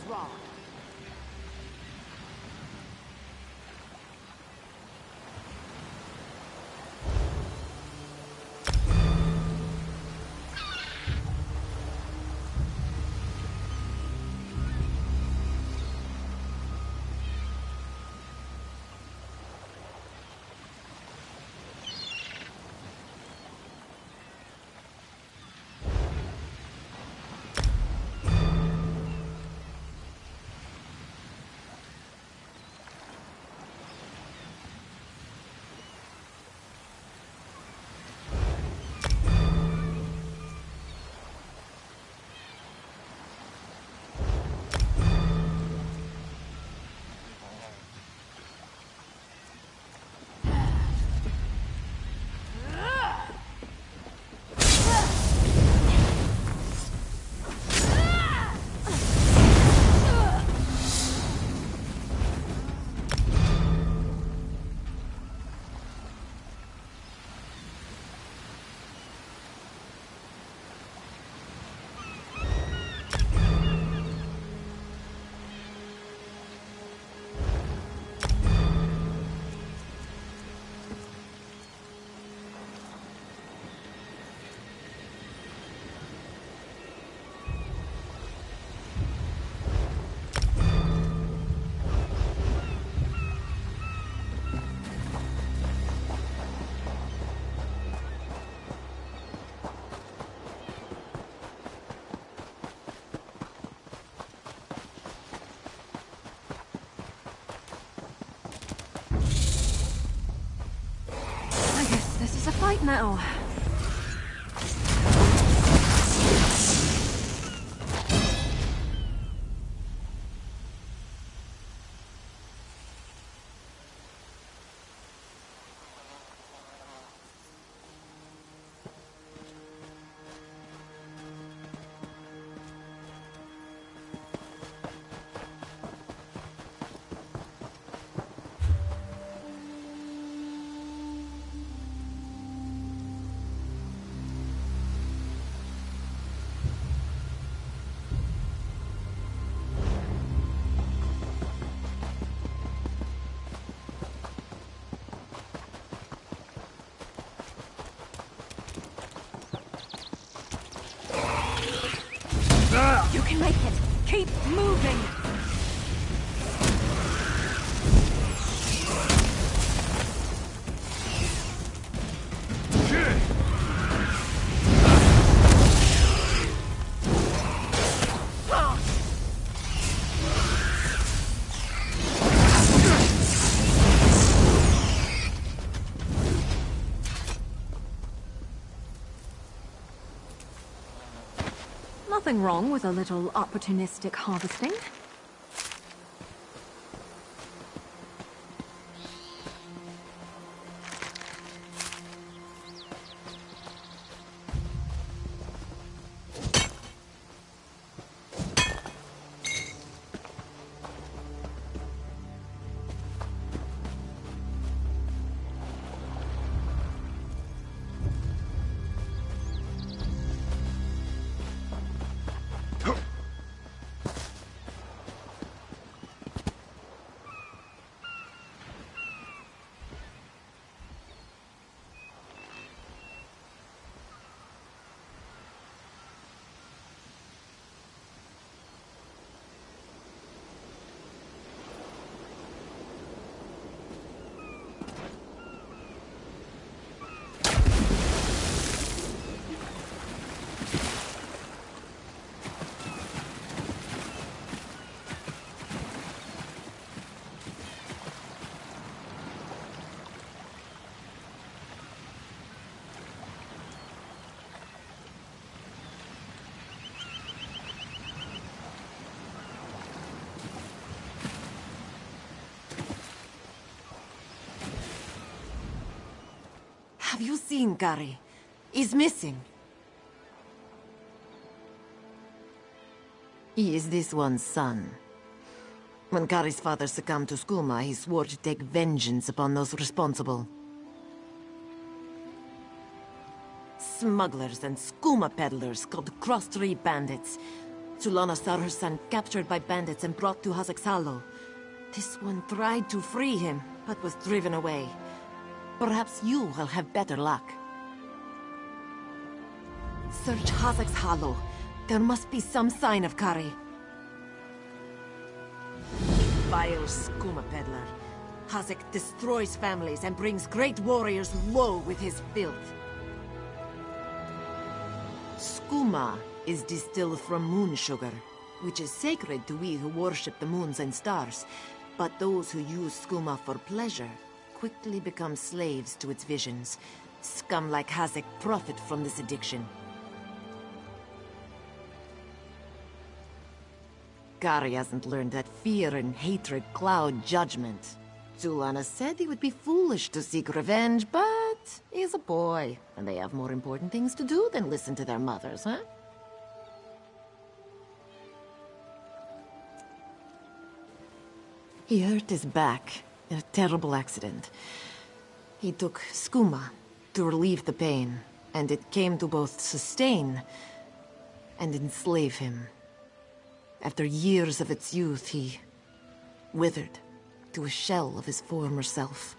wrong. This is a fight now. You can make it. Keep moving. Nothing wrong with a little opportunistic harvesting. Have you seen Gary? He's missing. He is this one's son. When Gary's father succumbed to skooma, he swore to take vengeance upon those responsible. Smugglers and skooma peddlers called cross-tree bandits. Zulana saw her son captured by bandits and brought to Hazek's Hollow. This one tried to free him, but was driven away. Perhaps you will have better luck. Search Hazek's Hollow. There must be some sign of Kari. Vile skooma peddler. Hazek destroys families and brings great warriors low with his filth. Skooma is distilled from moon sugar, which is sacred to we who worship the moons and stars. But those who use skooma for pleasure quickly become slaves to its visions. Scum like Hazek profit from this addiction. Kari hasn't learned that fear and hatred cloud judgment. Zulana said he would be foolish to seek revenge, but he's a boy, and they have more important things to do than listen to their mothers, huh? He hurt his back in a terrible accident. He took skooma to relieve the pain, and it came to both sustain and enslave him. After years of its youth, he withered to a shell of his former self.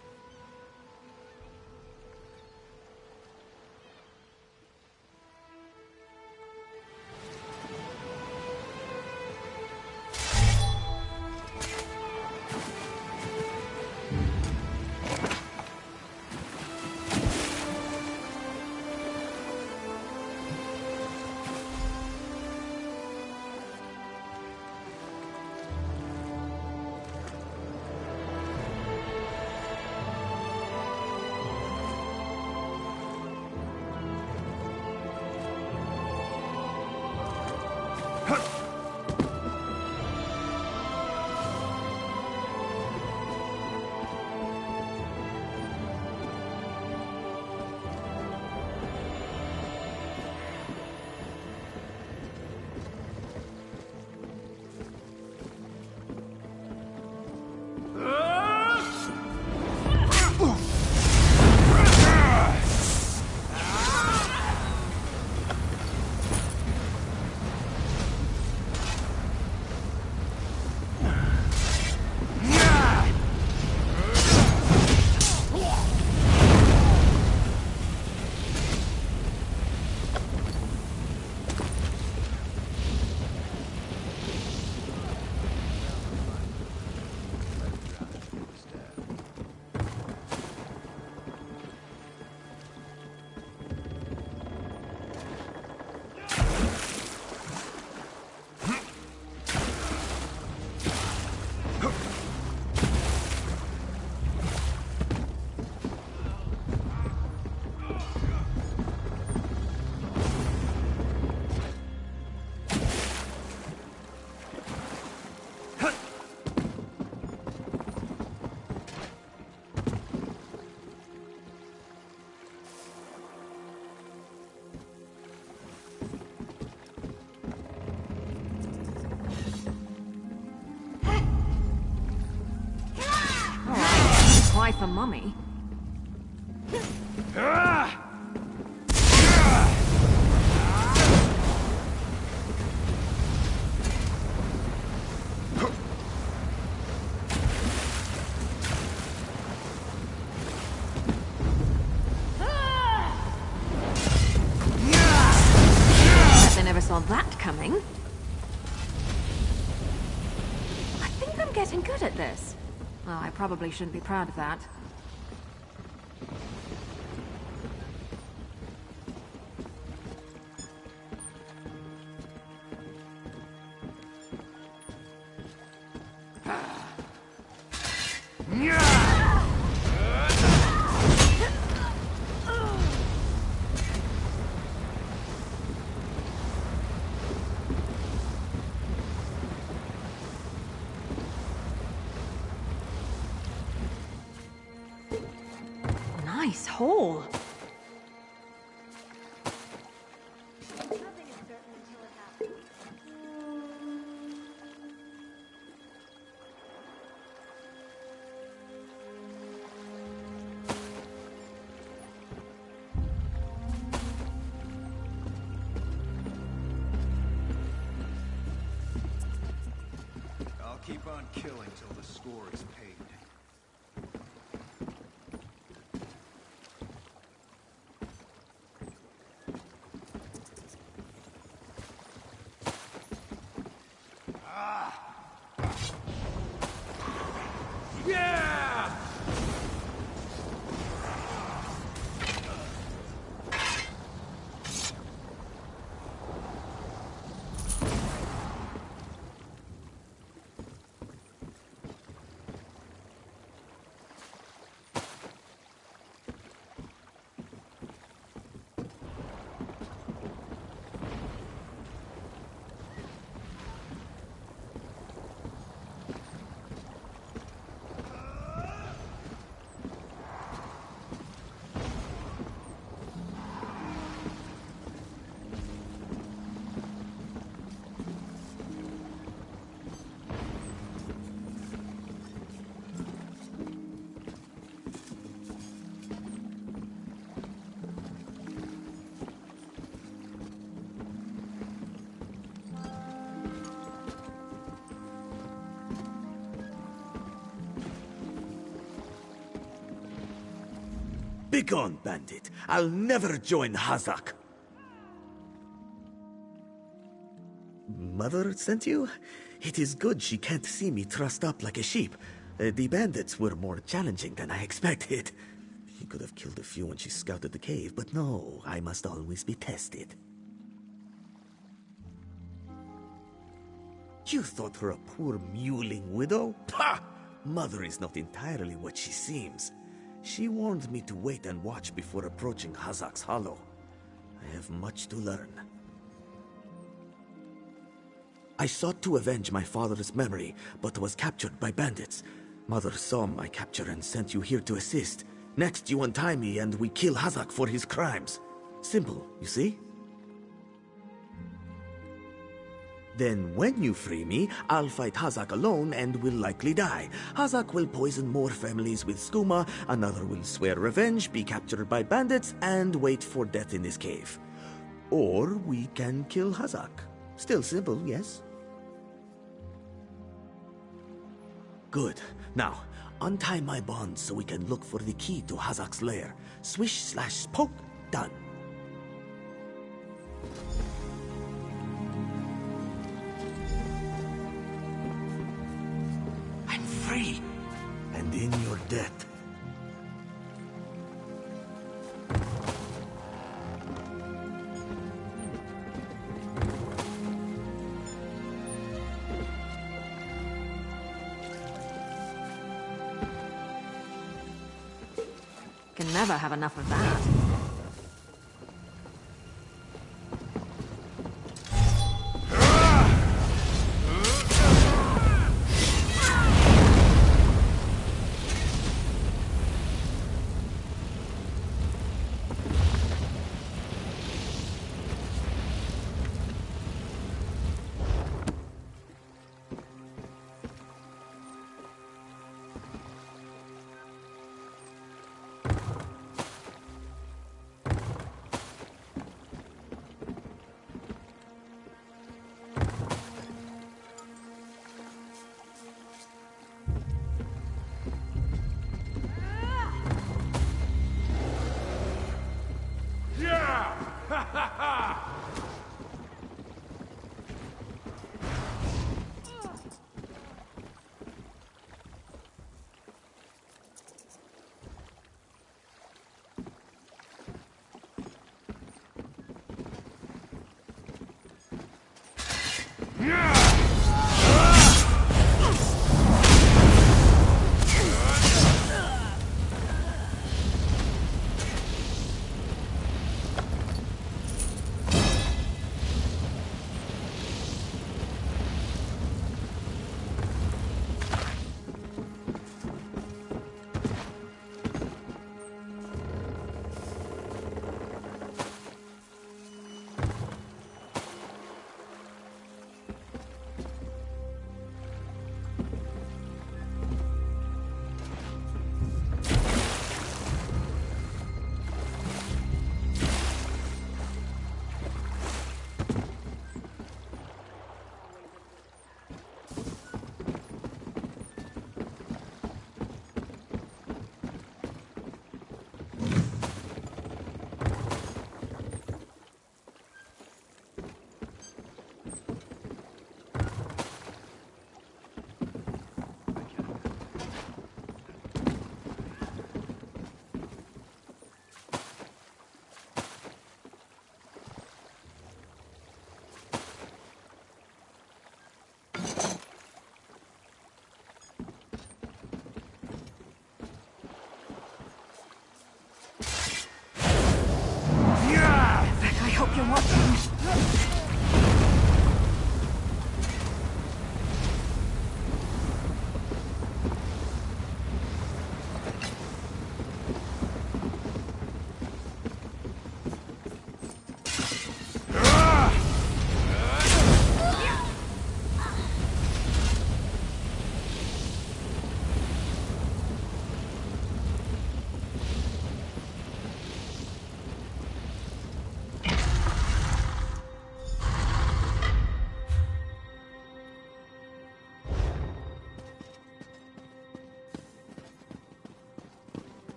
For Mummy. I never saw that coming. I think I'm getting good at this. Well, I probably shouldn't be proud of that. Nice hole. Keep on killing till the score is paid. Begone, bandit. I'll never join Hazak. Mother sent you? It is good she can't see me trussed up like a sheep. The bandits were more challenging than I expected. He could have killed a few when she scouted the cave, but no, I must always be tested. You thought her a poor mewling widow? Pah! Mother is not entirely what she seems. She warned me to wait and watch before approaching Hazak's Hollow. I have much to learn. I sought to avenge my father's memory, but was captured by bandits. Mother saw my capture and sent you here to assist. Next, you untie me and we kill Hazak for his crimes. Simple, you see? Then when you free me, I'll fight Hazak alone and will likely die. Hazak will poison more families with skooma, another will swear revenge, be captured by bandits, and wait for death in this cave. Or we can kill Hazak. Still simple, yes? Good. Now, untie my bonds so we can look for the key to Hazak's lair. Swish/poke, done. Free, and in your debt. Can never have enough of that.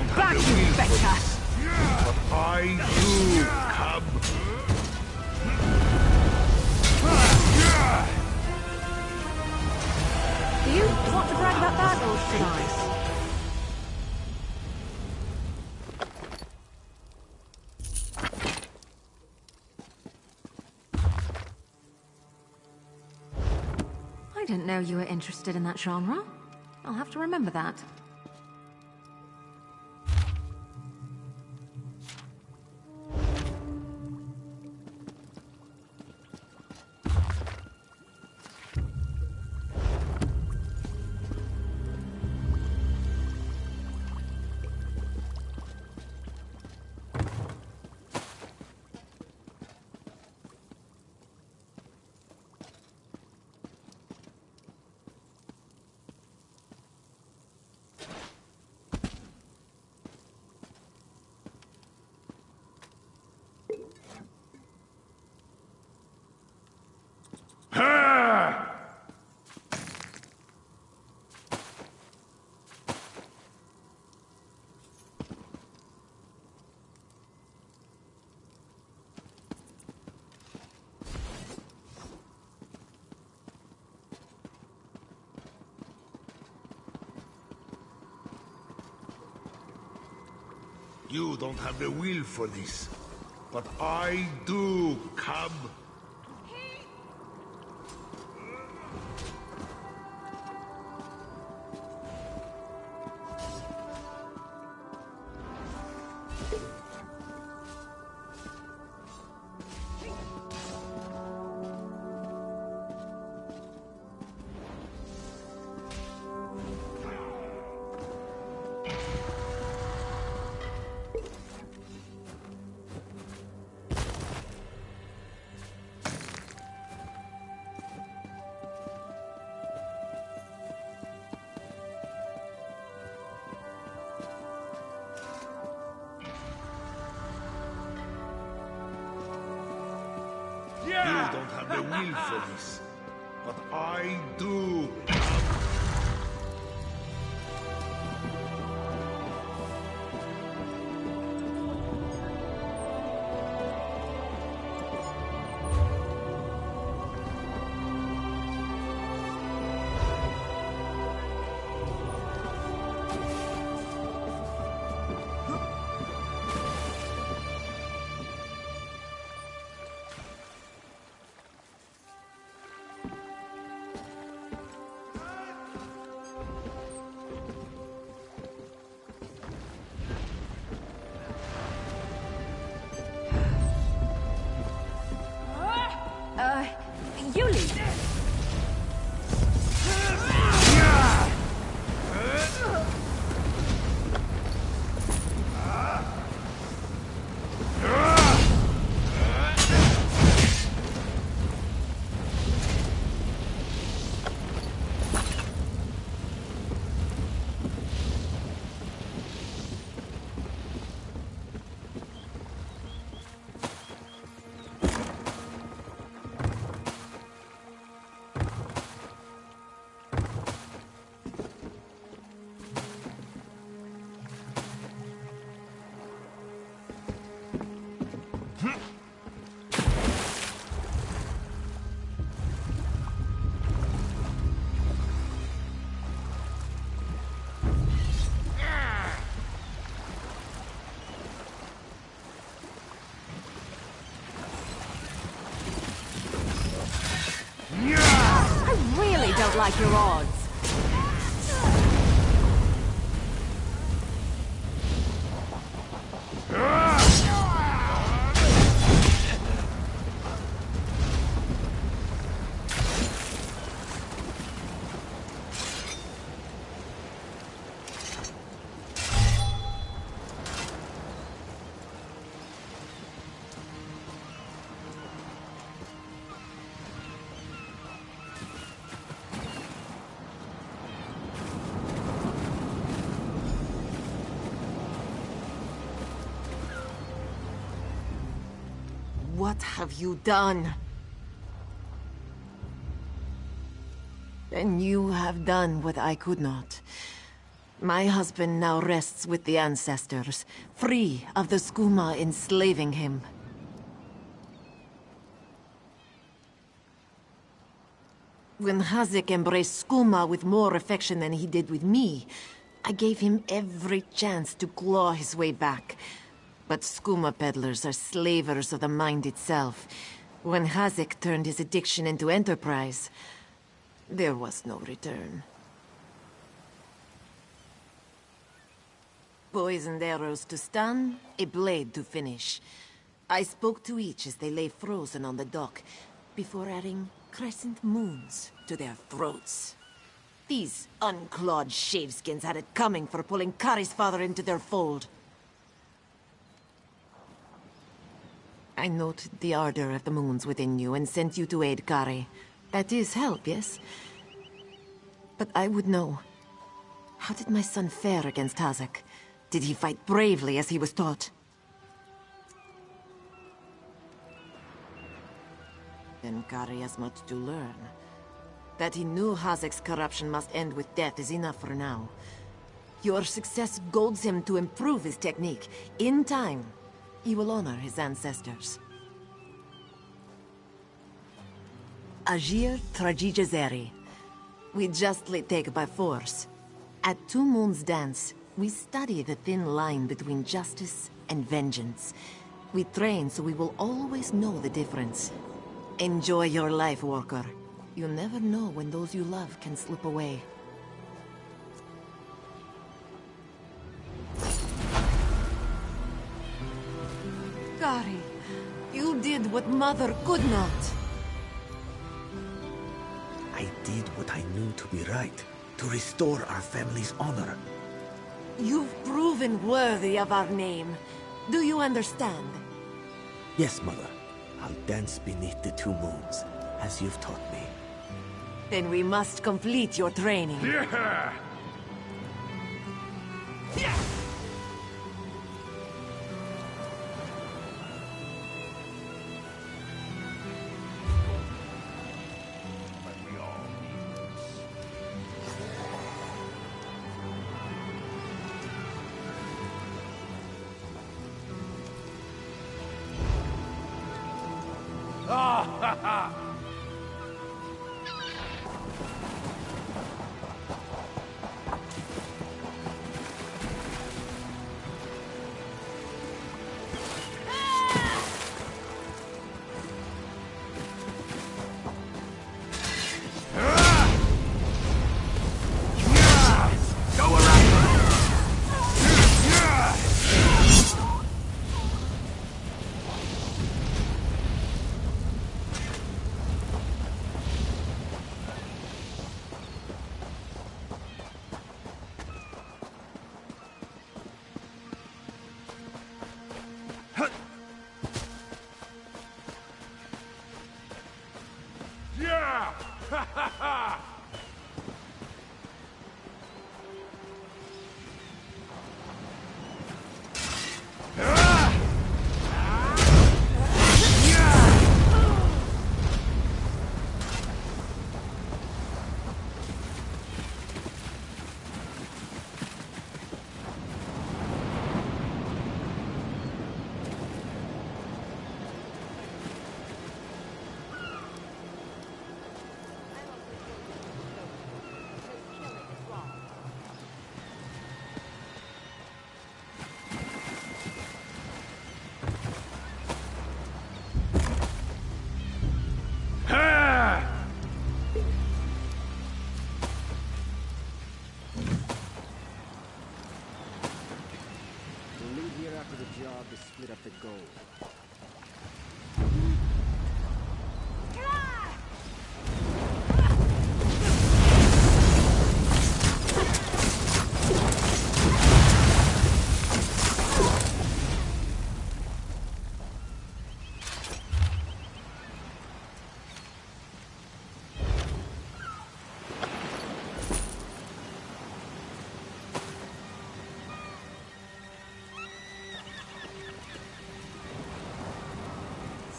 don't have the will for this, but I do, cub. Do you want to brag about that, or should I? I didn't know you were interested in that genre. I'll have to remember that. You don't have the will for this, but I do, cub. You don't have the will for this, but I do. You lead. I really don't like your odds. What have you done? Then you have done what I could not. My husband now rests with the ancestors, free of the skooma enslaving him. When Hazik embraced skooma with more affection than he did with me, I gave him every chance to claw his way back. But skooma peddlers are slavers of the mind itself. When Hazik turned his addiction into enterprise, there was no return. Poisoned arrows to stun, a blade to finish. I spoke to each as they lay frozen on the dock, before adding crescent moons to their throats. These unclawed shaveskins had it coming for pulling Kari's father into their fold. I noted the ardor of the moons within you and sent you to aid Kari. That is help, yes? But I would know. How did my son fare against Hazik? Did he fight bravely as he was taught? Then Kari has much to learn. That he knew Hazik's corruption must end with death is enough for now. Your success golds him to improve his technique. In time, he will honor his ancestors. Agir Tragijazeri. We justly take by force. At Two Moons Dance, we study the thin line between justice and vengeance. We train so we will always know the difference. Enjoy your life, worker. You never know when those you love can slip away. Kari, you did what Mother could not. I did what I knew to be right, to restore our family's honor. You've proven worthy of our name. Do you understand? Yes, Mother. I'll dance beneath the two moons, as you've taught me. Then we must complete your training. Yeah!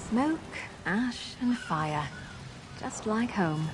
Smoke, ash, and fire. Just like home.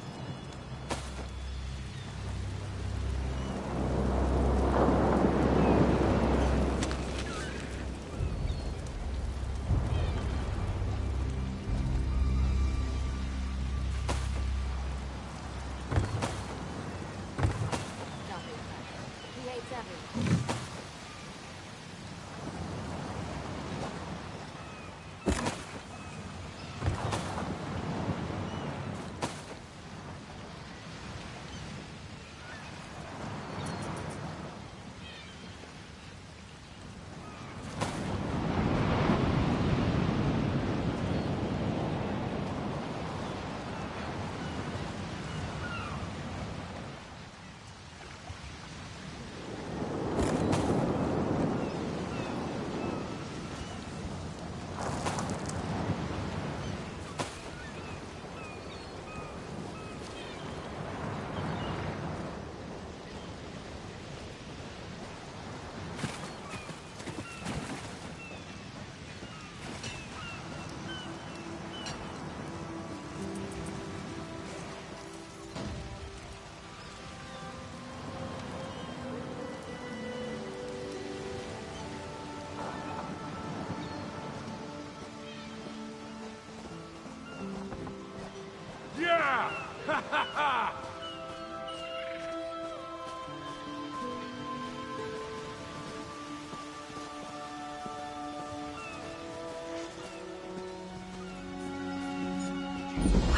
What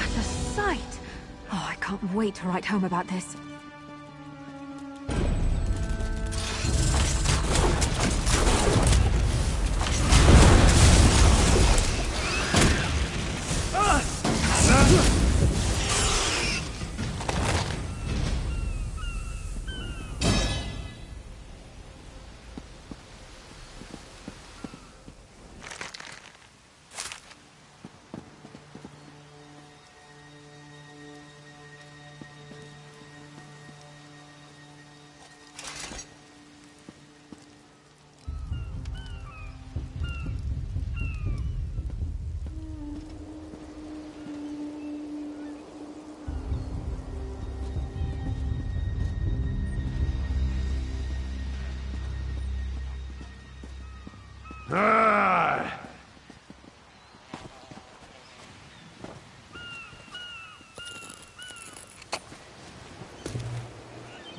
a sight! Oh, I can't wait to write home about this.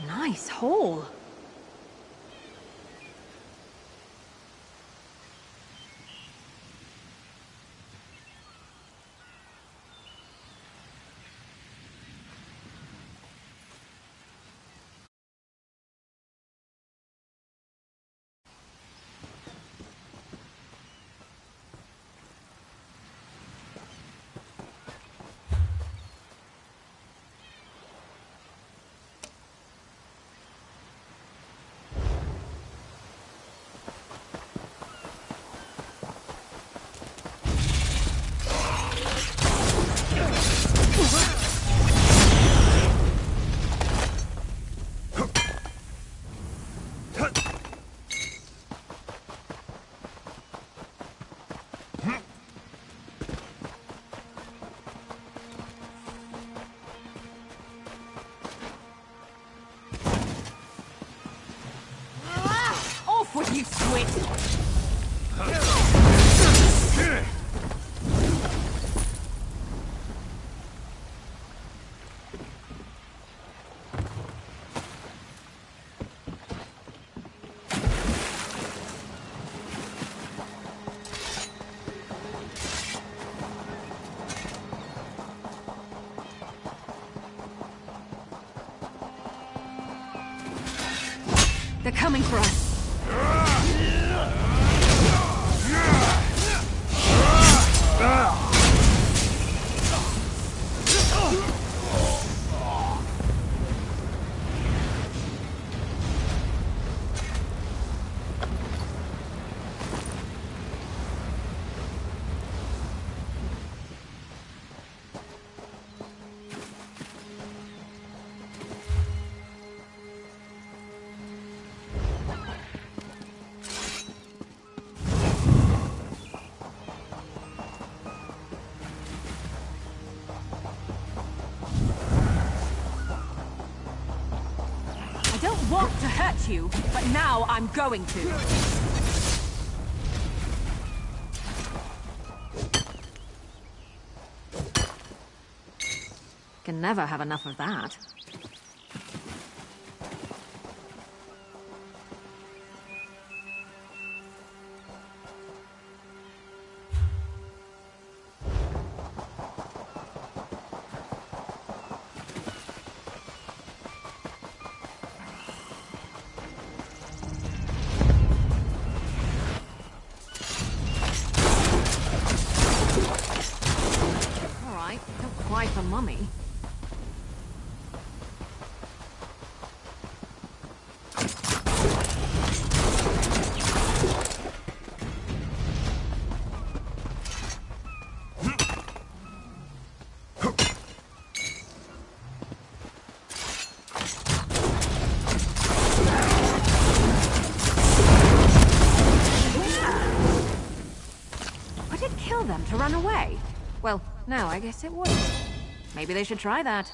Nice hole. Off with you, Squid! They're coming for us. I don't want to hurt you, but now I'm going to. Can never have enough of that. Not quite a mummy. Would it kill them to run away? Well, no, I guess it would. Maybe they should try that.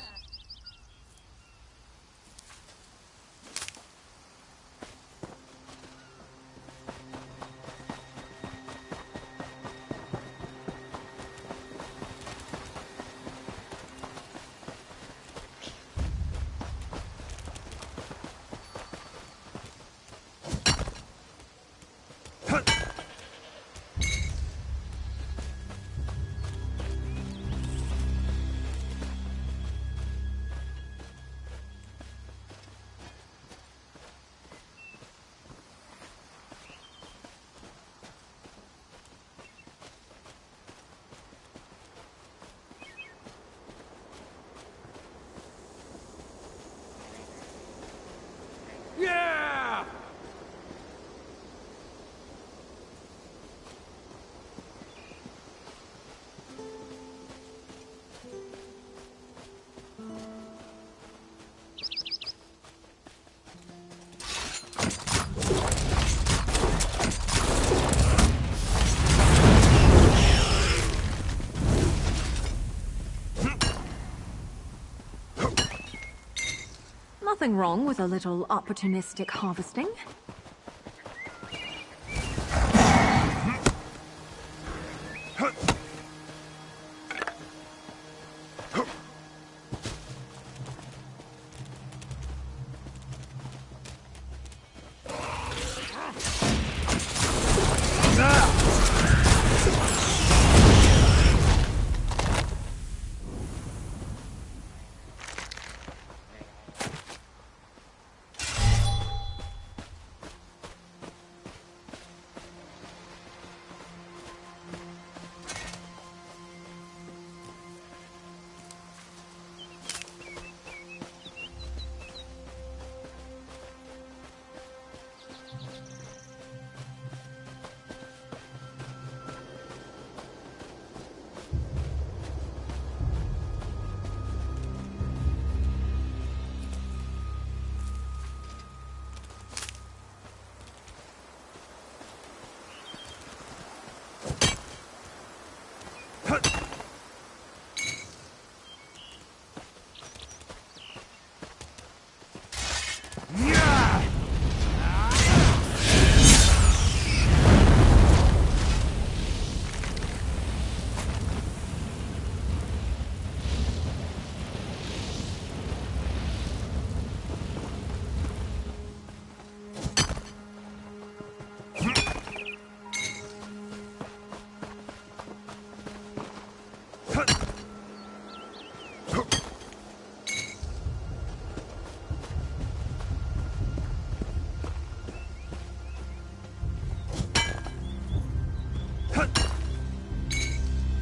Nothing wrong with a little opportunistic harvesting.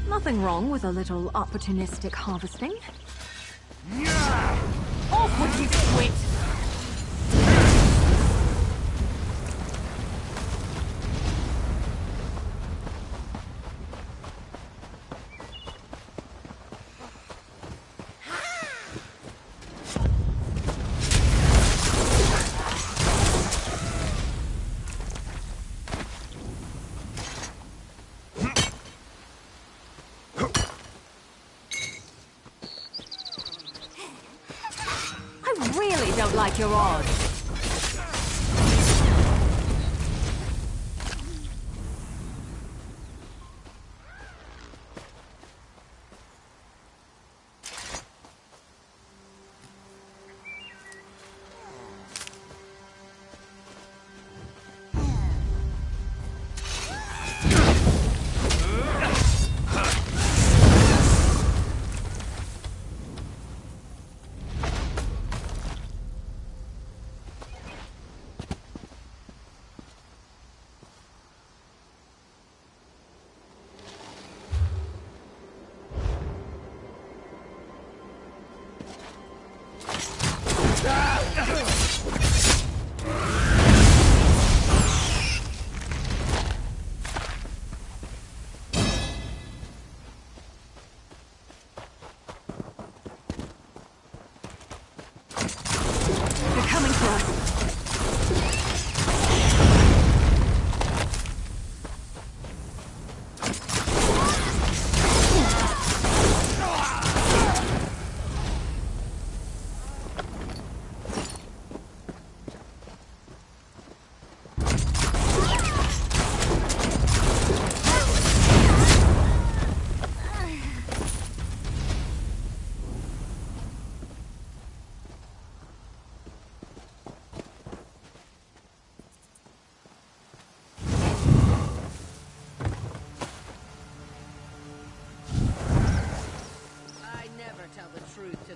Nothing wrong with a little opportunistic harvesting. Off with you, squid! Don't like your odds.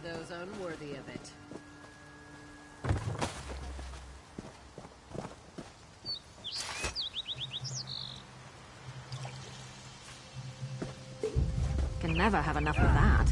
Those unworthy of it. Can never have enough of that.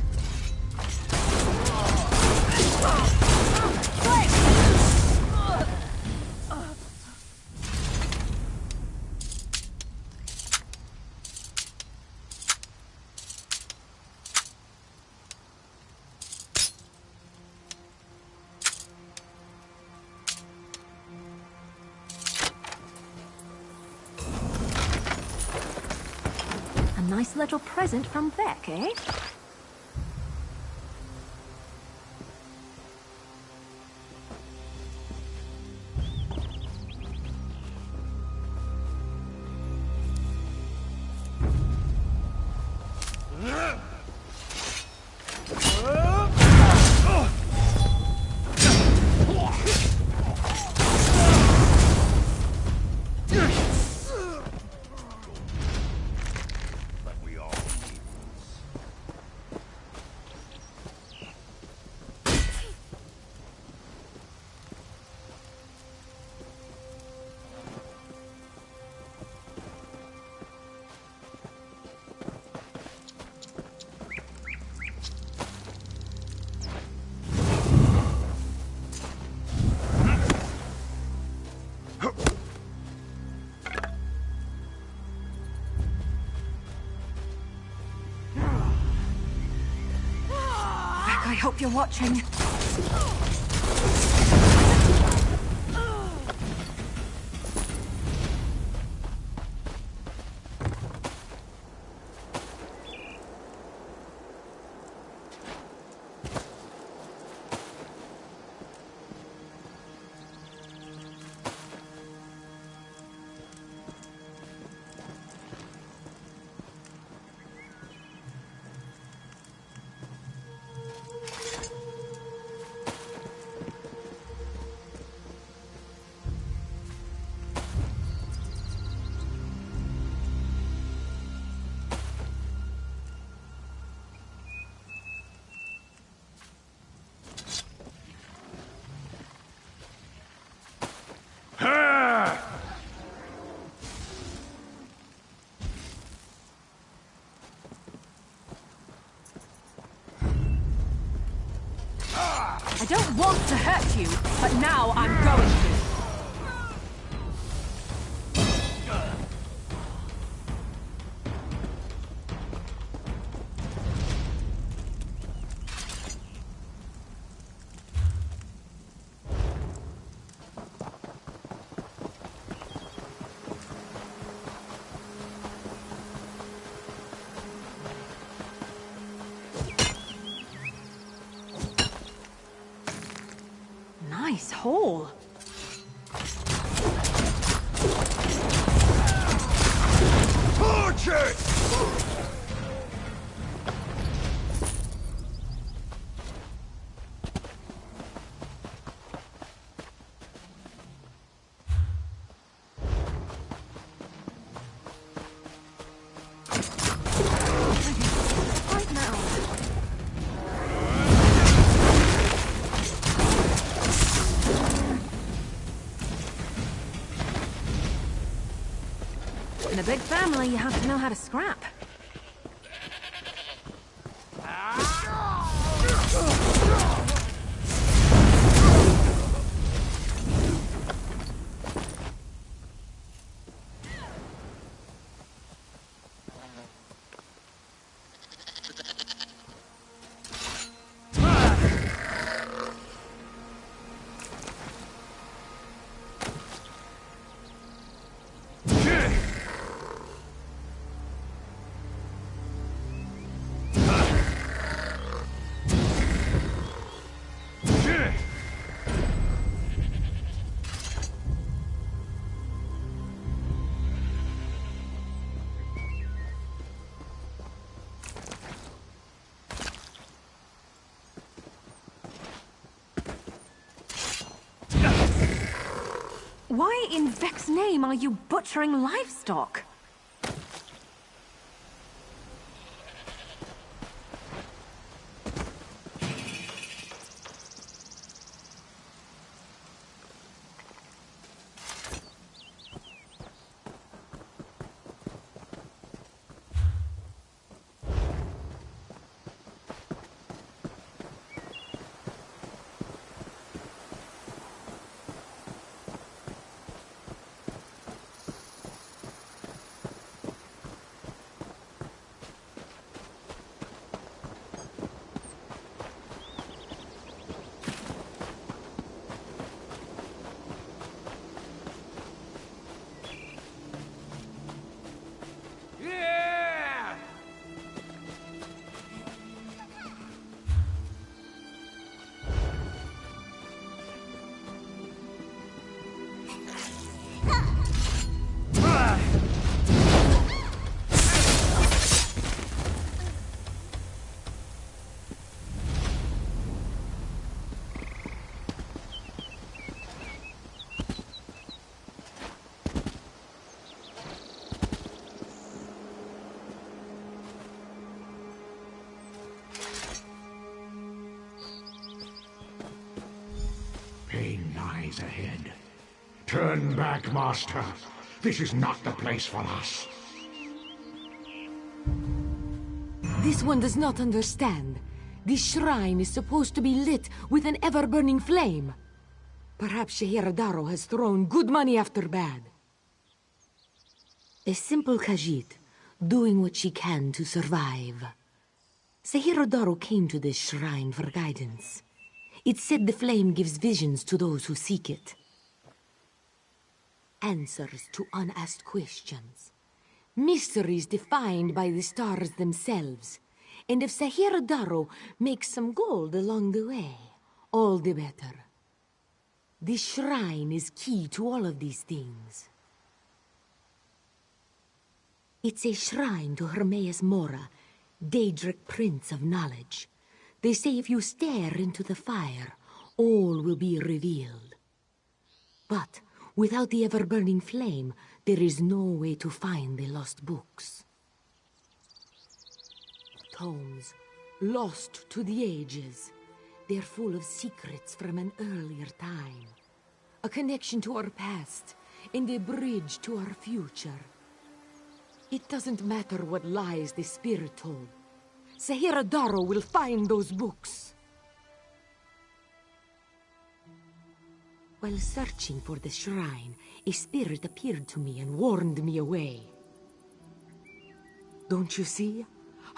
Nice little present from Beck, eh? I hope you're watching. I don't want to hurt you, but now I'm going to. Nice hole. Torch it! Right now. In a big family, you have to know how to scrap. Why in Vex's name are you butchering livestock? Pain lies ahead. Turn back, Master. This is not the place for us. This one does not understand. This shrine is supposed to be lit with an ever-burning flame. Perhaps Shehiradaro has thrown good money after bad. A simple Khajiit, doing what she can to survive. Sehirodoro came to this shrine for guidance. It said the flame gives visions to those who seek it. Answers to unasked questions. Mysteries defined by the stars themselves. And if Sehirodoro makes some gold along the way, all the better. This shrine is key to all of these things. It's a shrine to Hermaeus Mora, Daedric Prince of Knowledge. They say if you stare into the fire, all will be revealed. But without the ever-burning flame, there is no way to find the lost books. Tomes, lost to the ages. They're full of secrets from an earlier time. A connection to our past, and a bridge to our future. It doesn't matter what lies the spirit told. Sehirodoro will find those books. While searching for the shrine, a spirit appeared to me and warned me away. Don't you see?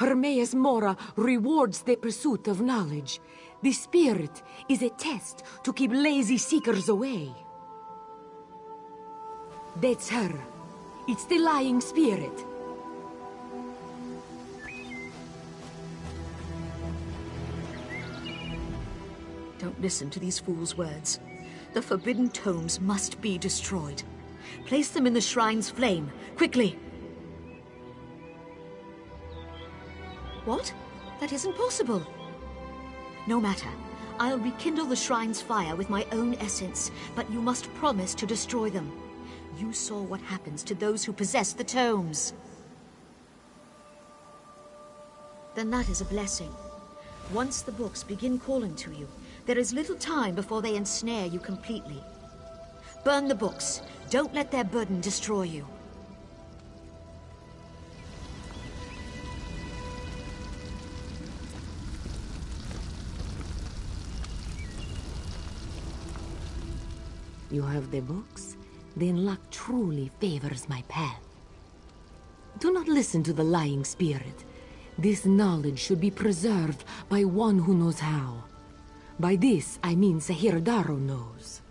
Hermaeus Mora rewards the pursuit of knowledge. The spirit is a test to keep lazy seekers away. That's her. It's the lying spirit. Don't listen to these fools' words. The forbidden tomes must be destroyed. Place them in the shrine's flame, quickly! What? That isn't possible. No matter. I'll rekindle the shrine's fire with my own essence, but you must promise to destroy them. You saw what happens to those who possess the tomes. Then that is a blessing. Once the books begin calling to you, there is little time before they ensnare you completely. Burn the books. Don't let their burden destroy you. You have the books? Then luck truly favors my path. Do not listen to the lying spirit. This knowledge should be preserved by one who knows how. By this, I mean Sehirodoro knows.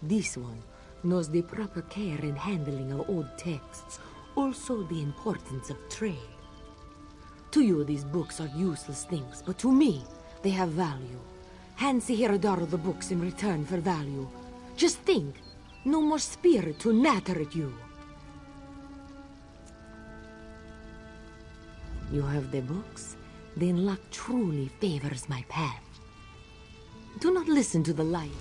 This one knows the proper care and handling of old texts, also the importance of trade. To you, these books are useless things, but to me, they have value. Hand Sehirodoro the books in return for value. Just think, no more spirit to natter at you. You have the books? Then luck truly favors my path. Do not listen to the light.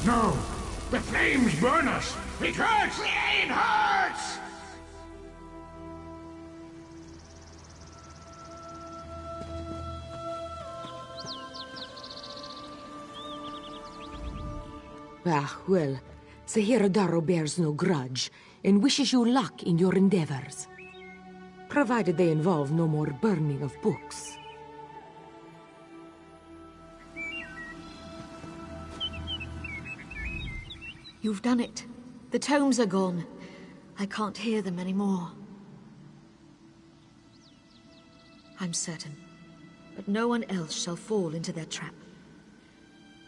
No! The flames burn us! It hurts! It hurts! Ah, well, Sehirodoro bears no grudge and wishes you luck in your endeavors. Provided they involve no more burning of books. You've done it. The tomes are gone. I can't hear them anymore. I'm certain. But no one else shall fall into their trap.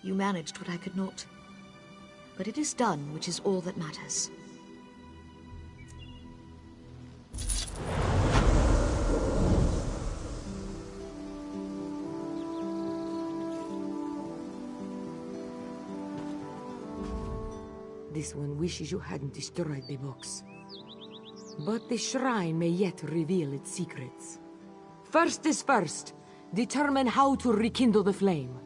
You managed what I could not. But it is done, which is all that matters. This one wishes you hadn't destroyed the books. But the shrine may yet reveal its secrets. First is first. Determine how to rekindle the flame.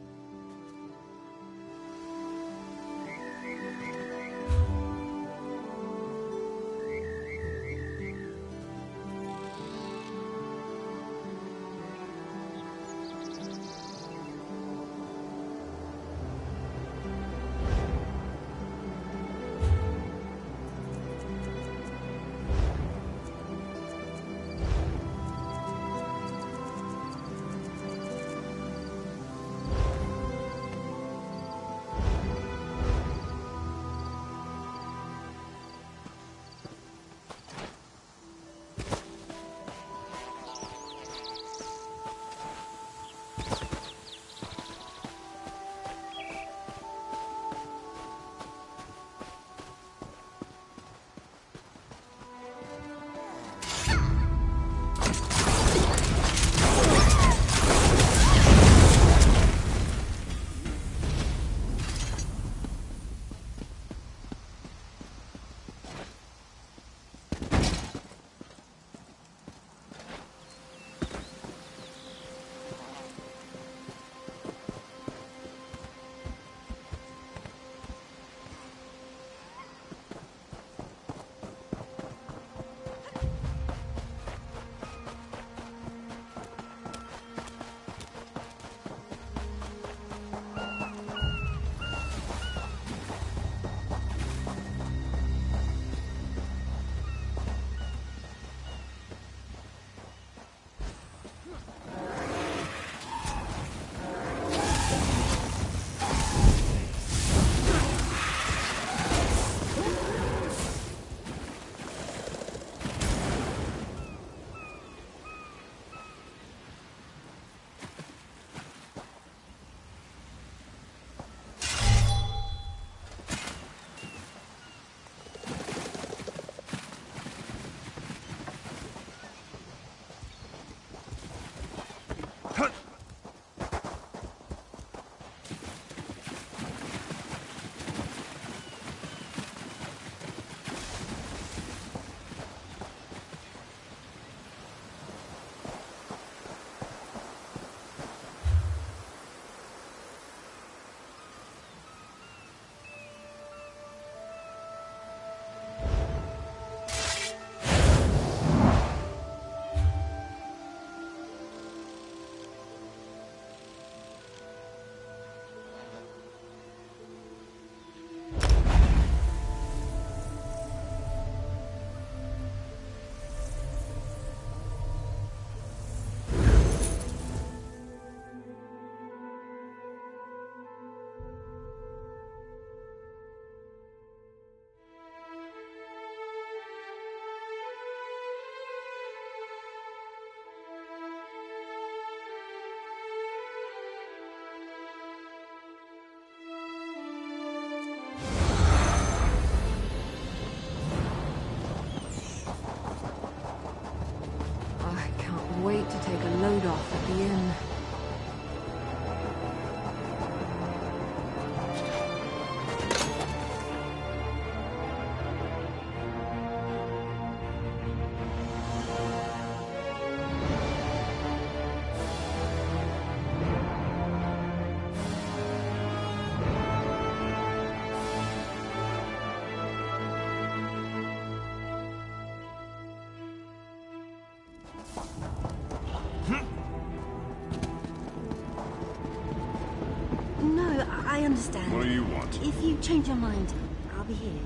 understand. What do you want? If you change your mind, I'll be here.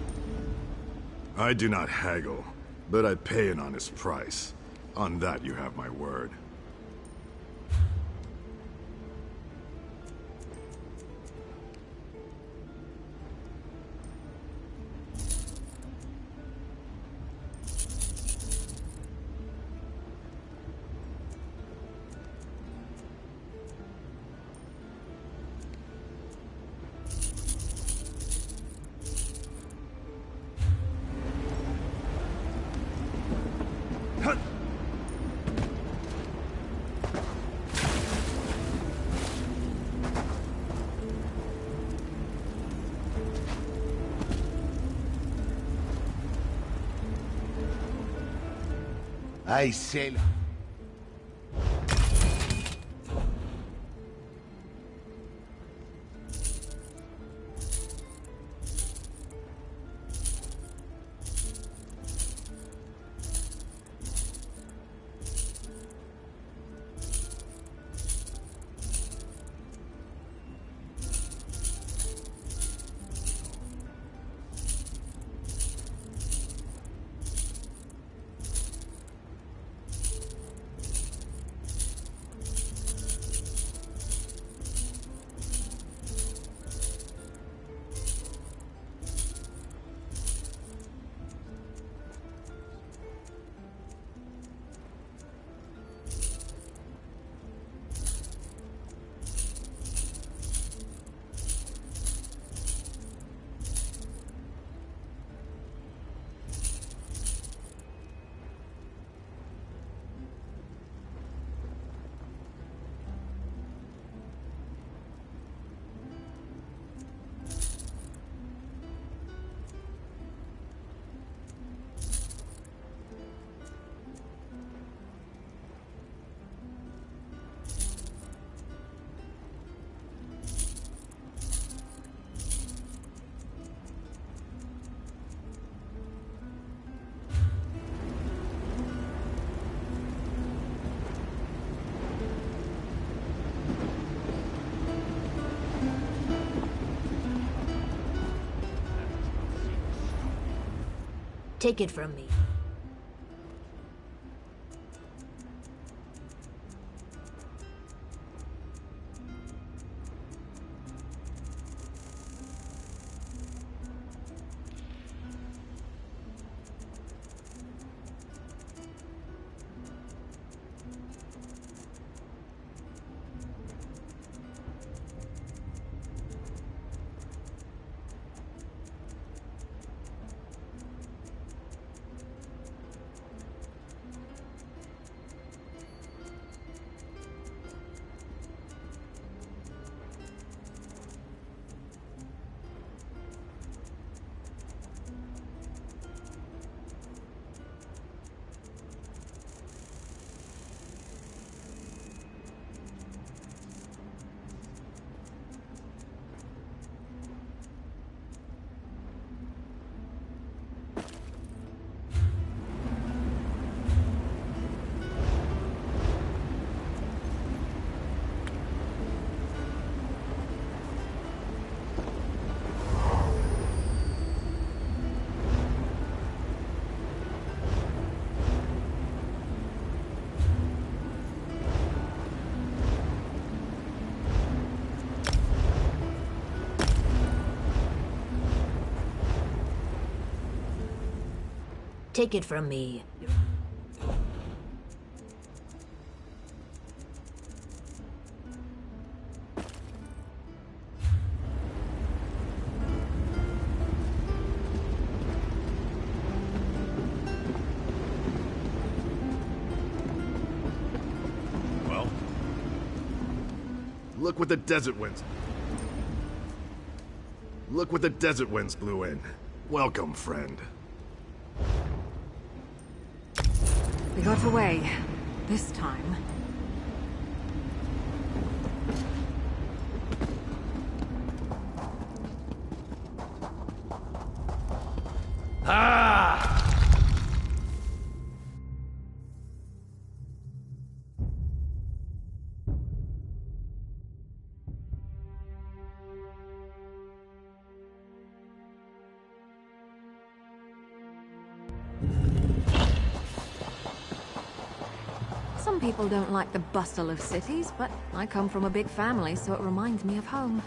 I do not haggle, but I pay an honest price. On that you have my word. I say. Take it from me. Take it from me. Well? Look what the desert winds... Look what the desert winds blew in. Welcome, friend. We got away. This time. Some people don't like the bustle of cities, but I come from a big family, so it reminds me of home.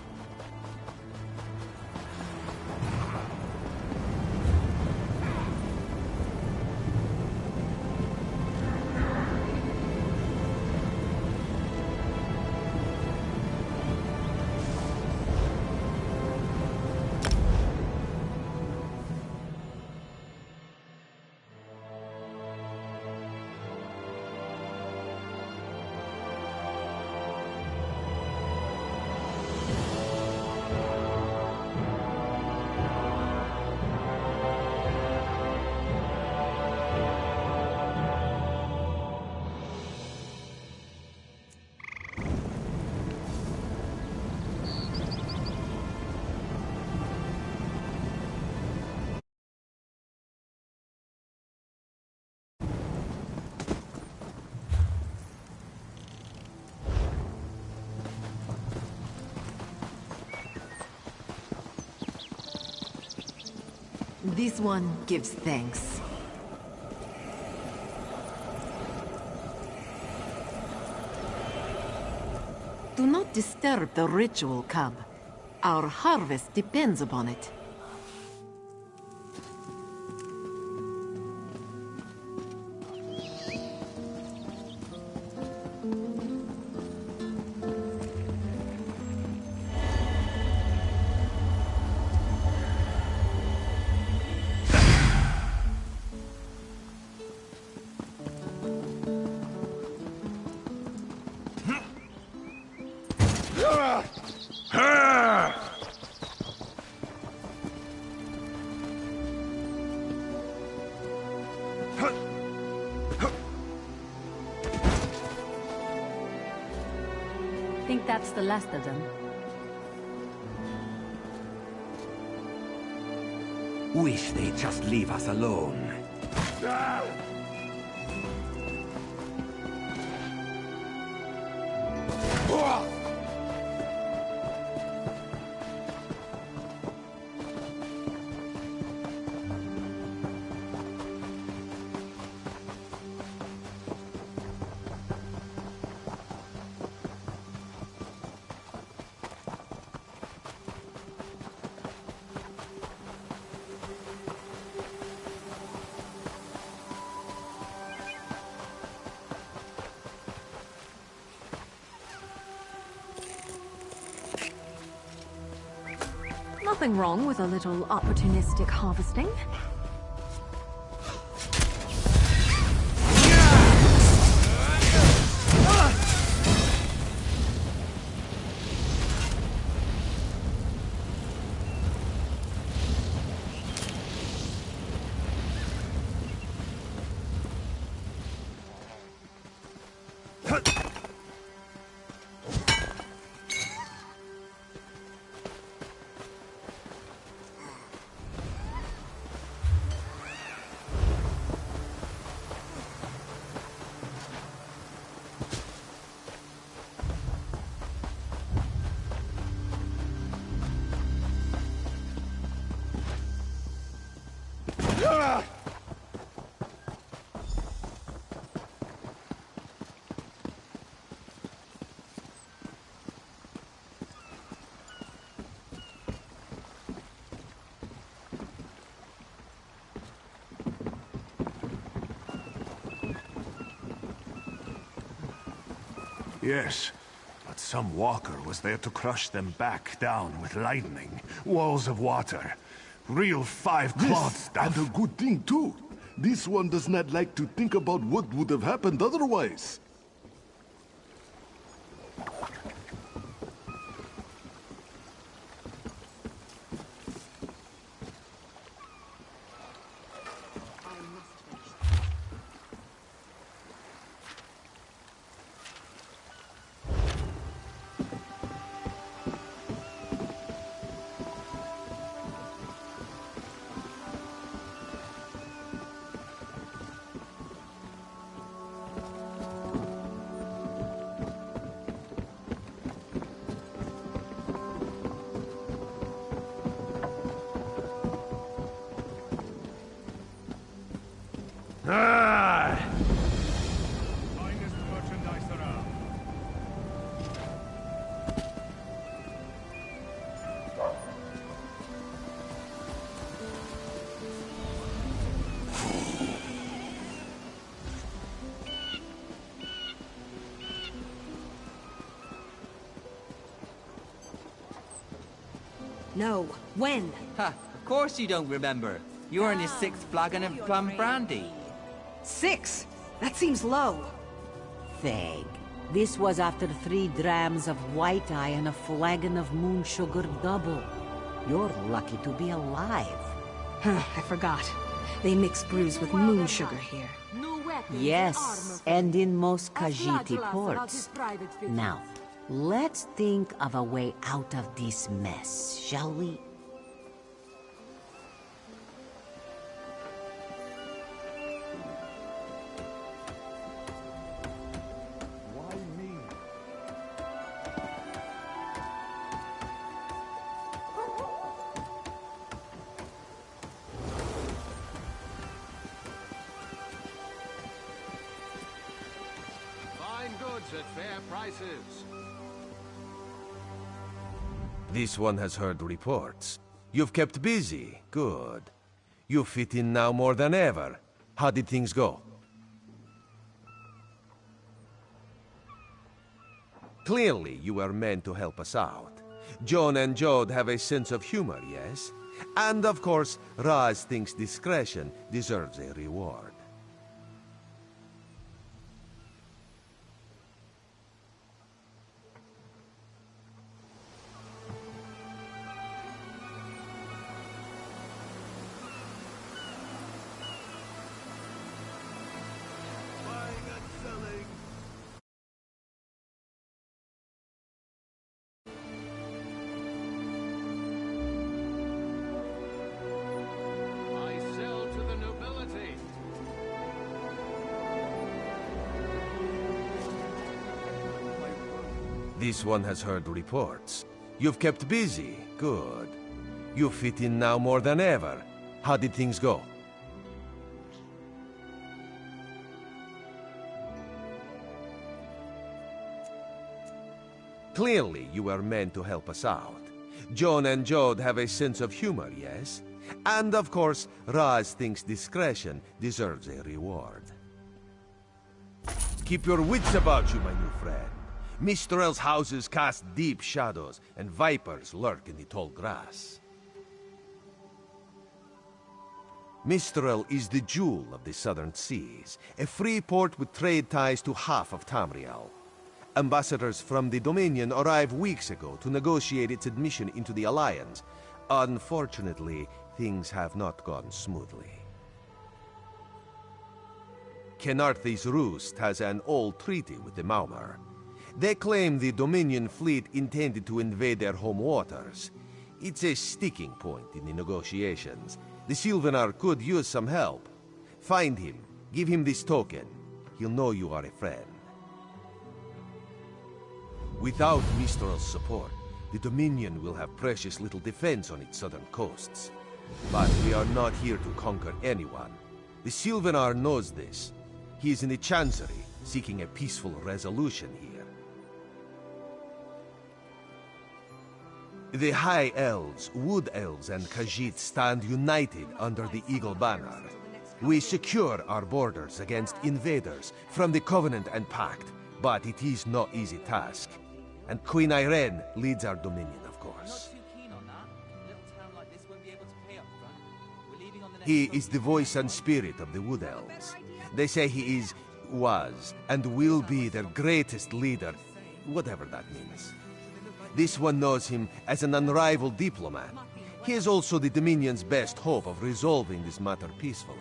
This one gives thanks. Do not disturb the ritual, cub. Our harvest depends upon it. Think that's the last of them. Wish they'd just leave us alone. Nothing wrong with a little opportunistic harvesting. Yes, but some walker was there to crush them back down with lightning. Walls of water. Real five-clawed stuff. And a good thing, too. This one does not like to think about what would have happened otherwise. Finest merchandise around. No. When? Ha! Of course you don't remember. You're in your 6th flagon of plum brandy. 6? That seems low. Vague. This was after 3 drams of white eye and a flagon of moon sugar double. You're lucky to be alive. I forgot. They mix brews with moon sugar here. Yes, and in most Khajiit ports. Now, let's think of a way out of this mess, shall we? Why me? Fine goods at fair prices. This one has heard reports. You've kept busy. Good. You fit in now more than ever. How did things go? Clearly, you were meant to help us out. John and Jode have a sense of humor, yes? And of course, Raz thinks discretion deserves a reward. I sell to the nobility. This one has heard reports. You've kept busy. Good. You fit in now more than ever. How did things go? Clearly, you were meant to help us out. John and Jode have a sense of humor, yes? And of course, Raz thinks discretion deserves a reward. Keep your wits about you, my new friend. Mistral's houses cast deep shadows, and vipers lurk in the tall grass. Mistral is the jewel of the southern seas, a free port with trade ties to half of Tamriel. Ambassadors from the Dominion arrived weeks ago to negotiate its admission into the Alliance. Unfortunately, things have not gone smoothly. Kenarthi's Roost has an old treaty with the Maumar. They claim the Dominion fleet intended to invade their home waters. It's a sticking point in the negotiations. The Sylvanar could use some help. Find him, give him this token. He'll know you are a friend. Without Mistral's support, the Dominion will have precious little defense on its southern coasts. But we are not here to conquer anyone. The Sylvanar knows this. He is in the Chancery, seeking a peaceful resolution here. The High Elves, Wood Elves, and Khajiit stand united under the Eagle Banner. We secure our borders against invaders from the Covenant and Pact, but it is no easy task. And Queen Irene leads our dominion, of course. He is the voice and spirit of the Wood Elves. They say he is, was, and will be their greatest leader, whatever that means. This one knows him as an unrivaled diplomat. He is also the Dominion's best hope of resolving this matter peacefully.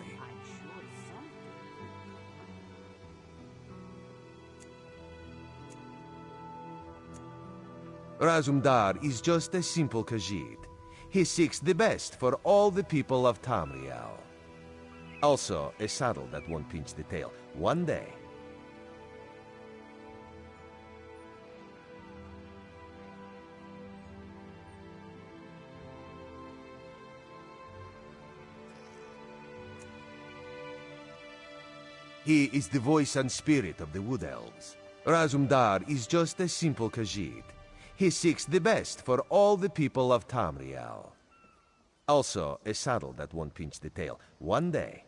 Razumdar is just a simple Khajiit. He seeks the best for all the people of Tamriel. Also, a saddle that won't pinch the tail. One day. He is the voice and spirit of the Wood Elves. Razumdar is just a simple Khajiit. He seeks the best for all the people of Tamriel. Also, a saddle that won't pinch the tail. One day.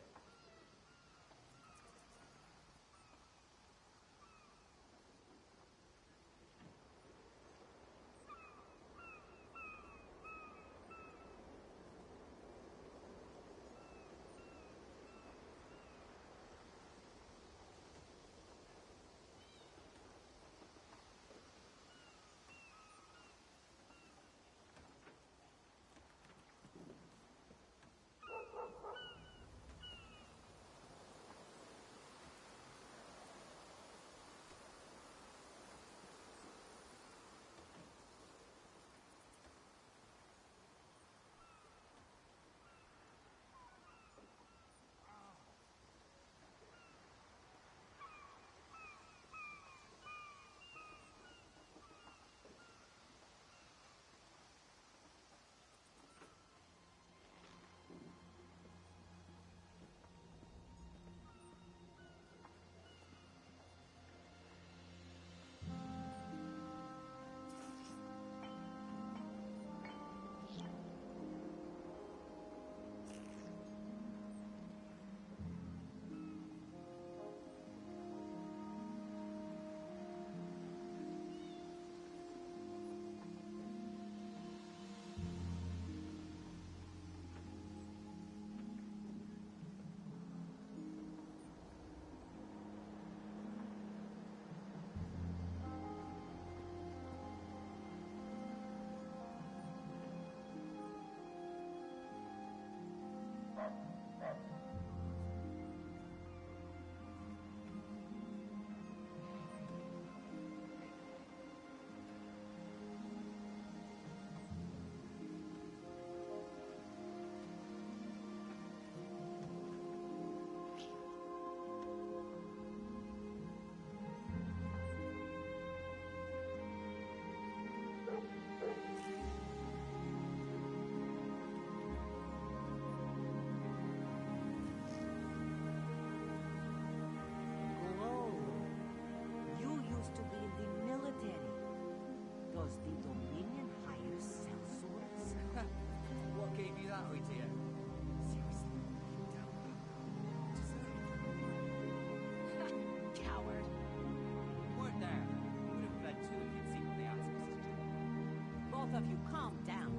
Of you, calm down.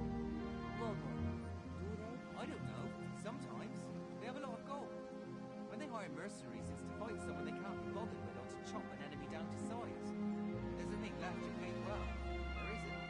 Logo, do they? I don't know. Sometimes. They have a lot of gold. When they hire mercenaries, it's to fight someone they can't be bothered with or to chop an enemy down to size. There's a thing left you paid well. Or is it?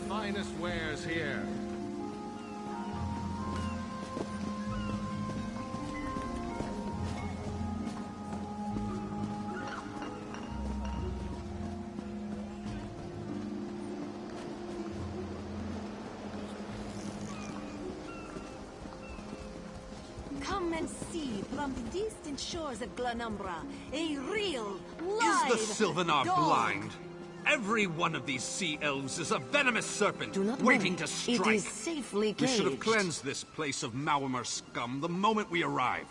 Finest wares here. Come and see from the distant shores of Glanumbra a real, live Is the Sylvanar dog. blind? Every one of these sea elves is a venomous serpent, Do not waiting worry. to strike. It is safely We caged. should have cleansed this place of Maormer scum the moment we arrived.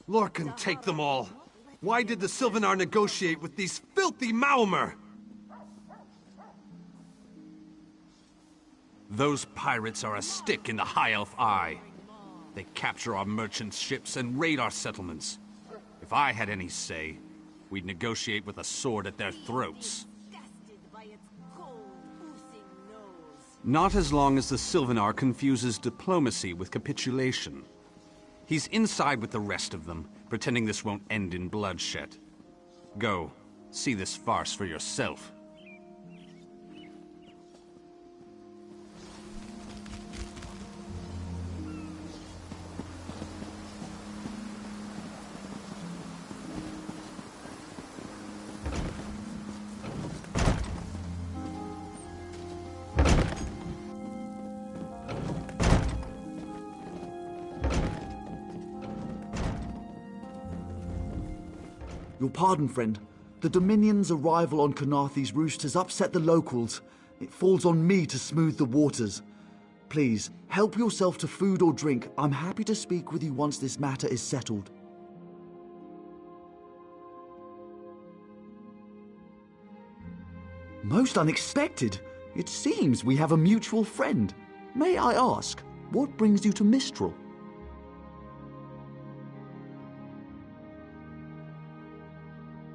Lorcan, take them all. Why did the Sylvanar negotiate with these filthy Maormer? Those pirates are a stick in the High Elf eye. They capture our merchant ships and raid our settlements. If I had any say, we'd negotiate with a sword at their throats. Not as long as the Sylvanar confuses diplomacy with capitulation. He's inside with the rest of them, pretending this won't end in bloodshed. Go, see this farce for yourself. Your pardon, friend. The Dominion's arrival on Kanathe's roost has upset the locals. It falls on me to smooth the waters. Please, help yourself to food or drink. I'm happy to speak with you once this matter is settled. Most unexpected. It seems we have a mutual friend. May I ask, what brings you to Mistral?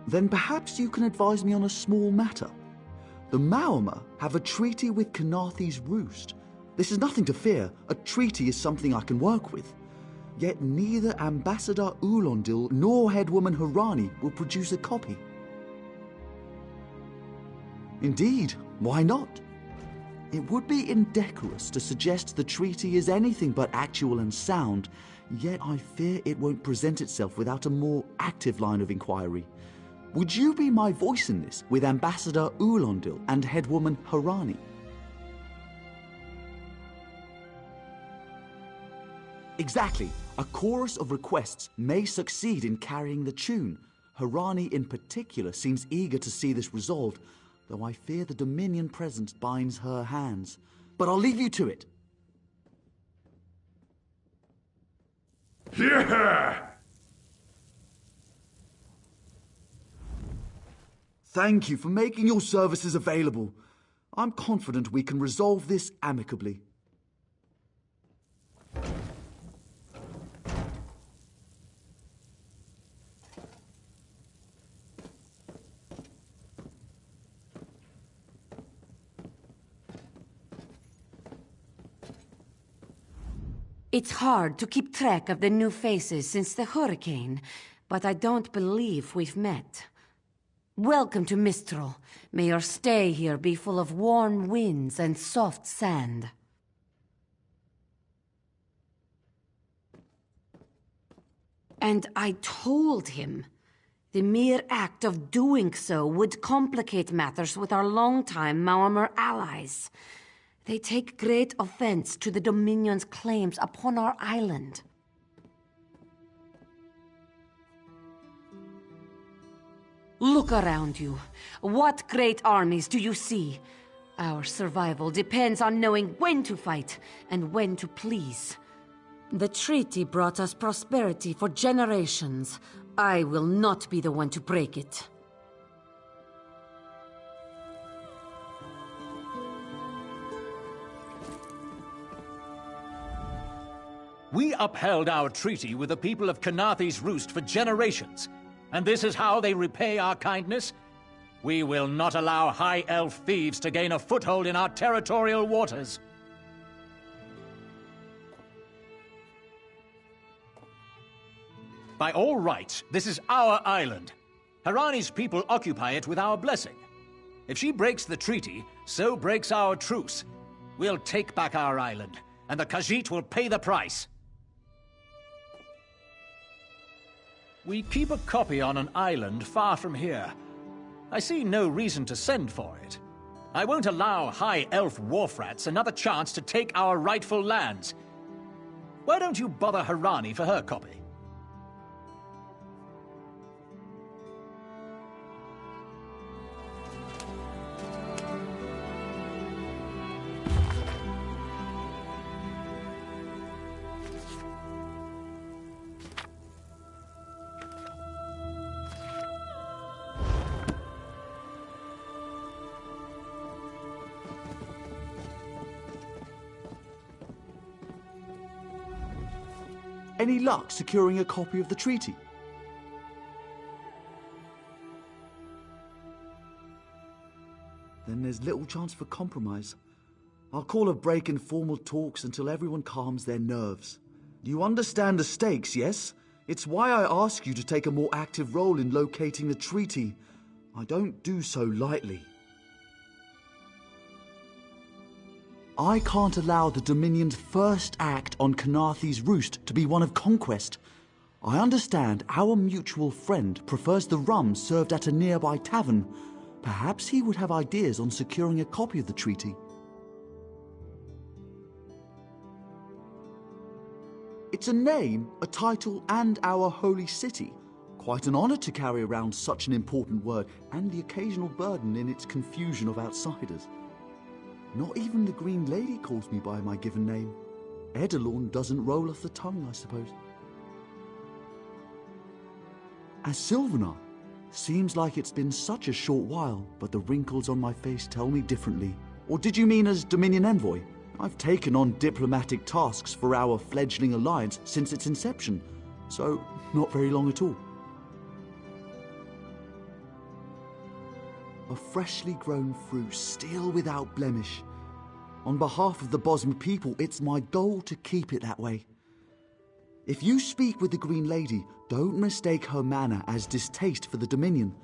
Then perhaps you can advise me on a small matter. The Maormer have a treaty with Kanathe's roost. This is nothing to fear. A treaty is something I can work with. Yet neither Ambassador Ulondil nor Headwoman Harani will produce a copy. Indeed, why not? It would be indecorous to suggest the treaty is anything but actual and sound, yet I fear it won't present itself without a more active line of inquiry. Would you be my voice in this with Ambassador Ulondil and Headwoman Harani? Exactly. A chorus of requests may succeed in carrying the tune. Harani in particular seems eager to see this resolved, though I fear the Dominion presence binds her hands. But I'll leave you to it. Yeah! Thank you for making your services available. I'm confident we can resolve this amicably. It's hard to keep track of the new faces since the hurricane, but I don't believe we've met. Welcome to Mistral. May your stay here be full of warm winds and soft sand. And I told him. The mere act of doing so would complicate matters with our longtime Maormer allies. They take great offense to the Dominion's claims upon our island. Look around you. What great armies do you see? Our survival depends on knowing when to fight and when to please. The treaty brought us prosperity for generations. I will not be the one to break it. We upheld our treaty with the people of Kanathe's Roost for generations. And this is how they repay our kindness? We will not allow High Elf thieves to gain a foothold in our territorial waters. By all rights, this is our island. Harani's people occupy it with our blessing. If she breaks the treaty, so breaks our truce. We'll take back our island, and the Khajiit will pay the price. We keep a copy on an island far from here. I see no reason to send for it. I won't allow High Elf wharf-rats another chance to take our rightful lands. Why don't you bother Harani for her copy? Any luck securing a copy of the treaty? Then there's little chance for compromise. I'll call a break in formal talks until everyone calms their nerves. You understand the stakes, yes? It's why I ask you to take a more active role in locating the treaty. I don't do so lightly. I can't allow the Dominion's first act on Kanaathi's roost to be one of conquest. I understand our mutual friend prefers the rum served at a nearby tavern. Perhaps he would have ideas on securing a copy of the treaty. It's a name, a title, and our holy city. Quite an honor to carry around such an important word, and the occasional burden in its confusion of outsiders. Not even the Green Lady calls me by my given name. Edelorn doesn't roll off the tongue, I suppose. As Sylvanar, seems like it's been such a short while, but the wrinkles on my face tell me differently. Or did you mean as Dominion Envoy? I've taken on diplomatic tasks for our fledgling alliance since its inception, so not very long at all. A freshly grown fruit, still without blemish. On behalf of the Bosmer people, it's my goal to keep it that way. If you speak with the Green Lady, don't mistake her manner as distaste for the Dominion.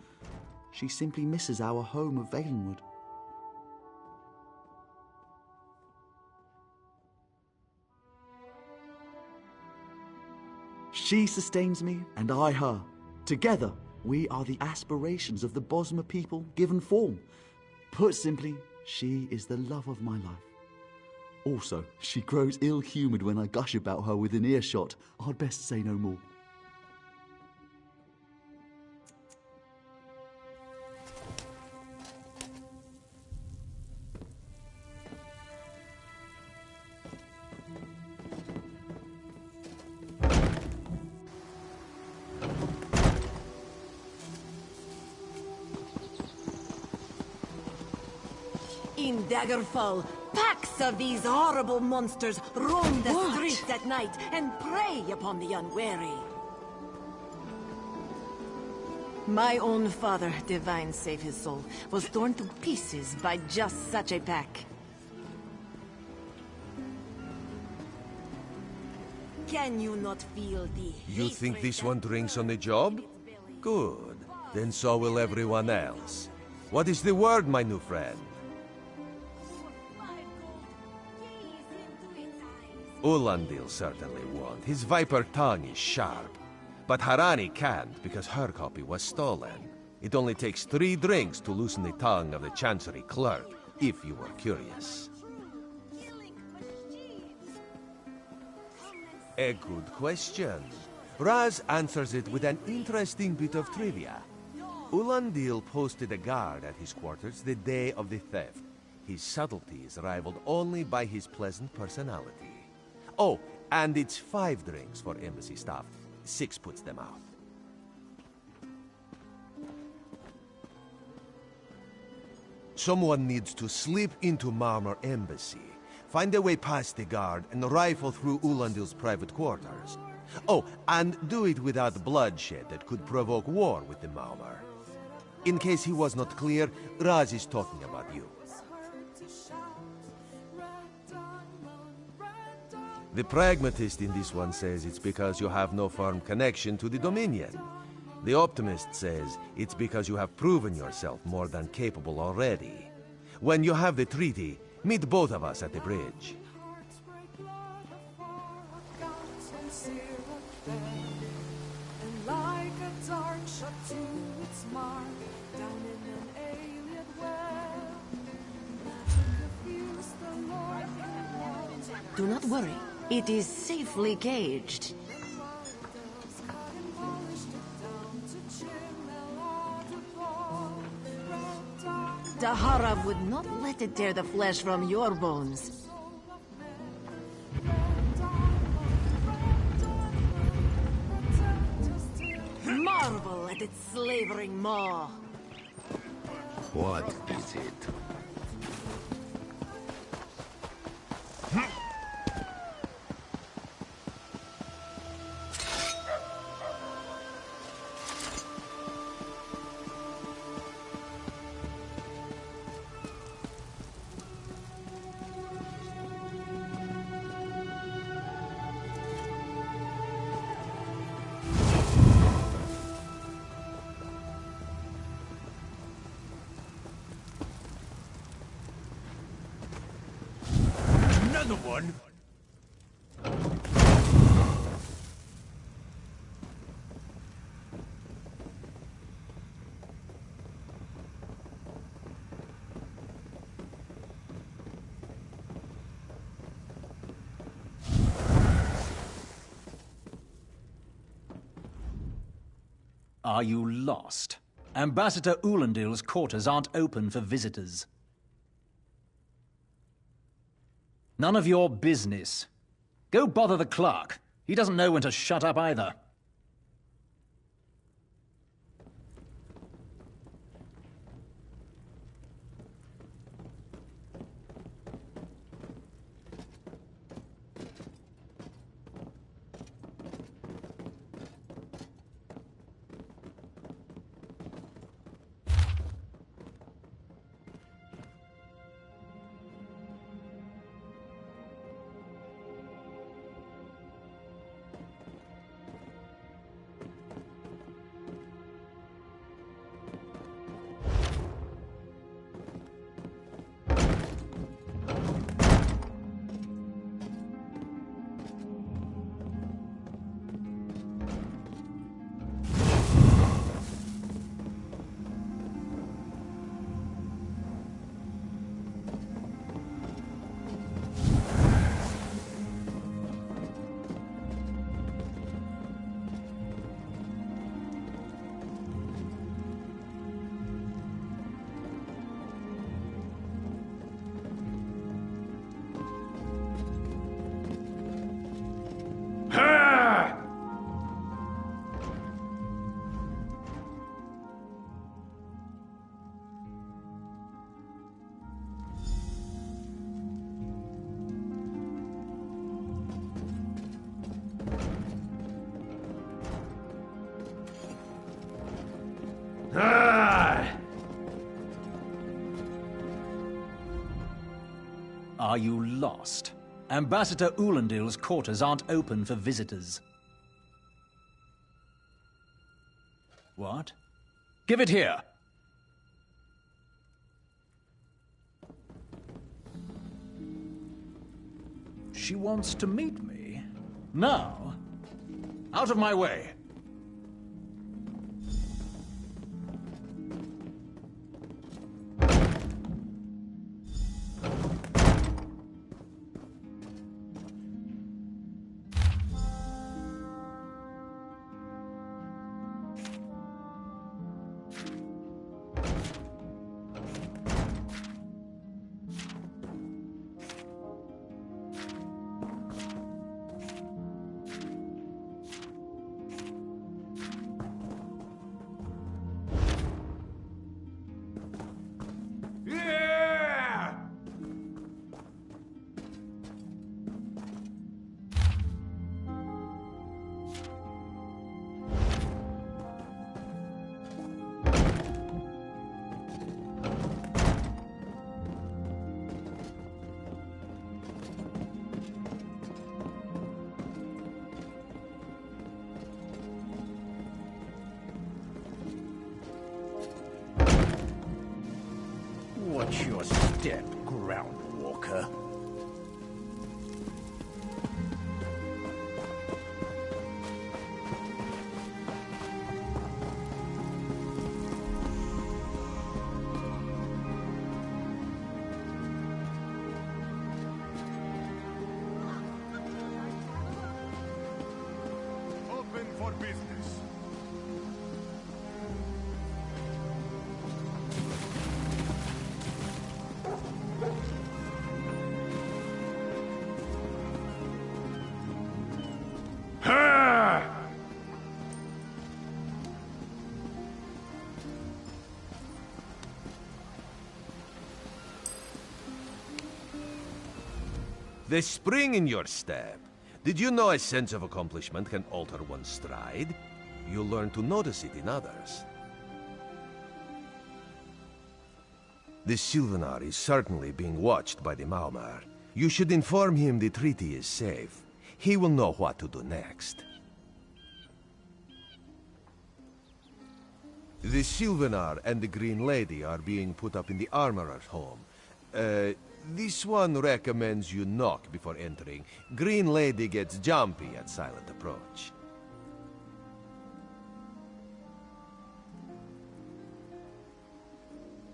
She simply misses our home of Valenwood. She sustains me, and I her. Together, we are the aspirations of the Bosmer people given form. Put simply, she is the love of my life. Also, she grows ill-humoured when I gush about her within earshot. I'd best say no more. In Daggerfall, packs of these horrible monsters roam the streets at night and prey upon the unwary. My own father, divine save his soul, was torn to pieces by just such a pack. Can you not feel the You think this one drinks on the job? Good. Then so will everyone else. What is the word, my new friend? Ulandil certainly won't. His viper tongue is sharp. But Harani can't, because her copy was stolen. It only takes 3 drinks to loosen the tongue of the Chancery clerk, if you were curious. A good question. Raz answers it with an interesting bit of trivia. Ulandil posted a guard at his quarters the day of the theft. His subtlety is rivaled only by his pleasant personality. Oh, and it's 5 drinks for embassy staff. 6 puts them out. Someone needs to slip into Marmor Embassy, find a way past the guard, and rifle through Ulandil's private quarters. Oh, and do it without bloodshed that could provoke war with the Marmor. In case he was not clear, Raz is talking about you. The pragmatist in this one says it's because you have no firm connection to the Dominion. The optimist says it's because you have proven yourself more than capable already. When you have the treaty, meet both of us at the bridge. Do not worry. It is safely caged. Dahara would not let it tear the flesh from your bones. Marvel at its slavering maw. What is it? the one. Are you lost? Ambassador Ulendil's quarters aren't open for visitors. None of your business. Go bother the clerk. He doesn't know when to shut up either. Are you lost? Ambassador Ulendil's quarters aren't open for visitors. What? Give it here! She wants to meet me? Now? Out of my way! Watch your step, groundwalker. Open for business. The spring in your step. Did you know a sense of accomplishment can alter one's stride? You'll learn to notice it in others. The Sylvanar is certainly being watched by the Maumar. You should inform him the treaty is safe. He will know what to do next. The Sylvanar and the Green Lady are being put up in the Armorer's home. This one recommends you knock before entering. Green Lady gets jumpy at silent approach.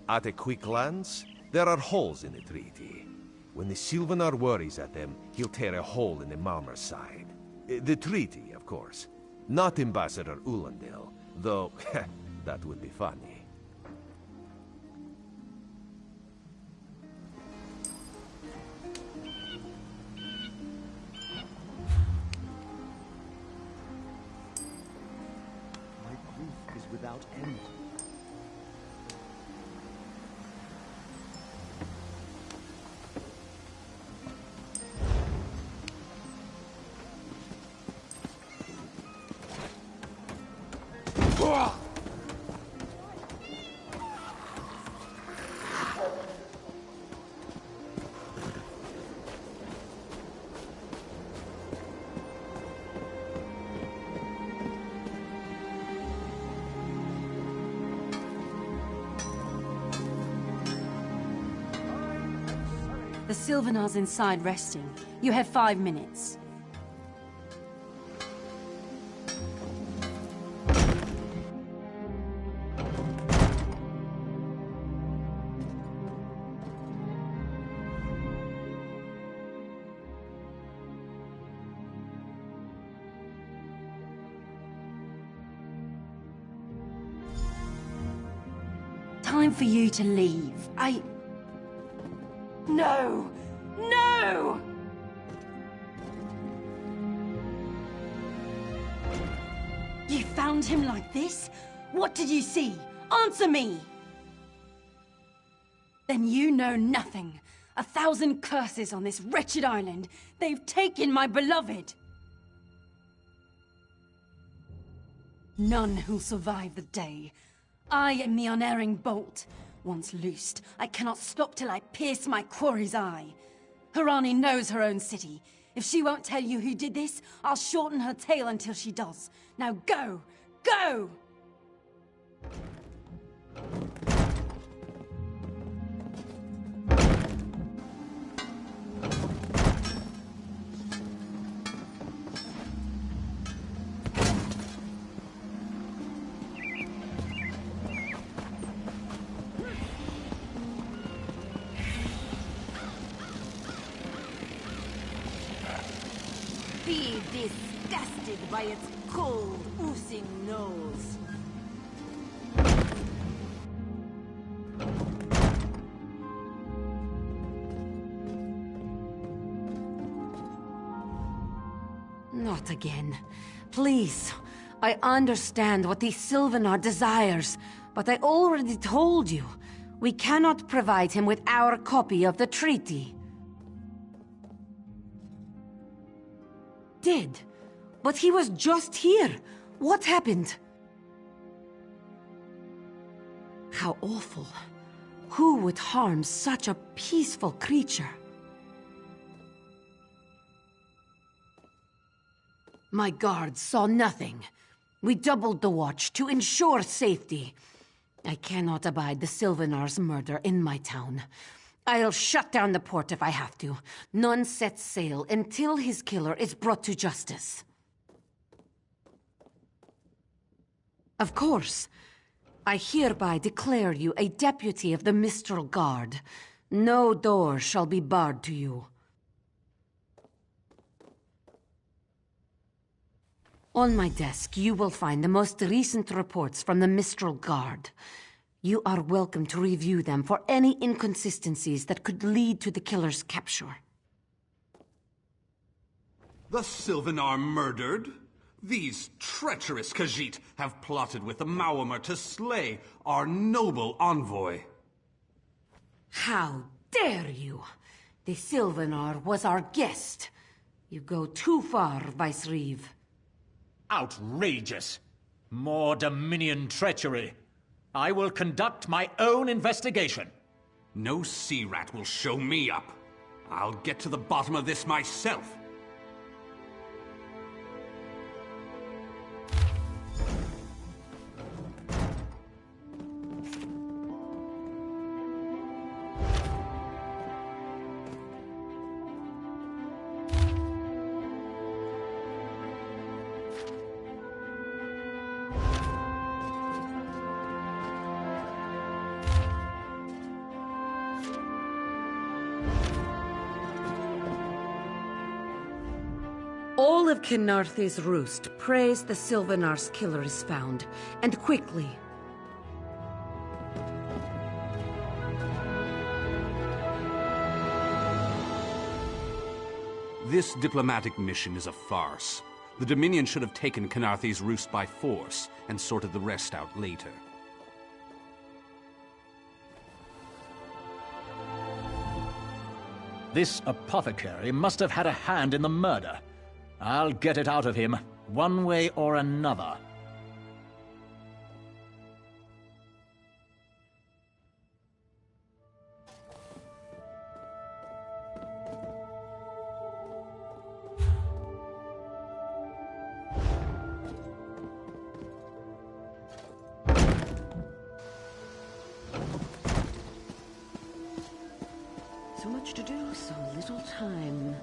At a quick glance, there are holes in the treaty. When the Sylvanar worries at them, he'll tear a hole in the Malmer's side. The treaty, of course. Not Ambassador Ulandale, though that would be funny. My grief is without end. The Sylvanar's inside resting. You have 5 minutes. Time for you to leave. No! No! You found him like this? What did you see? Answer me! Then you know nothing. 1,000 curses on this wretched island. They've taken my beloved. None who'll survive the day. I am the unerring bolt. Once loosed, I cannot stop till I pierce my quarry's eye. Harani knows her own city. If she won't tell you who did this, I'll shorten her tale until she does. Now go! Go! Be disgusted by its cold, oozing nose. Not again. Please. I understand what the Sylvanar desires, but I already told you. We cannot provide him with our copy of the treaty. Did? But he was just here. What happened? How awful. Who would harm such a peaceful creature? My guards saw nothing. We doubled the watch to ensure safety. I cannot abide the Sylvanar's murder in my town. I'll shut down the port if I have to. None sets sail until his killer is brought to justice. Of course. I hereby declare you a deputy of the Mistral Guard. No door shall be barred to you. On my desk, you will find the most recent reports from the Mistral Guard. You are welcome to review them for any inconsistencies that could lead to the killer's capture. The Sylvanar murdered? These treacherous Khajiit have plotted with the Maormer to slay our noble envoy. How dare you! The Sylvanar was our guest. You go too far, Vice-Reeve. Outrageous! More Dominion treachery. I will conduct my own investigation. No sea rat will show me up. I'll get to the bottom of this myself. All of Kynarthe's roost prays the Sylvanar's killer is found, and quickly. This diplomatic mission is a farce. The Dominion should have taken Kynarthe's roost by force and sorted the rest out later. This apothecary must have had a hand in the murder. I'll get it out of him, one way or another. So much to do, so little time.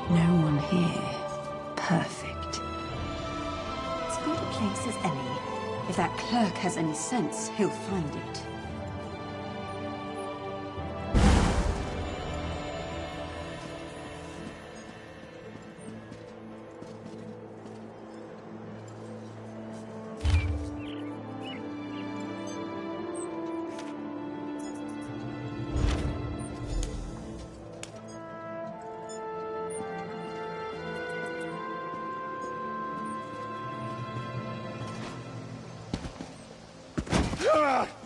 No one here. Perfect. As good a place as any. If that clerk has any sense, he'll find it.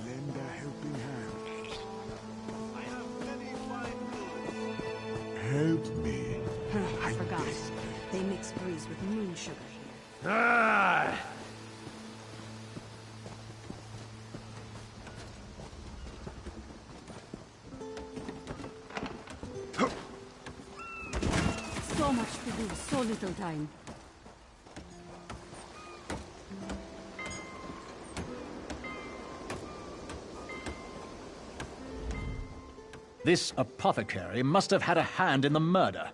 Lend a helping hand. I have many fine goods. Help me. I forgot. They mix breeze with moon sugar here. So much to do, so little time. This apothecary must have had a hand in the murder.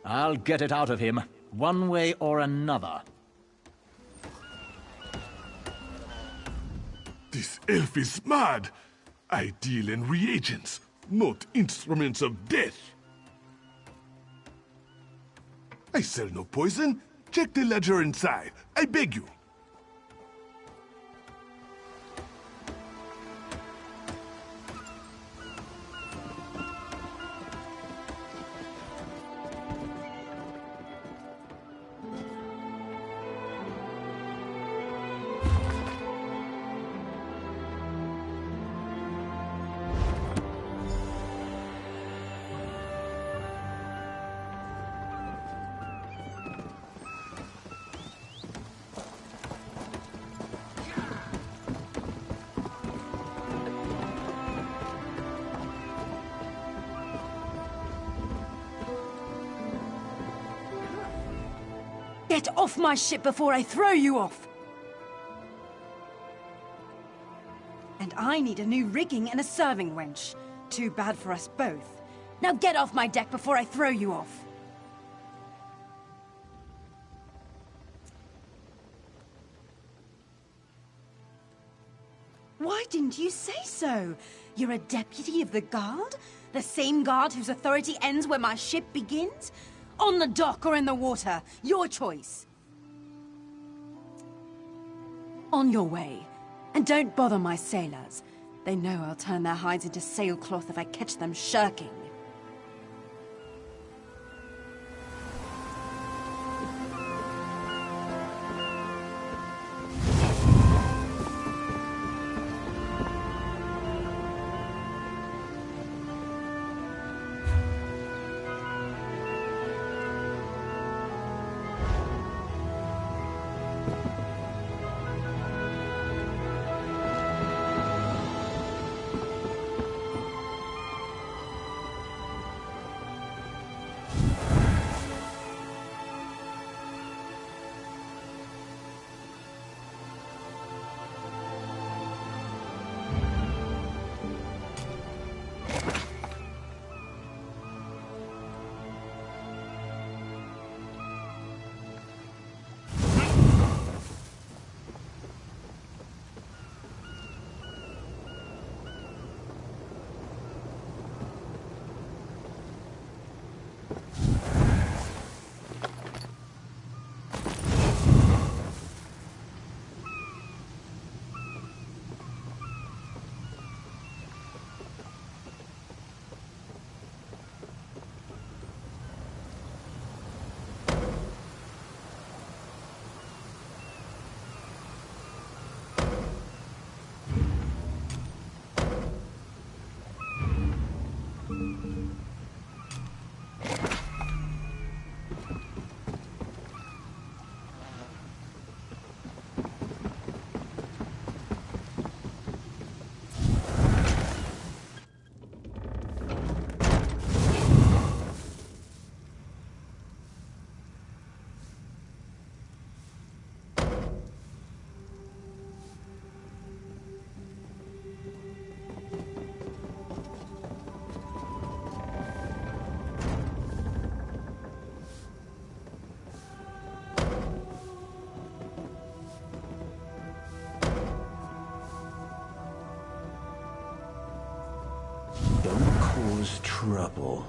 I'll get it out of him, one way or another. This elf is mad. I deal in reagents, not instruments of death. I sell no poison. Check the ledger inside. I beg you. Get off my ship before I throw you off! And I need a new rigging and a serving wench. Too bad for us both. Now get off my deck before I throw you off. Why didn't you say so? You're a deputy of the guard? The same guard whose authority ends where my ship begins? On the dock or in the water, your choice. On your way. And don't bother my sailors. They know I'll turn their hides into sailcloth if I catch them shirking. cause trouble.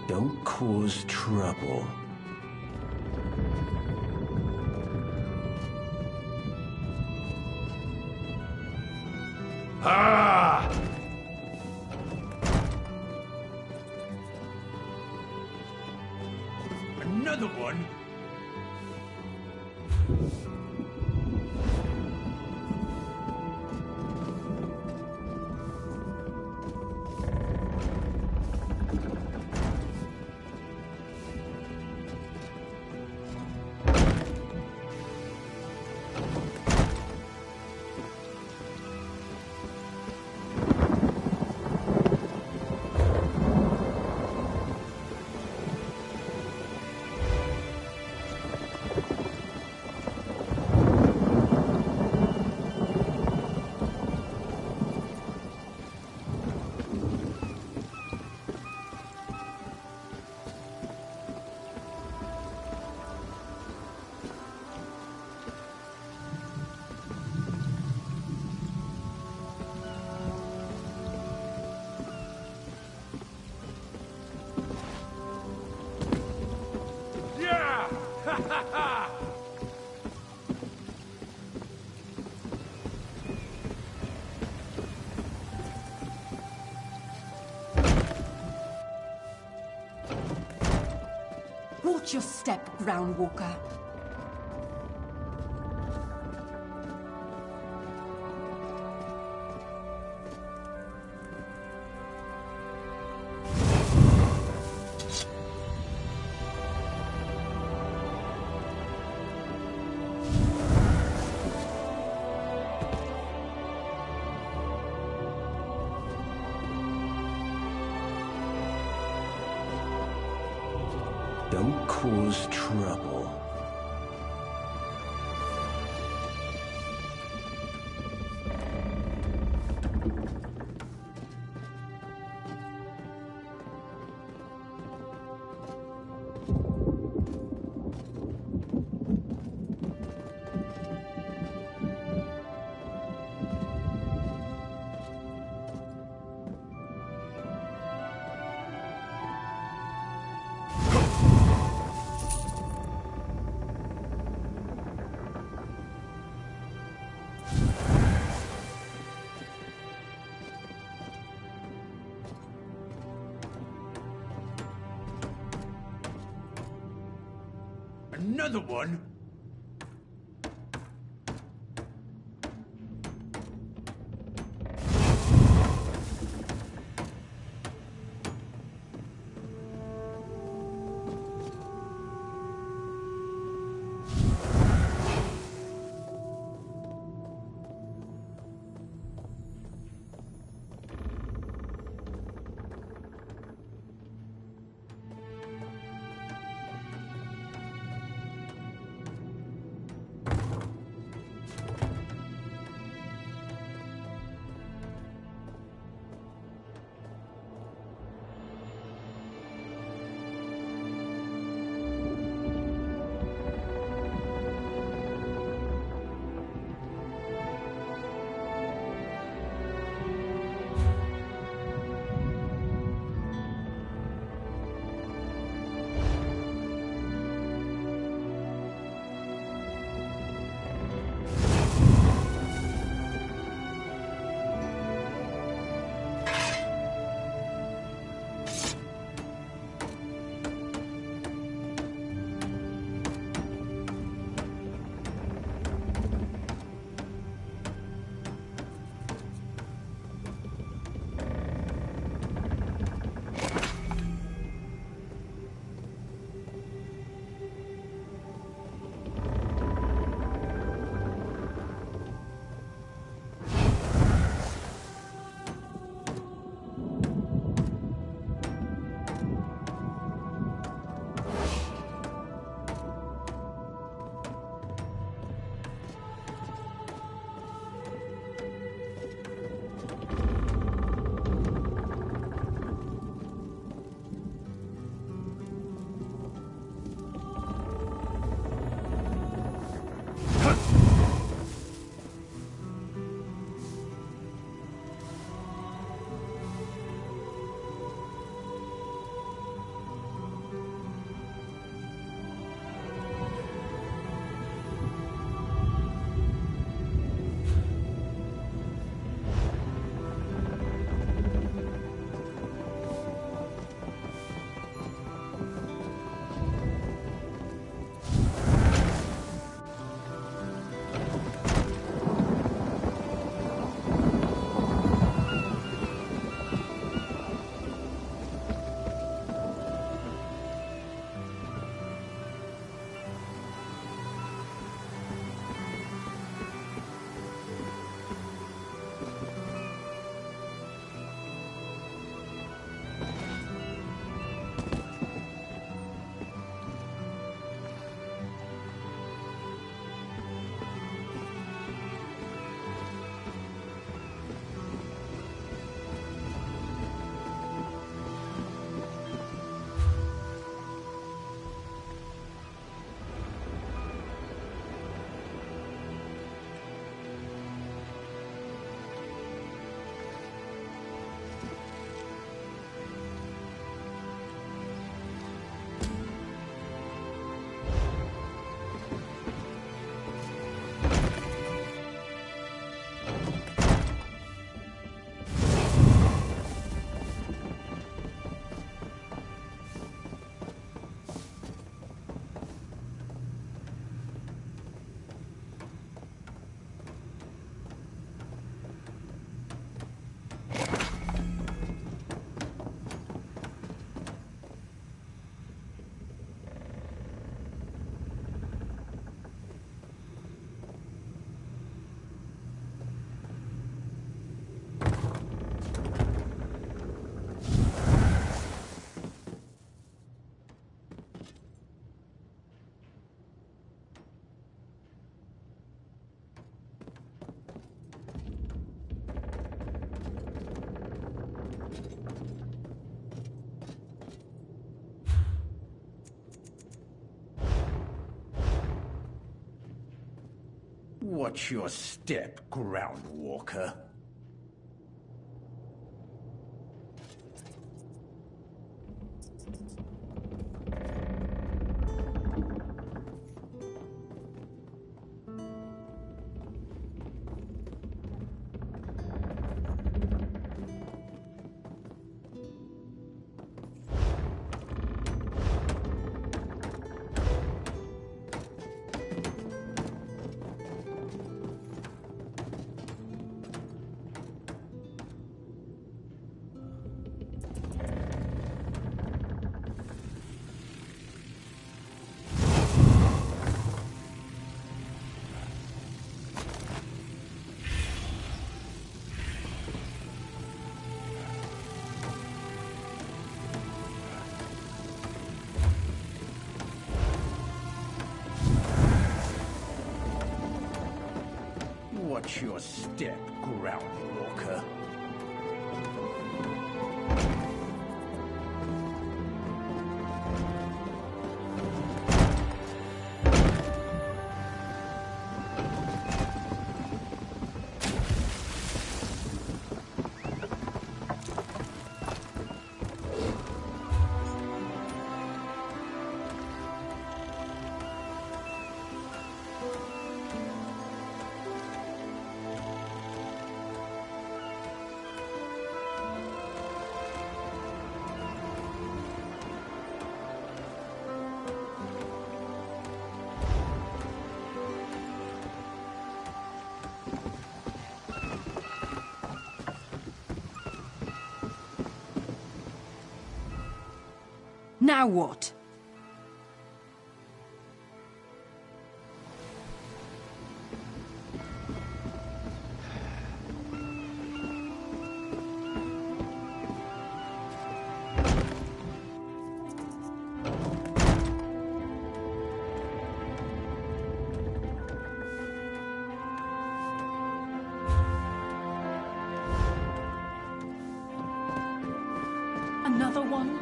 Don't cause trouble. Ah! Another one? Watch your step, Groundwalker. Don't cause trouble. Another one? Watch your step, groundwalker. Watch your step, groundwalker. Now what? Another one?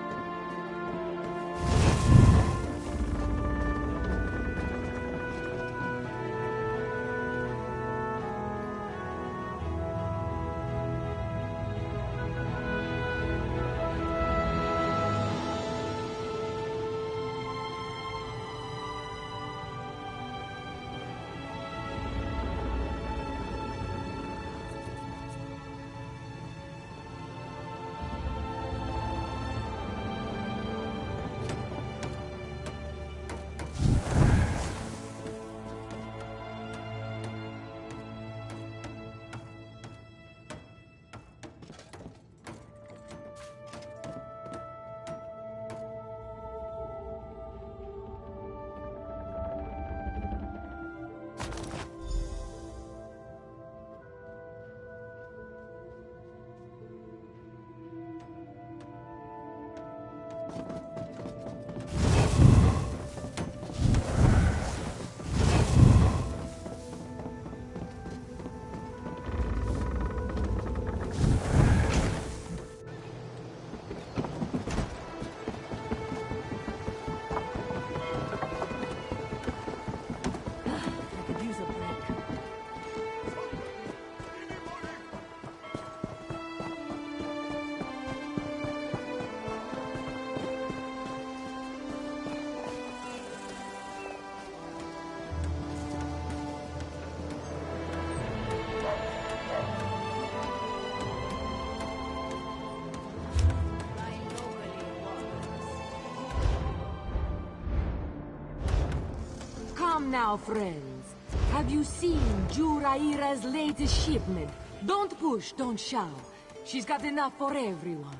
Come now, friends. Have you seen Juraira's latest shipment? Don't push, don't shout. She's got enough for everyone.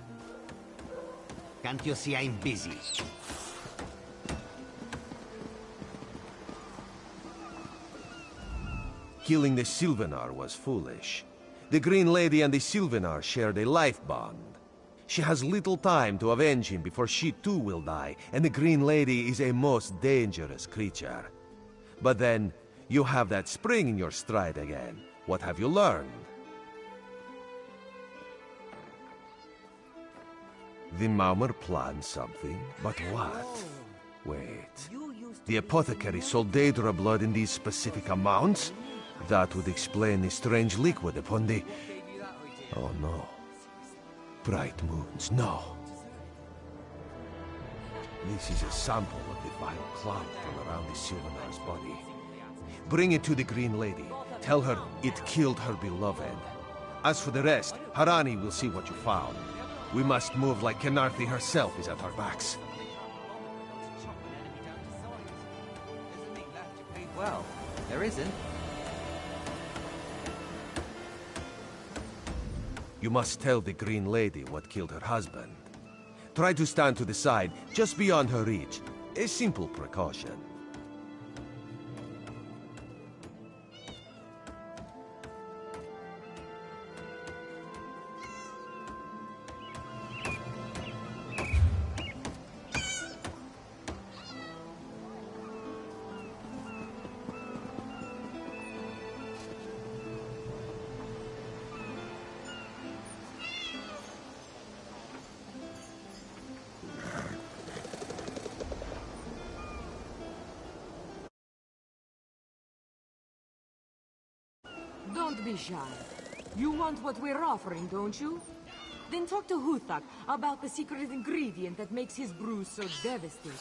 Can't you see I'm busy? Killing the Sylvanar was foolish. The Green Lady and the Sylvanar shared a life bond. She has little time to avenge him before she too will die, and the Green Lady is a most dangerous creature. But then, you have that spring in your stride again. What have you learned? The Maumer planned something, but what? Wait. The apothecary sold Daedra blood in these specific amounts? That would explain the strange liquid upon the... Oh no. Bright moons, no. This is a sample of the vile cloud from around the Sylvanar's body. Bring it to the Green Lady. Tell her it killed her beloved. As for the rest, Harani will see what you found. We must move like Kenarthi herself is at our backs. Well, there isn't. You must tell the Green Lady what killed her husband. Try to stand to the side, just beyond her reach. A simple precaution. Don't be shy. You want what we're offering, don't you? Then talk to Huthak about the secret ingredient that makes his brew so devastating.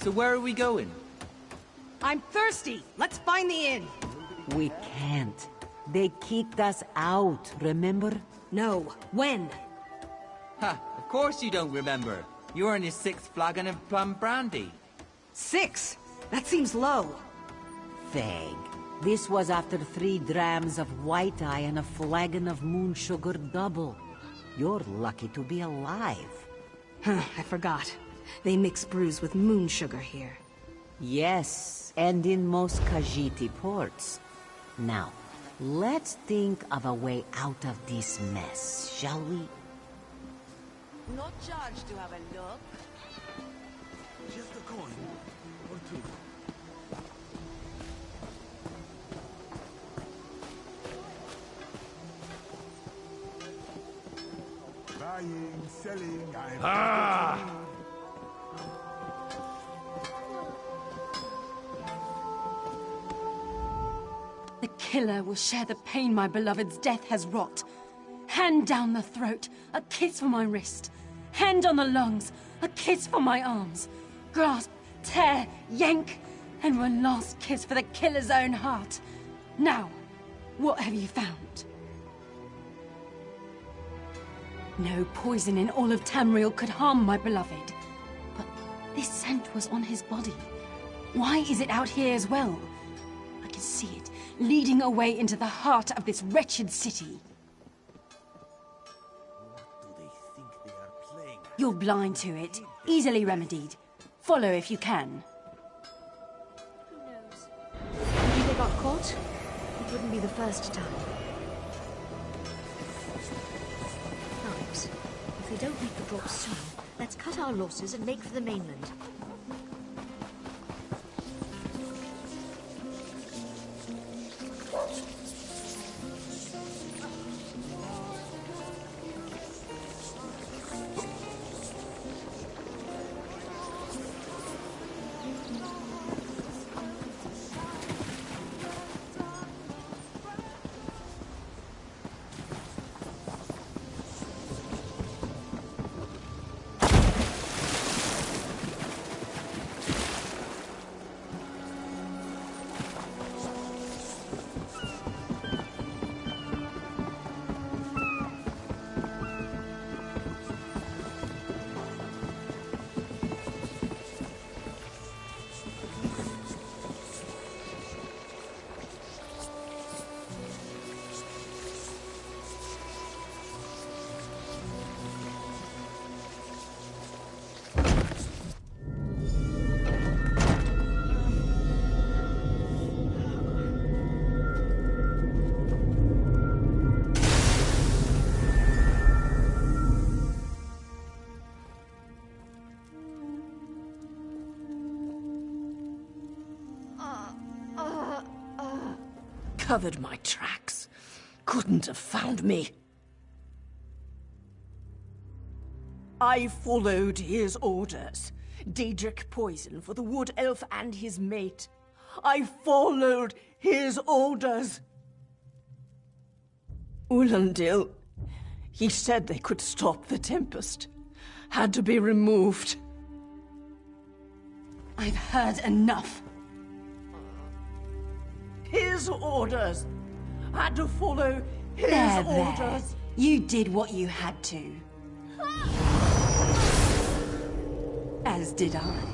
So where are we going? I'm thirsty. Let's find the inn. We can't. They kicked us out, remember? No. When? Ha! Of course you don't remember. You were on your 6th flagon of plum brandy. 6? That seems low. Fag. This was after 3 drams of white eye and a flagon of moon sugar double. You're lucky to be alive. I forgot. They mix brews with moon sugar here. Yes, and in most Khajiit ports. Now, let's think of a way out of this mess, shall we? Not charged to have a look. Just a coin or two. Buying, selling, The killer will share the pain my beloved's death has wrought. Hand down the throat, a kiss for my wrist. Hand on the lungs, a kiss for my arms. Grasp, tear, yank, and one last kiss for the killer's own heart. Now, what have you found? No poison in all of Tamriel could harm my beloved. But This scent was on his body. Why is it out here as well? I can see it, leading away into the heart of this wretched city. You're blind to it. Easily remedied. Follow if you can. Who knows? Maybe they got caught? It wouldn't be the first time. Right. If they don't make the drop soon, let's cut our losses and make for the mainland. Covered my tracks. Couldn't have found me. I followed his orders. Daedric poison for the wood elf and his mate. I followed his orders. Ulandil, he said they could stop the Tempest. Had to be removed. I've heard enough. His orders. Had to follow his There. orders. You did what you had to. As did I.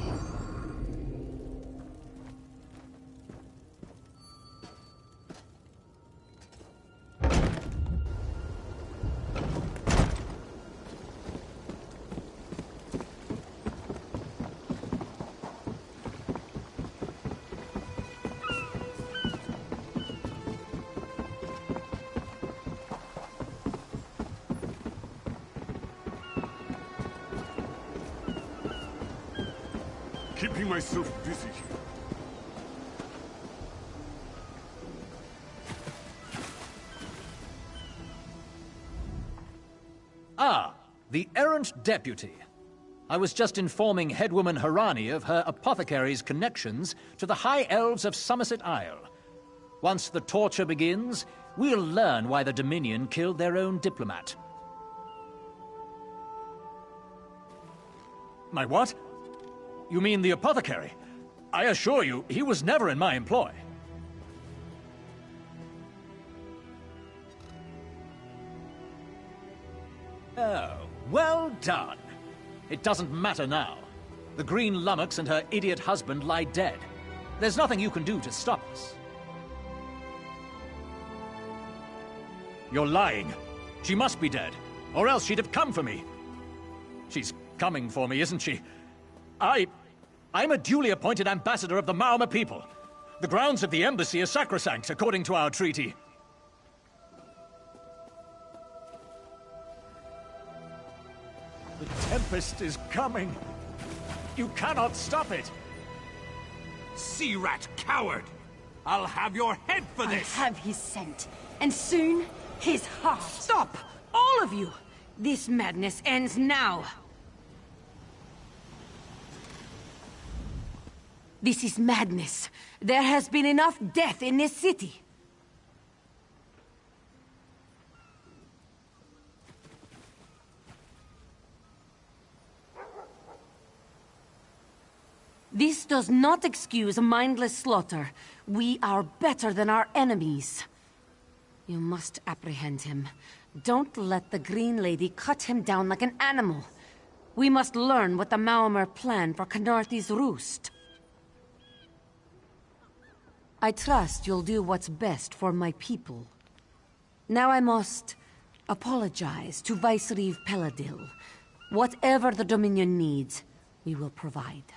Keeping myself busy here. Ah, the errant deputy. I was just informing headwoman Harani of her apothecary's connections to the High Elves of Somerset Isle. Once the torture begins, we'll learn why the Dominion killed their own diplomat. My what? You mean the apothecary? I assure you, he was never in my employ. Oh, well done. It doesn't matter now. The Green Lummox and her idiot husband lie dead. There's nothing you can do to stop us. You're lying. She must be dead, or else she'd have come for me. She's coming for me, isn't she? I'm a duly appointed ambassador of the Maoma people. The grounds of the embassy are sacrosanct, according to our treaty. The Tempest is coming. You cannot stop it. Sea rat coward! I'll have your head for this! I'll have his scent, and soon, his heart. Stop! All of you! This madness ends now! This is madness. There has been enough death in this city. This does not excuse mindless slaughter. We are better than our enemies. You must apprehend him. Don't let the Green Lady cut him down like an animal. We must learn what the Maormer plan for Canarthy's roost. I trust you'll do what's best for my people. Now I must apologize to Vicereeve Peladil. Whatever the Dominion needs, we will provide.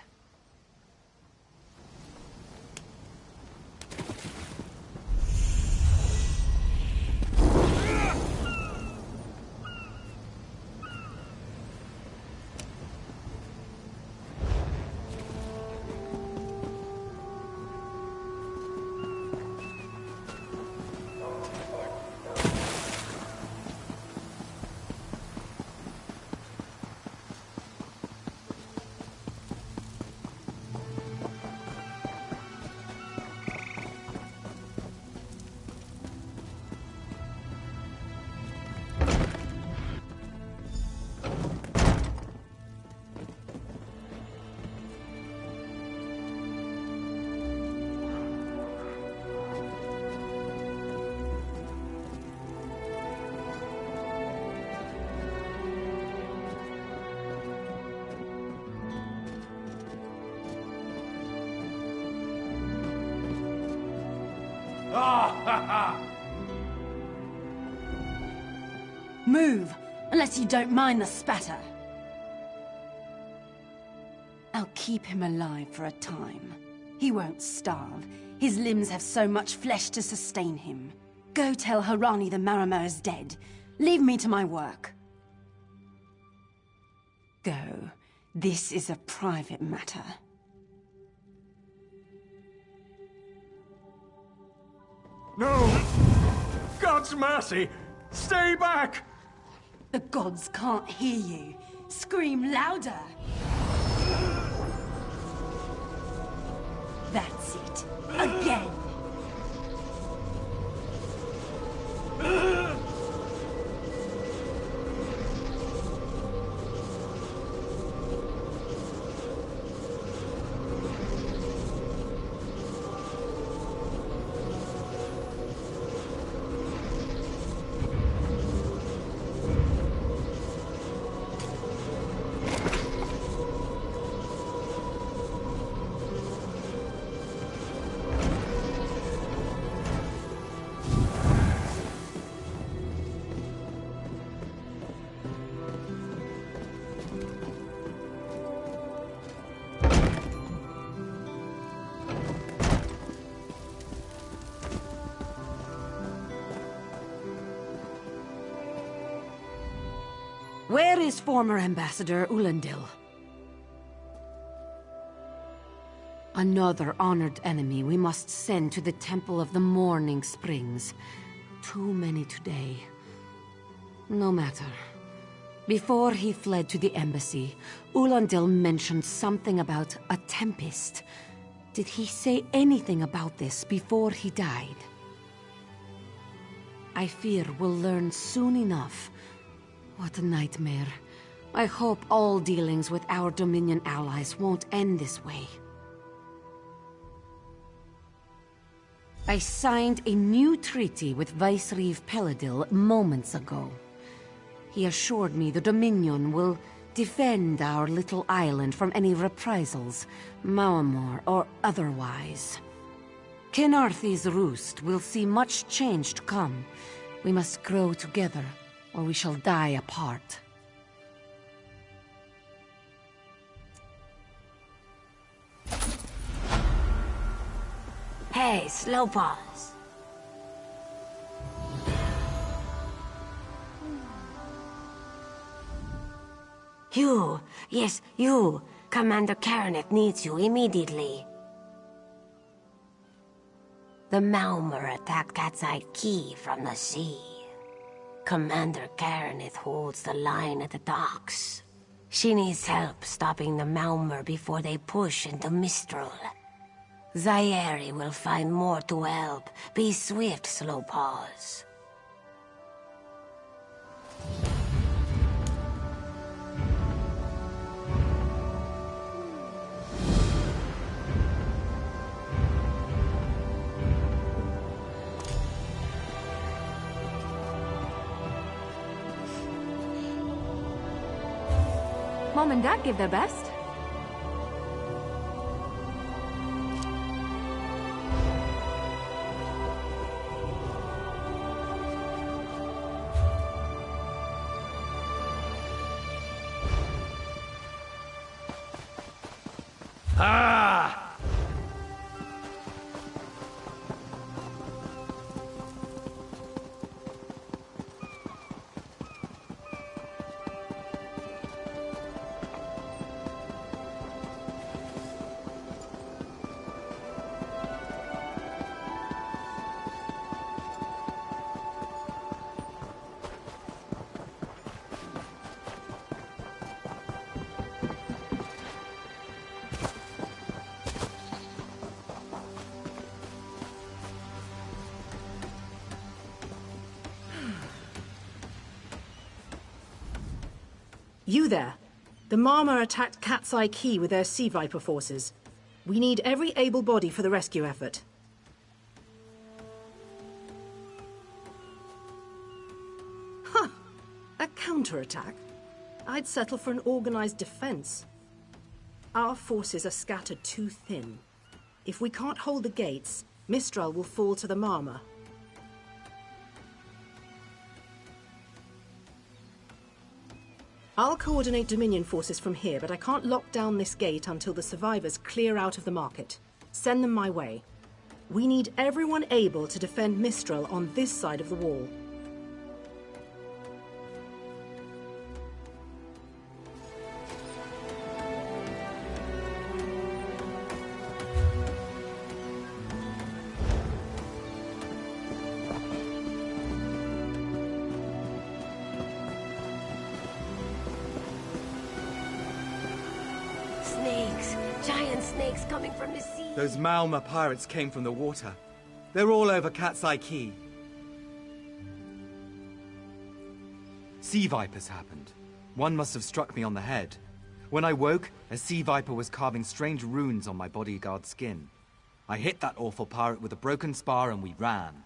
Move, unless you don't mind the spatter. I'll keep him alive for a time. He won't starve. His limbs have so much flesh to sustain him. Go tell Harani the Maormer is dead. Leave me to my work. Go. This is a private matter. No! God's mercy! Stay back! The gods can't hear you. Scream louder! That's it. Again! Where is former Ambassador Ulandil? Another honored enemy we must send to the Temple of the Morning Springs. Too many today. No matter. Before he fled to the embassy, Ulandil mentioned something about a tempest. Did he say anything about this before he died? I fear we'll learn soon enough. What a nightmare. I hope all dealings with our Dominion allies won't end this way. I signed a new treaty with Vicereeve Peladil moments ago. He assured me the Dominion will defend our little island from any reprisals, Maormer or otherwise. Canarthy's roost will see much change to come. We must grow together, or we shall die apart. Hey, slow pause. You, yes, you. Commander Karanet needs you immediately. The Maormer attacked Cat's Eye Key from the sea. Commander Karanet holds the line at the docks. She needs help stopping the Maormer before they push into Mistral. Zairi will find more to help. Be swift, Slow Paws. Mom and Dad give their best. Ah! You there. The Marma attacked Cat's Eye Key with their Sea Viper forces. We need every able body for the rescue effort. Huh! A counterattack? I'd settle for an organized defense. Our forces are scattered too thin. If we can't hold the gates, Mistral will fall to the Marma. I'll coordinate Dominion forces from here, but I can't lock down this gate until the survivors clear out of the market. Send them my way. We need everyone able to defend Mistral on this side of the wall. Snakes! Giant snakes coming from the sea! Those Malma pirates came from the water. They're all over Cat's Eye Key. Sea vipers happened. One must have struck me on the head. When I woke, a sea viper was carving strange runes on my bodyguard's skin. I hit that awful pirate with a broken spar and we ran.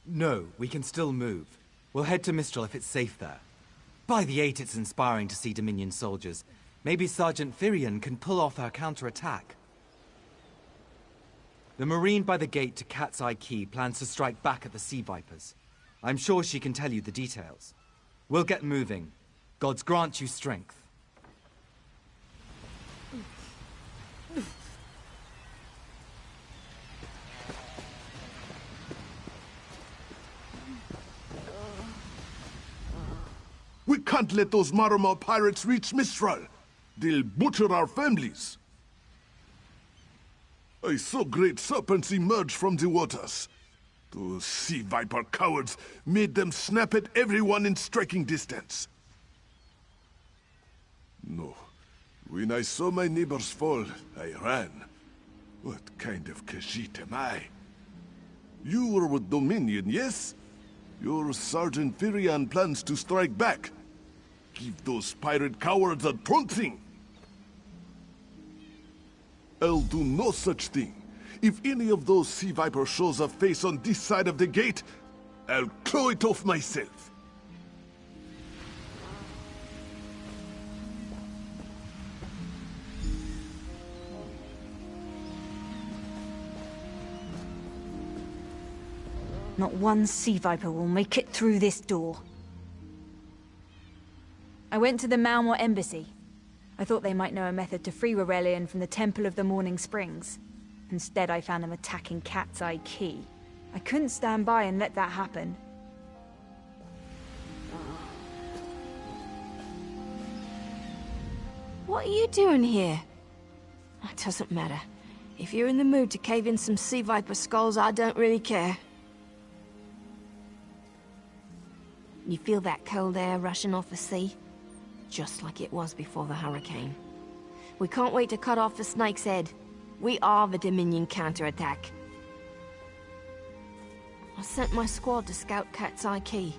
No, we can still move. We'll head to Mistral if it's safe there. By the 8, it's inspiring to see Dominion soldiers. Maybe Sergeant Firion can pull off our counterattack. The Marine by the gate to Cat's Eye Key plans to strike back at the Sea Vipers. I'm sure she can tell you the details. We'll get moving. Gods grant you strength. We can't let those Marama pirates reach Mistral. They'll butcher our families. I saw great serpents emerge from the waters. Those sea viper cowards made them snap at everyone in striking distance. No. When I saw my neighbors fall, I ran. What kind of Khajiit am I? You were with Dominion, yes? Your Sergeant Firion plans to strike back. Give those pirate cowards a trouncing. I'll do no such thing. If any of those sea vipers shows a face on this side of the gate, I'll claw it off myself. Not one sea viper will make it through this door. I went to the Malmor embassy. I thought they might know a method to free Aurelian from the Temple of the Morning Springs. Instead, I found them attacking Cat's Eye Key. I couldn't stand by and let that happen. What are you doing here? It doesn't matter. If you're in the mood to cave in some sea viper skulls, I don't really care. You feel that cold air rushing off the sea? Just like it was before the hurricane. We can't wait to cut off the snake's head. We are the Dominion counterattack. I sent my squad to scout Cat's Eye Key.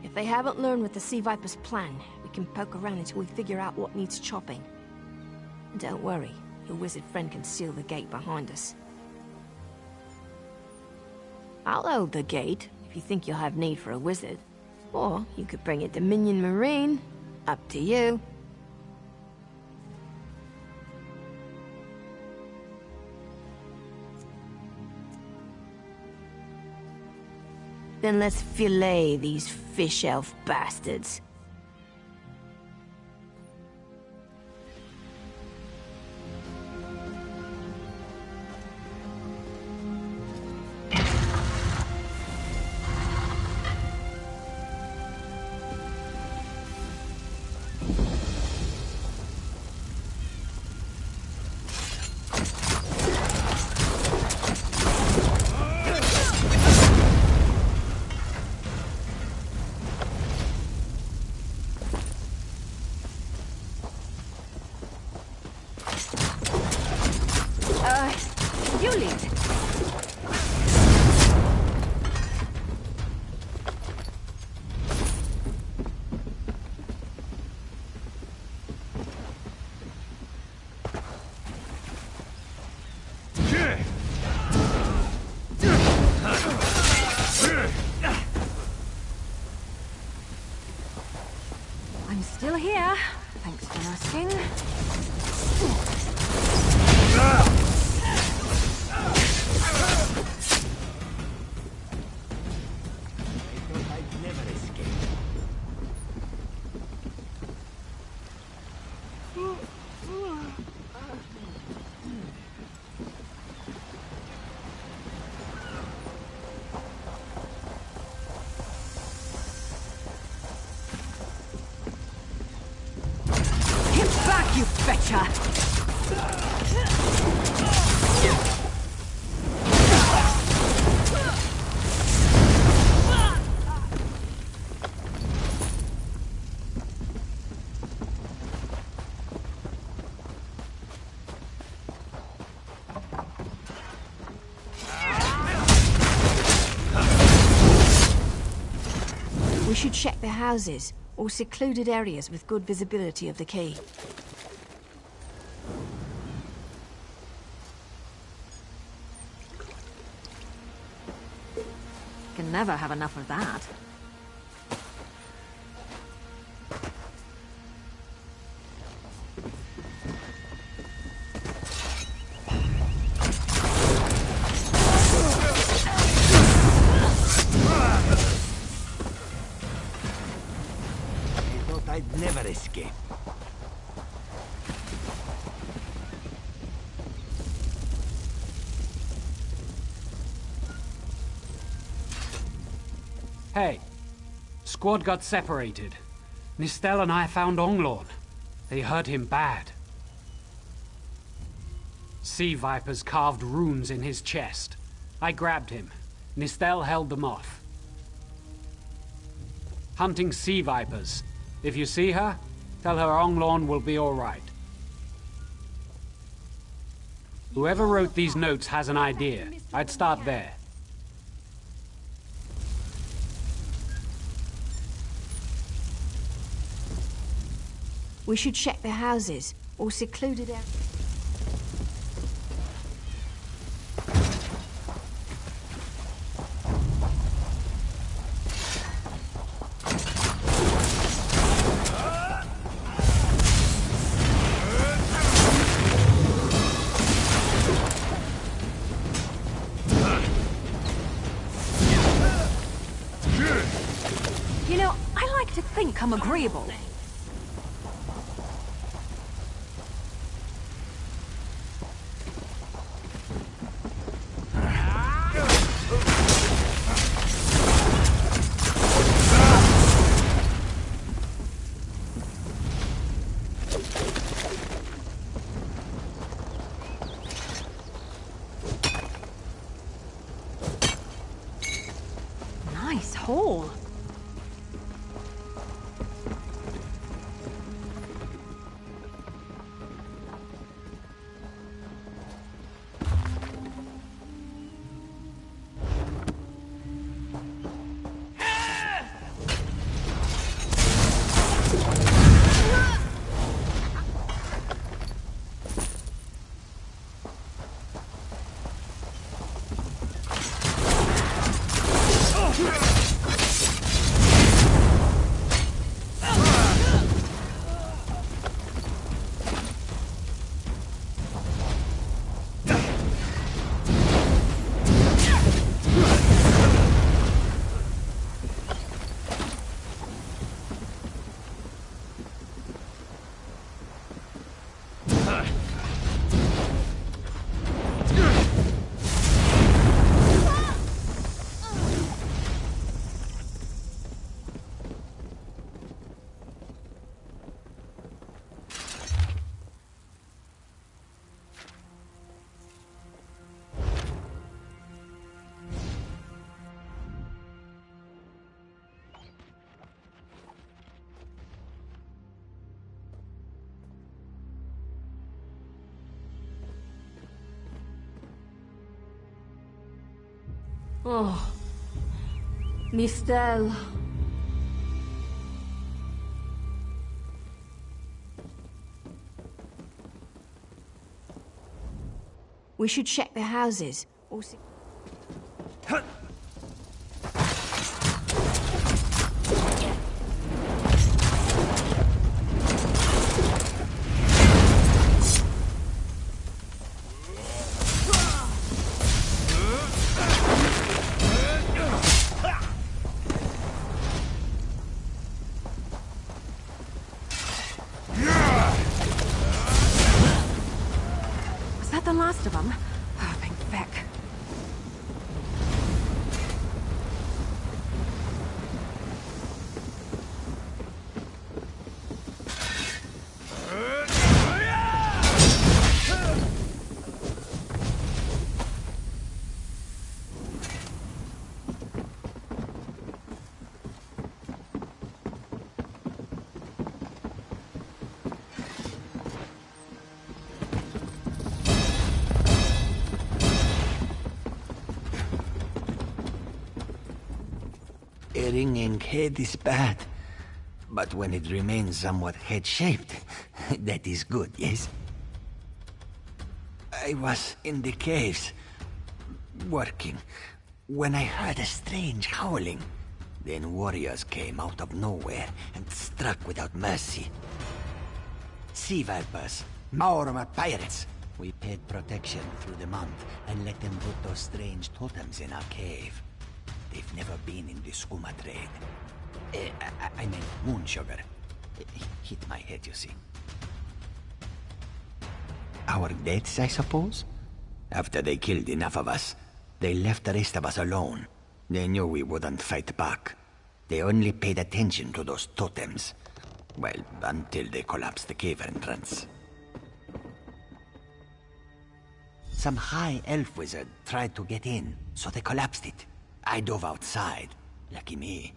If they haven't learned what the Sea Viper's plan, we can poke around until we figure out what needs chopping. And don't worry, your wizard friend can seal the gate behind us. I'll hold the gate, if you think you'll have need for a wizard. Or you could bring it to Minion Marine. Up to you. Then let's fillet these fish elf bastards. You lead. I'm still here. Thanks for asking. Back, you fetcher! We should check the houses, or secluded areas with good visibility of the key. Can never have enough of that. I thought I'd never escape. Hey, squad got separated. Nistel and I found Onglorn. They hurt him bad. Sea vipers carved runes in his chest. I grabbed him. Nistel held them off. Hunting sea vipers. If you see her, tell her Onglorn will be all right. Whoever wrote these notes has an idea. I'd start there. We should check the houses, or secluded areas. You know, I like to think I'm agreeable. Nice haul. Oh, Nistel. We should check the houses. Or see... Was that the last of them? Oh, thank feck. A ringing head is bad, but when it remains somewhat head-shaped, that is good, yes? I was in the caves, working, when I heard a strange howling. Then warriors came out of nowhere and struck without mercy. Sea vipers, Maorma pirates. We paid protection through the month and let them put those strange totems in our cave. They've never been in the skooma trade. I mean, moon sugar. Hit my head, you see. Our deaths, I suppose? After they killed enough of us, they left the rest of us alone. They knew we wouldn't fight back. They only paid attention to those totems. Well, until they collapsed the cave entrance. Some high elf wizard tried to get in, so they collapsed it. I dove outside. Lucky me.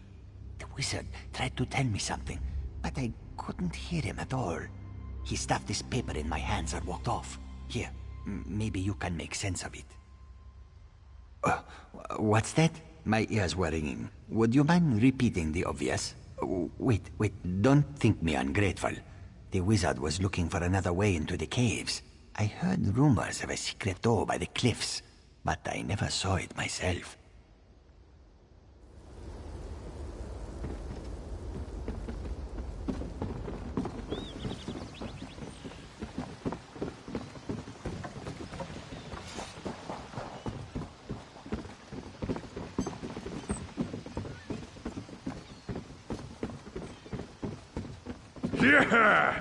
The wizard tried to tell me something, but I couldn't hear him at all. He stuffed this paper in my hands and walked off. Here, maybe you can make sense of it. What's that? My ears were ringing. Would you mind repeating the obvious? Wait, don't think me ungrateful. The wizard was looking for another way into the caves. I heard rumors of a secret door by the cliffs, but I never saw it myself. Yeah!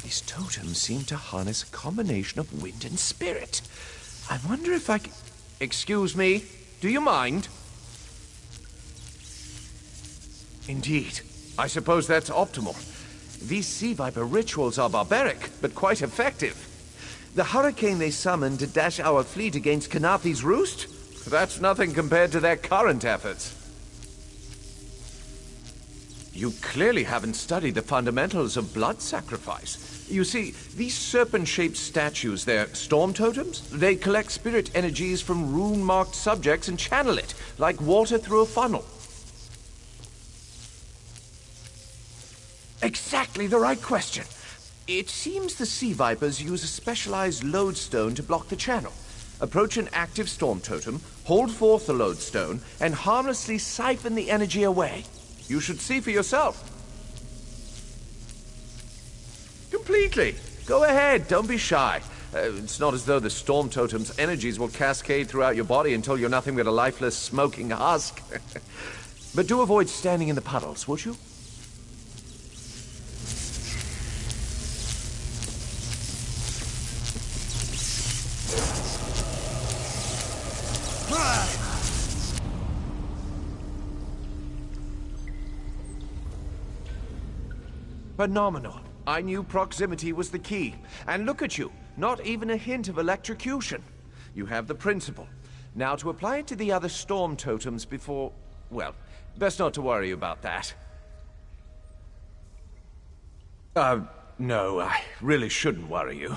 These totems seem to harness a combination of wind and spirit. I wonder if I can... Excuse me, do you mind? Indeed. I suppose that's optimal. These Sea Viper rituals are barbaric, but quite effective. The hurricane they summoned to dash our fleet against Kanafi's roost? That's nothing compared to their current efforts. You clearly haven't studied the fundamentals of blood sacrifice. You see, these serpent-shaped statues, they're storm totems. They collect spirit energies from rune-marked subjects and channel it, like water through a funnel. Exactly the right question. It seems the Sea Vipers use a specialized lodestone to block the channel. Approach an active storm totem, hold forth the lodestone, and harmlessly siphon the energy away. You should see for yourself. Completely. Go ahead, don't be shy. It's not as though the storm totem's energies will cascade throughout your body until you're nothing but a lifeless, smoking husk. But do avoid standing in the puddles, would you? Phenomenal. I knew proximity was the key. And look at you, not even a hint of electrocution. You have the principle. Now to apply it to the other storm totems before... well, best not to worry about that. No, I really shouldn't worry you.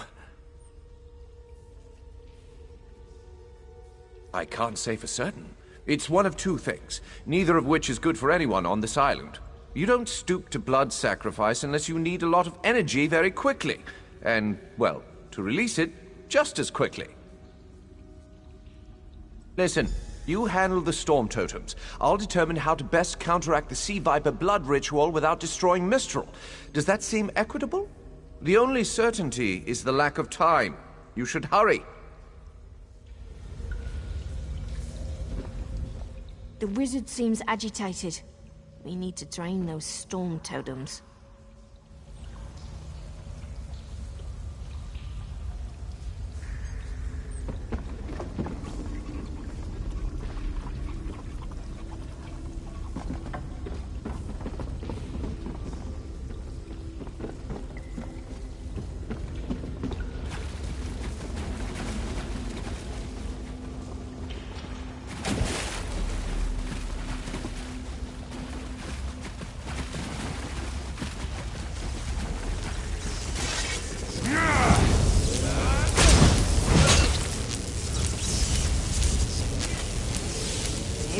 I can't say for certain. It's one of two things, neither of which is good for anyone on this island. You don't stoop to blood sacrifice unless you need a lot of energy very quickly. And, well, to release it just as quickly. Listen, you handle the storm totems. I'll determine how to best counteract the Sea Viper blood ritual without destroying Mistral. Does that seem equitable? The only certainty is the lack of time. You should hurry. The wizard seems agitated. We need to drain those storm totems.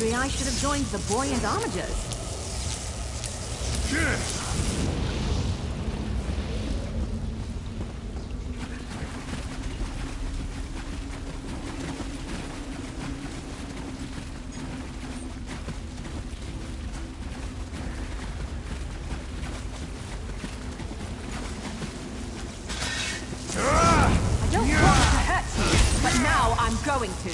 Maybe I should have joined the buoyant armigers. I don't want to hurt you, but now I'm going to.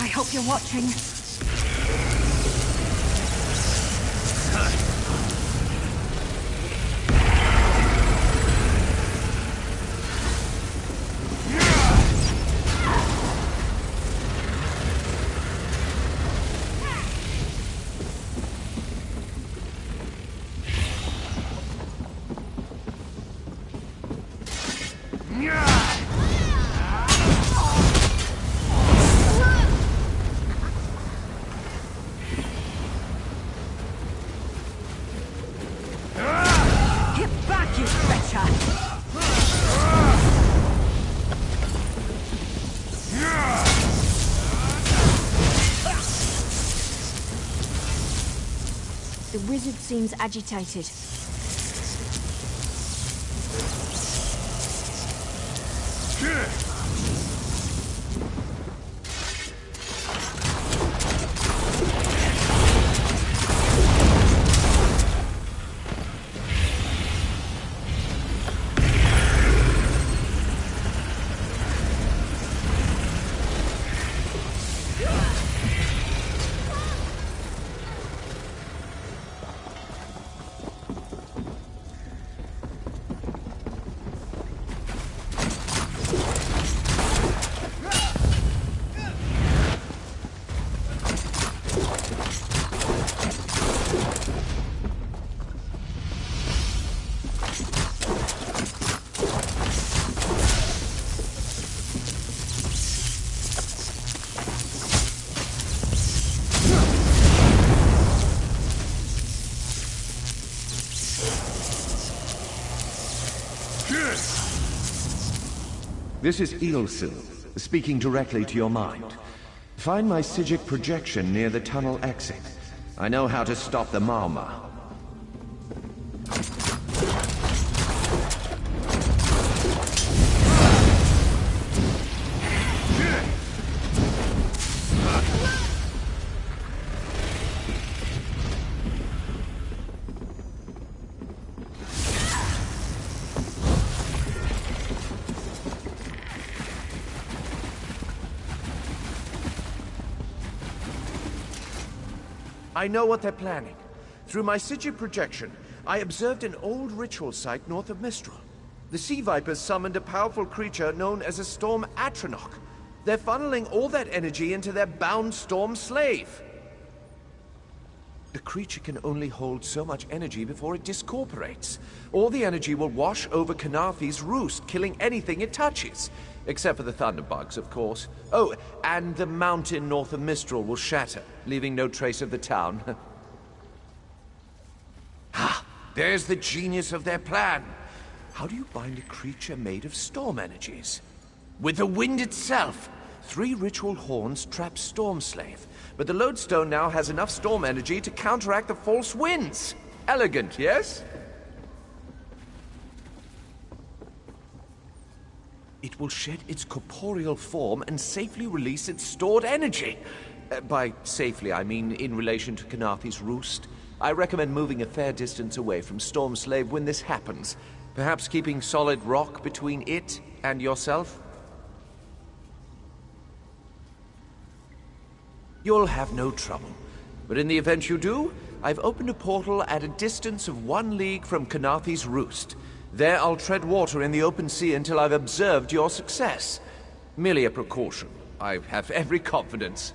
I hope you're watching. Get back, you treacher! The wizard seems agitated. This is Eelsil, speaking directly to your mind. Find my Psijic projection near the tunnel exit. I know how to stop the Marma. I know what they're planning. Through my Psijic projection, I observed an old ritual site north of Mistral. The Sea Vipers summoned a powerful creature known as a Storm Atronach. They're funneling all that energy into their bound Storm Slave. The creature can only hold so much energy before it discorporates. All the energy will wash over Kanafi's roost, killing anything it touches. Except for the thunderbugs, of course. Oh, and the mountain north of Mistral will shatter, leaving no trace of the town. Ah, there's the genius of their plan. How do you bind a creature made of storm energies? With the wind itself. 3 ritual horns trap Storm Slave, but the lodestone now has enough storm energy to counteract the false winds. Elegant, yes? It will shed its corporeal form and safely release its stored energy. By safely, I mean in relation to Kanafi's roost. I recommend moving a fair distance away from Storm Slave when this happens. Perhaps keeping solid rock between it and yourself? You'll have no trouble. But in the event you do, I've opened a portal at a distance of 1 league from Kanafi's roost. There I'll tread water in the open sea until I've observed your success. Merely a precaution. I have every confidence.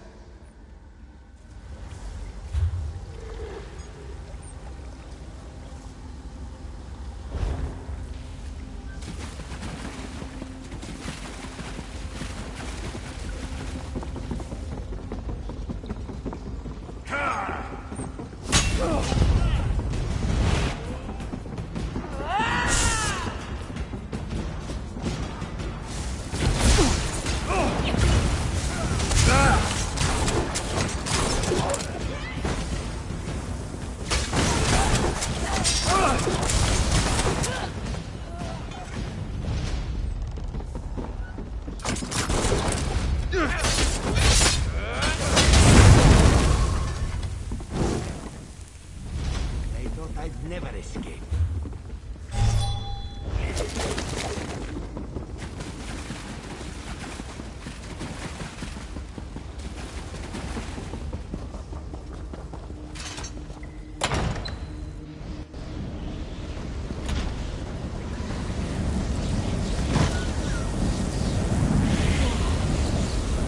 I'd never escape.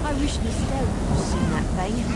I wish Nistel could have seen that vein.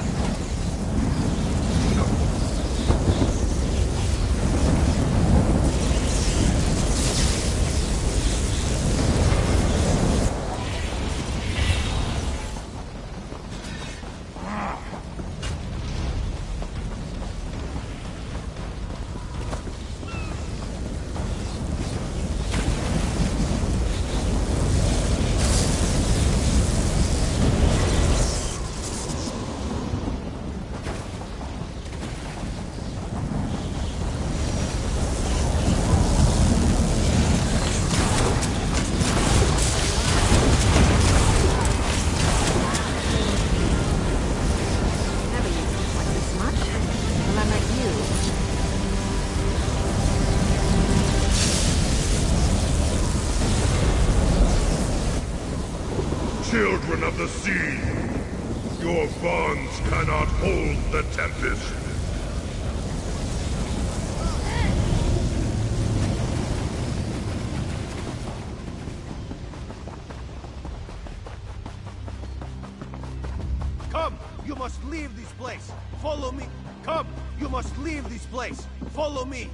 children of the sea. Your bonds cannot hold the tempest. Come! You must leave this place! Follow me! Come! You must leave this place! Follow me!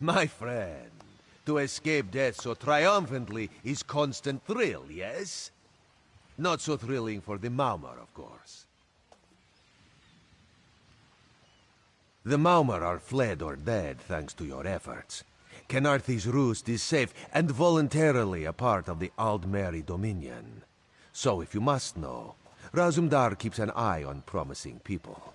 My friend, to escape death so triumphantly is constant thrill, yes? Not so thrilling for the Maumar, of course. The Maumar are fled or dead thanks to your efforts. Kenarthi's roost is safe and voluntarily a part of the Aldmeri Dominion. So if you must know, Razumdar keeps an eye on promising people.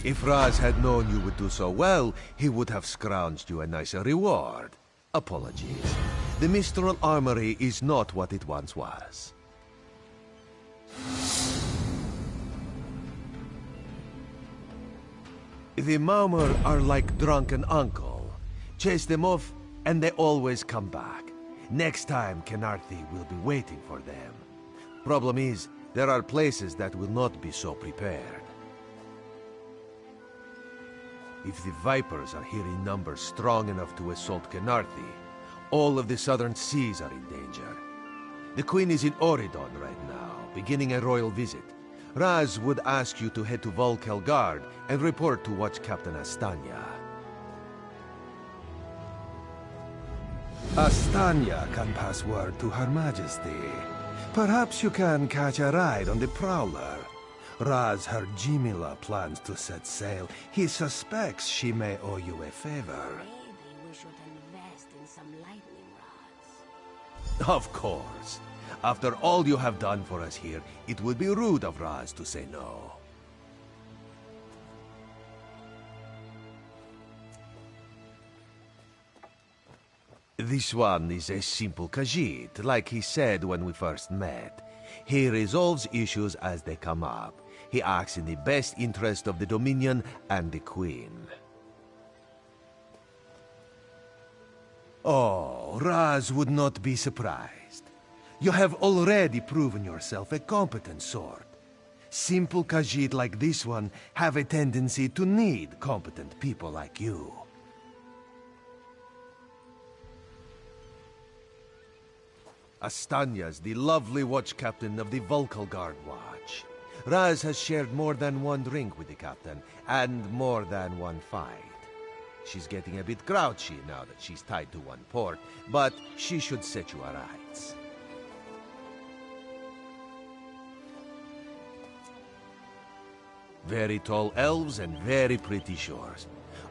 If Raz had known you would do so well, he would have scrounged you a nicer reward. Apologies. The Mistral Armory is not what it once was. The Maumar are like drunken uncle. Chase them off, and they always come back. Next time, Kenarthi will be waiting for them. Problem is, there are places that will not be so prepared. If the Vipers are here in numbers strong enough to assault Kenarthi, all of the southern seas are in danger. The Queen is in Oridon right now, beginning a royal visit. Raz would ask you to head to Volkelgard and report to Watch Captain Astanya. Astanya can pass word to Her Majesty. Perhaps you can catch a ride on the Prowler. Raz her Jimila plans to set sail. He suspects she may owe you a favor. Maybe we should invest in some lightning rods. Of course. After all you have done for us here, it would be rude of Raz to say no. This one is a simple Khajiit, like he said when we first met. He resolves issues as they come up. He acts in the best interest of the Dominion and the Queen. Oh, Raz would not be surprised. You have already proven yourself a competent sword. Simple Khajiit like this one have a tendency to need competent people like you. Astanya's the lovely watch captain of the Volkelgard Watch. Raz has shared more than one drink with the captain, and more than one fight. She's getting a bit grouchy now that she's tied to one port, but she should set you aright. Very tall elves and very pretty shores.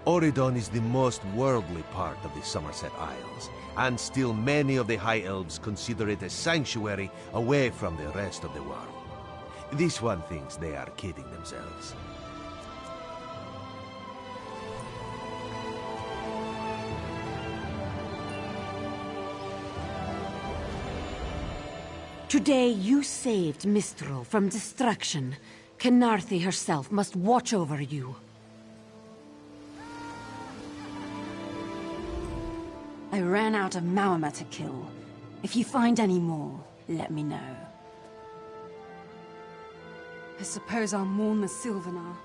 Oridon is the most worldly part of the Somerset Isles, and still many of the High Elves consider it a sanctuary away from the rest of the world. This one thinks they are kidding themselves. Today you saved Mistral from destruction. Kenarthi herself must watch over you. I ran out of Maumar to kill. If you find any more, let me know. I suppose I'll mourn the Sylvanar.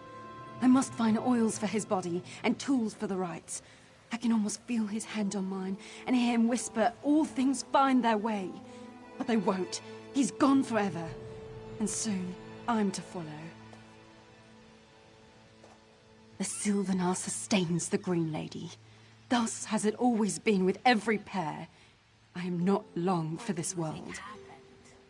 I must find oils for his body and tools for the rites. I can almost feel his hand on mine and hear him whisper, all things find their way. But they won't. He's gone forever. And soon, I'm to follow. The Sylvanar sustains the Green Lady. Thus has it always been with every pair. I am not long for this world.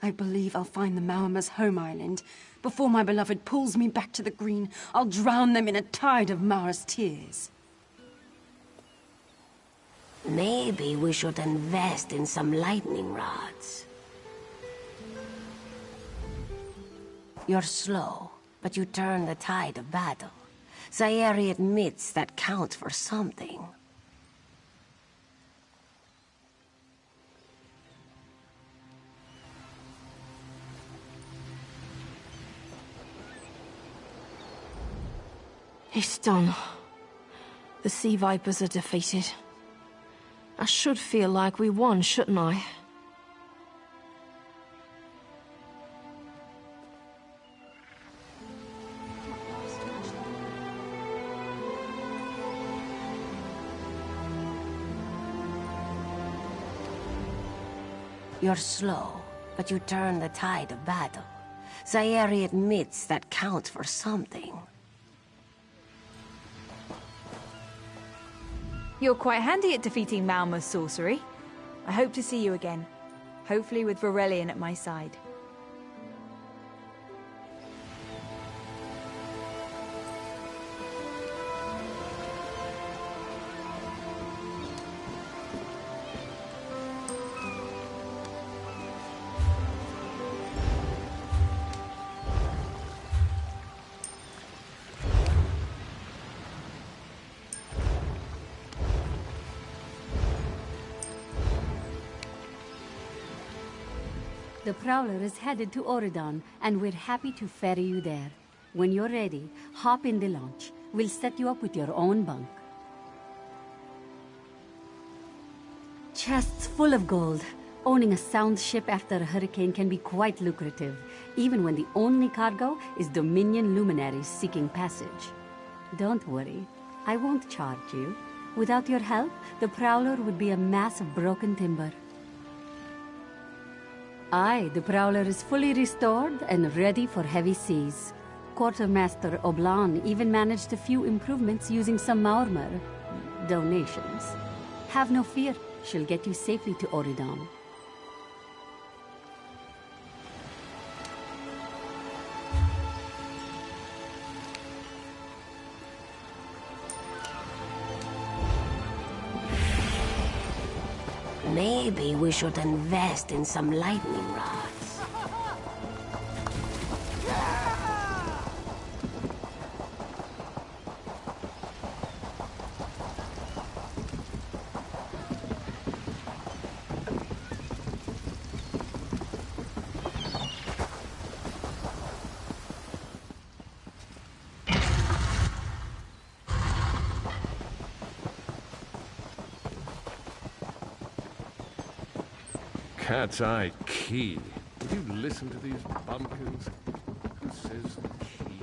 I believe I'll find the Maumar's home island. Before my beloved pulls me back to the green, I'll drown them in a tide of Mara's tears. Maybe we should invest in some lightning rods. You're slow, but you turn the tide of battle. Sayeri admits that counts for something. It's done. The Sea Vipers are defeated. I should feel like we won, shouldn't I? You're slow, but you turn the tide of battle. Zaeri admits that counts for something. You're quite handy at defeating Malma's sorcery. I hope to see you again. Hopefully with Varelian at my side. The Prowler is headed to Oridon, and we're happy to ferry you there. When you're ready, hop in the launch. We'll set you up with your own bunk. Chests full of gold. Owning a sound ship after a hurricane can be quite lucrative, even when the only cargo is Dominion luminaries seeking passage. Don't worry, I won't charge you. Without your help, the Prowler would be a mass of broken timber. Aye, the Prowler is fully restored and ready for heavy seas. Quartermaster Oblan even managed a few improvements using some Maormer donations. Have no fear, she'll get you safely to Oridon. Maybe we should invest in some lightning rods. Cat's Eye Key. Will you listen to these bumpkins? Who says key?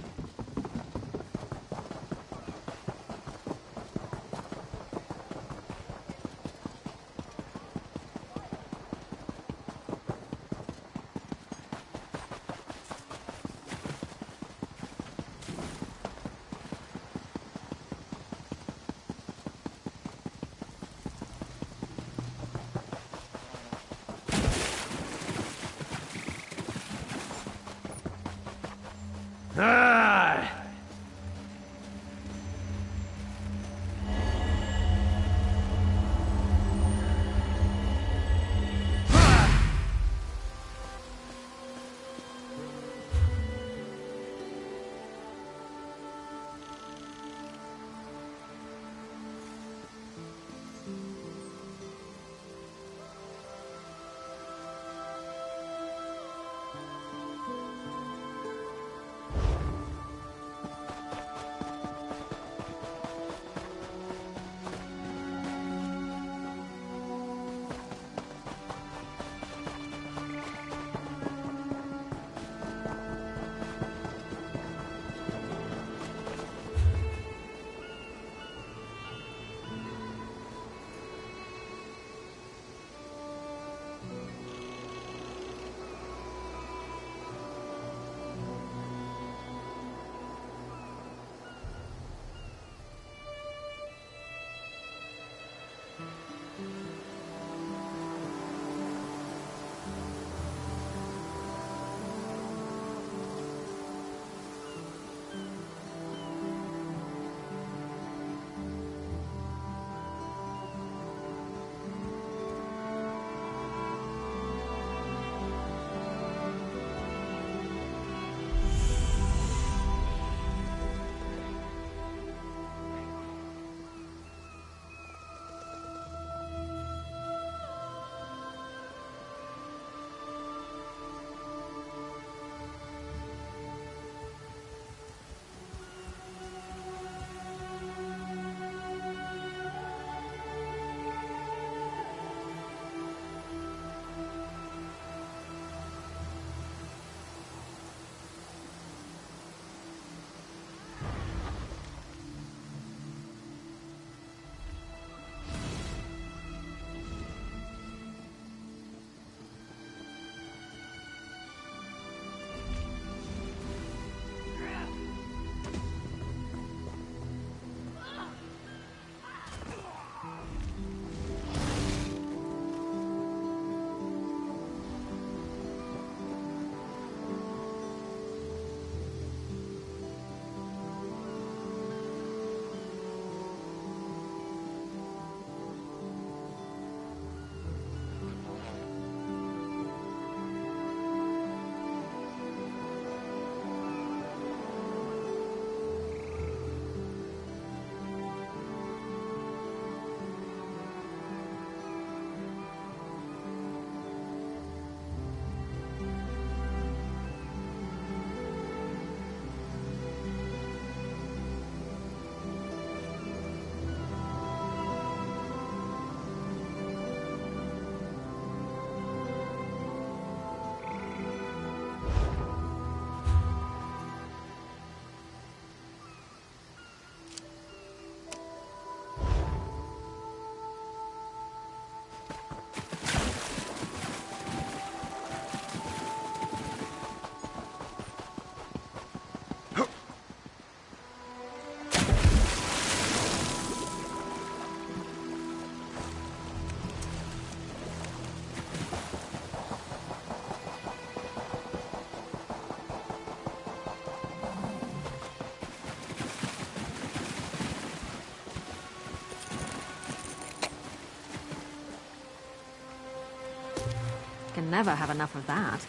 can never have enough of that.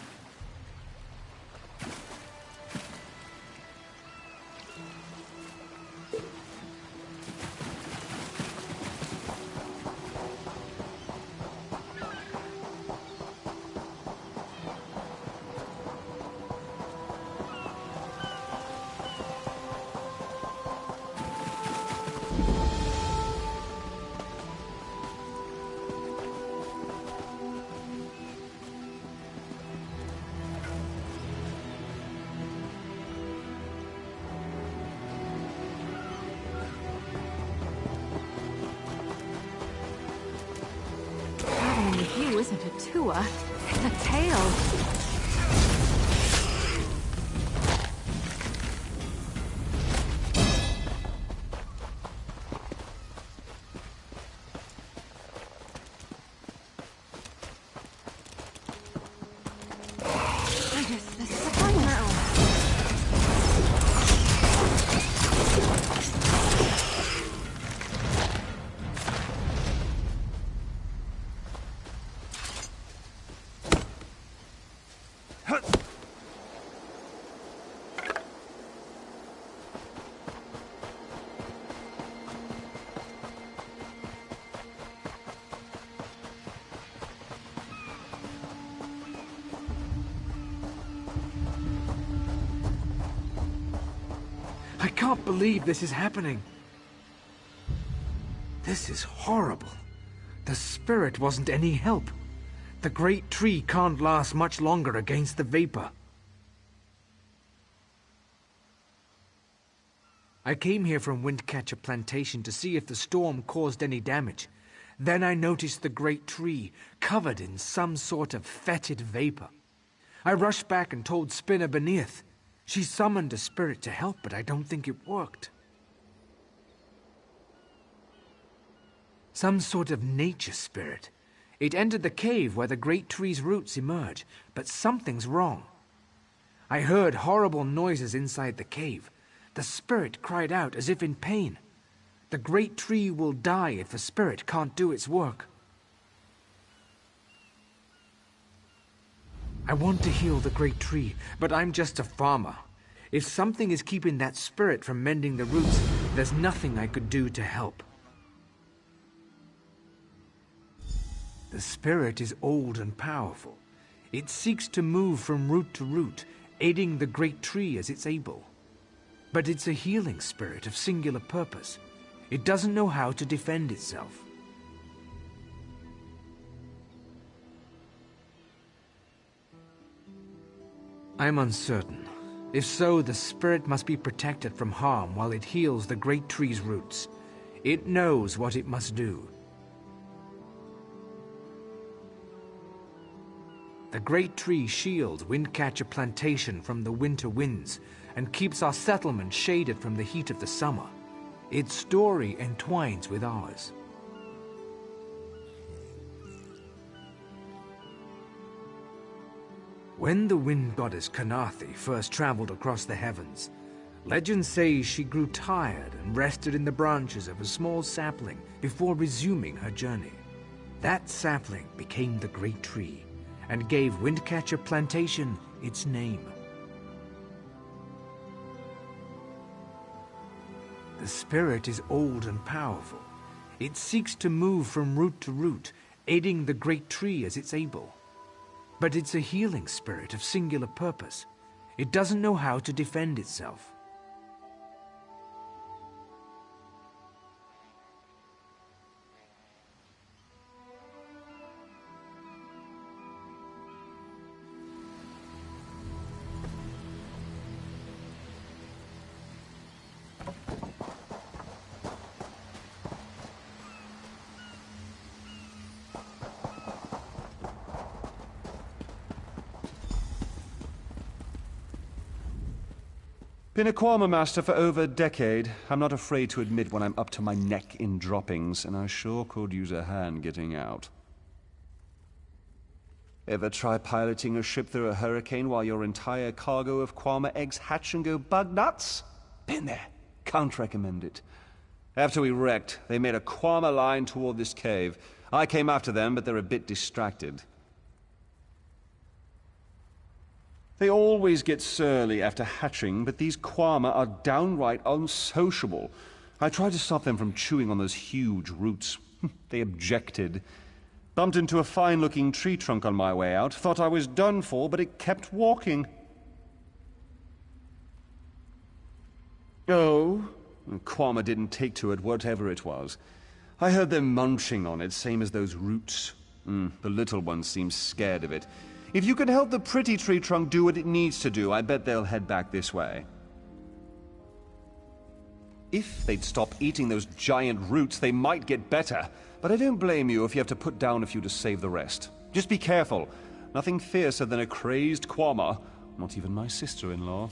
Traveling with you isn't a tour, it's a tale. I can't believe this is happening. This is horrible. The spirit wasn't any help. The great tree can't last much longer against the vapor. I came here from Windcatcher Plantation to see if the storm caused any damage. Then I noticed the great tree covered in some sort of fetid vapor. I rushed back and told Spinner beneath. She summoned a spirit to help, but I don't think it worked. Some sort of nature spirit. It entered the cave where the great tree's roots emerge, but something's wrong. I heard horrible noises inside the cave. The spirit cried out as if in pain. The great tree will die if the spirit can't do its work. I want to heal the great tree, but I'm just a farmer. If something is keeping that spirit from mending the roots, there's nothing I could do to help. The spirit is old and powerful. It seeks to move from root to root, aiding the great tree as it's able. But it's a healing spirit of singular purpose. It doesn't know how to defend itself. I'm uncertain. If so, the spirit must be protected from harm while it heals the great tree's roots. It knows what it must do. The great tree shields Windcatcher Plantation from the winter winds and keeps our settlement shaded from the heat of the summer. Its story entwines with ours. When the wind goddess Kanathi first traveled across the heavens, legend says she grew tired and rested in the branches of a small sapling before resuming her journey. That sapling became the great tree and gave Windcatcher Plantation its name. The spirit is old and powerful. It seeks to move from root to root, aiding the great tree as it's able. But it's a healing spirit of singular purpose. It doesn't know how to defend itself. Been a Quama master for over a decade. I'm not afraid to admit when I'm up to my neck in droppings, and I sure could use a hand getting out. Ever try piloting a ship through a hurricane while your entire cargo of Quama eggs hatch and go bug nuts? Been there. Can't recommend it. After we wrecked, they made a Quama line toward this cave. I came after them, but they're a bit distracted. They always get surly after hatching, but these Kwama are downright unsociable. I tried to stop them from chewing on those huge roots. They objected. Bumped into a fine-looking tree trunk on my way out. Thought I was done for, but it kept walking. Oh, Kwama didn't take to it, whatever it was. I heard them munching on it, same as those roots. The little one seems scared of it. If you can help the pretty tree trunk do what it needs to do, I bet they'll head back this way. If they'd stop eating those giant roots, they might get better. But I don't blame you if you have to put down a few to save the rest. Just be careful. Nothing fiercer than a crazed Kwama. Not even my sister-in-law.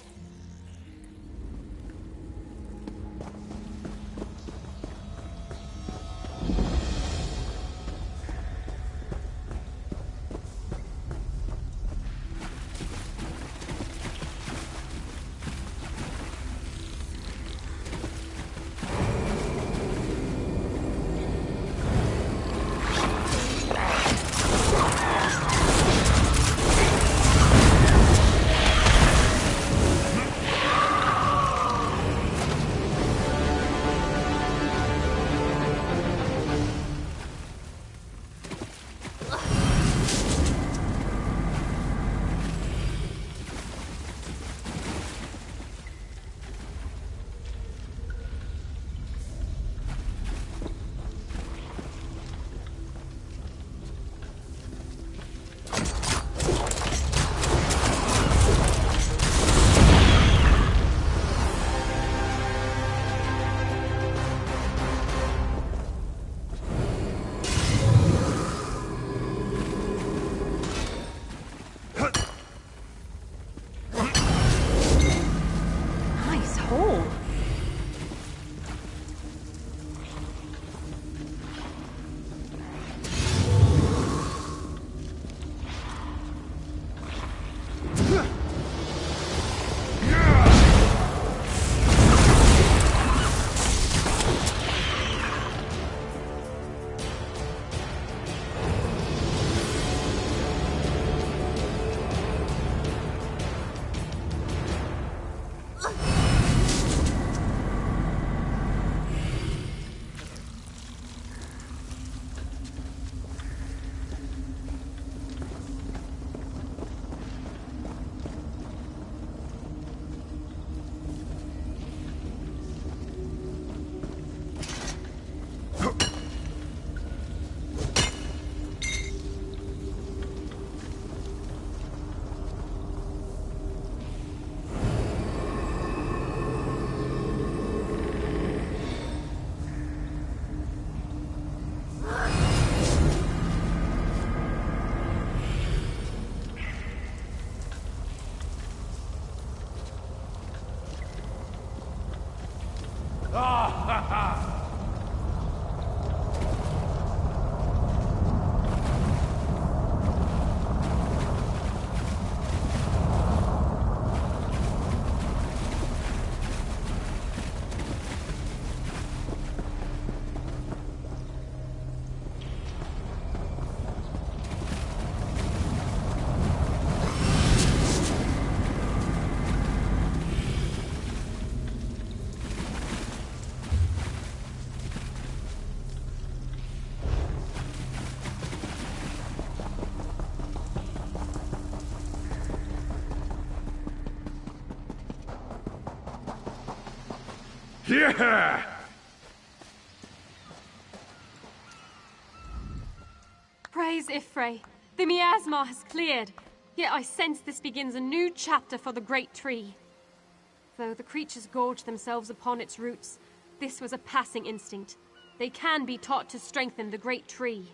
Yeah! Praise Ifrey. The miasma has cleared. Yet I sense this begins a new chapter for the great tree. Though the creatures gorge themselves upon its roots, this was a passing instinct. They can be taught to strengthen the great tree.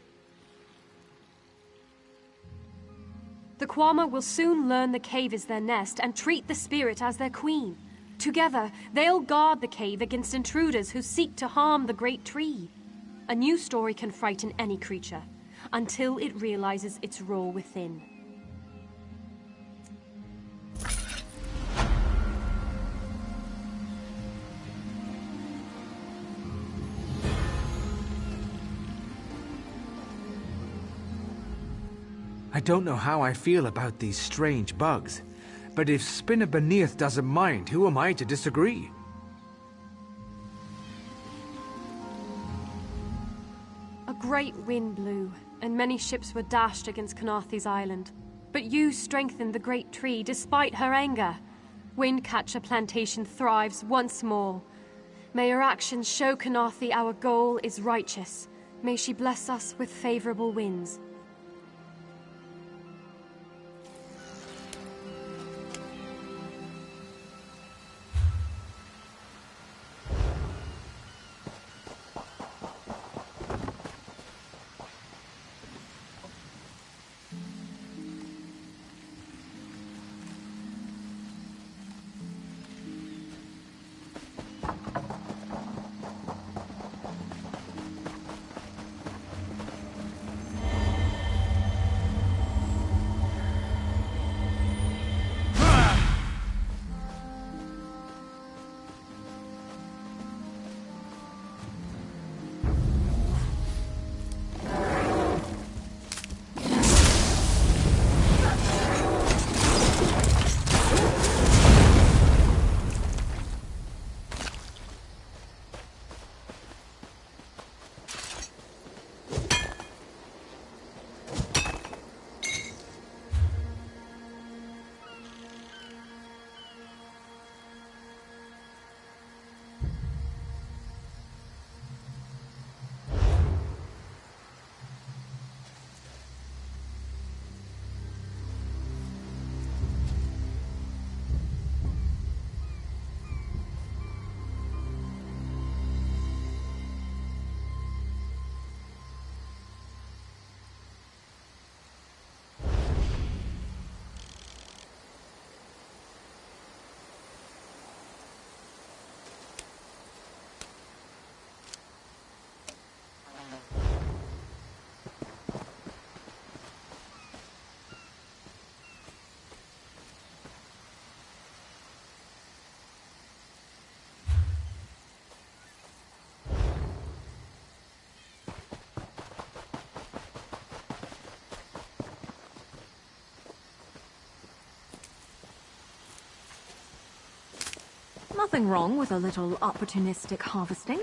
The Kwama will soon learn the cave is their nest and treat the spirit as their queen. Together, they'll guard the cave against intruders who seek to harm the great tree. A new story can frighten any creature, until it realizes its role within. I don't know how I feel about these strange bugs. But if Spinner Beneath doesn't mind, who am I to disagree? A great wind blew, and many ships were dashed against Canarthy's island. But you strengthened the great tree despite her anger. Windcatcher Plantation thrives once more. May your actions show Canarthy our goal is righteous. May she bless us with favorable winds. Nothing wrong with a little opportunistic harvesting.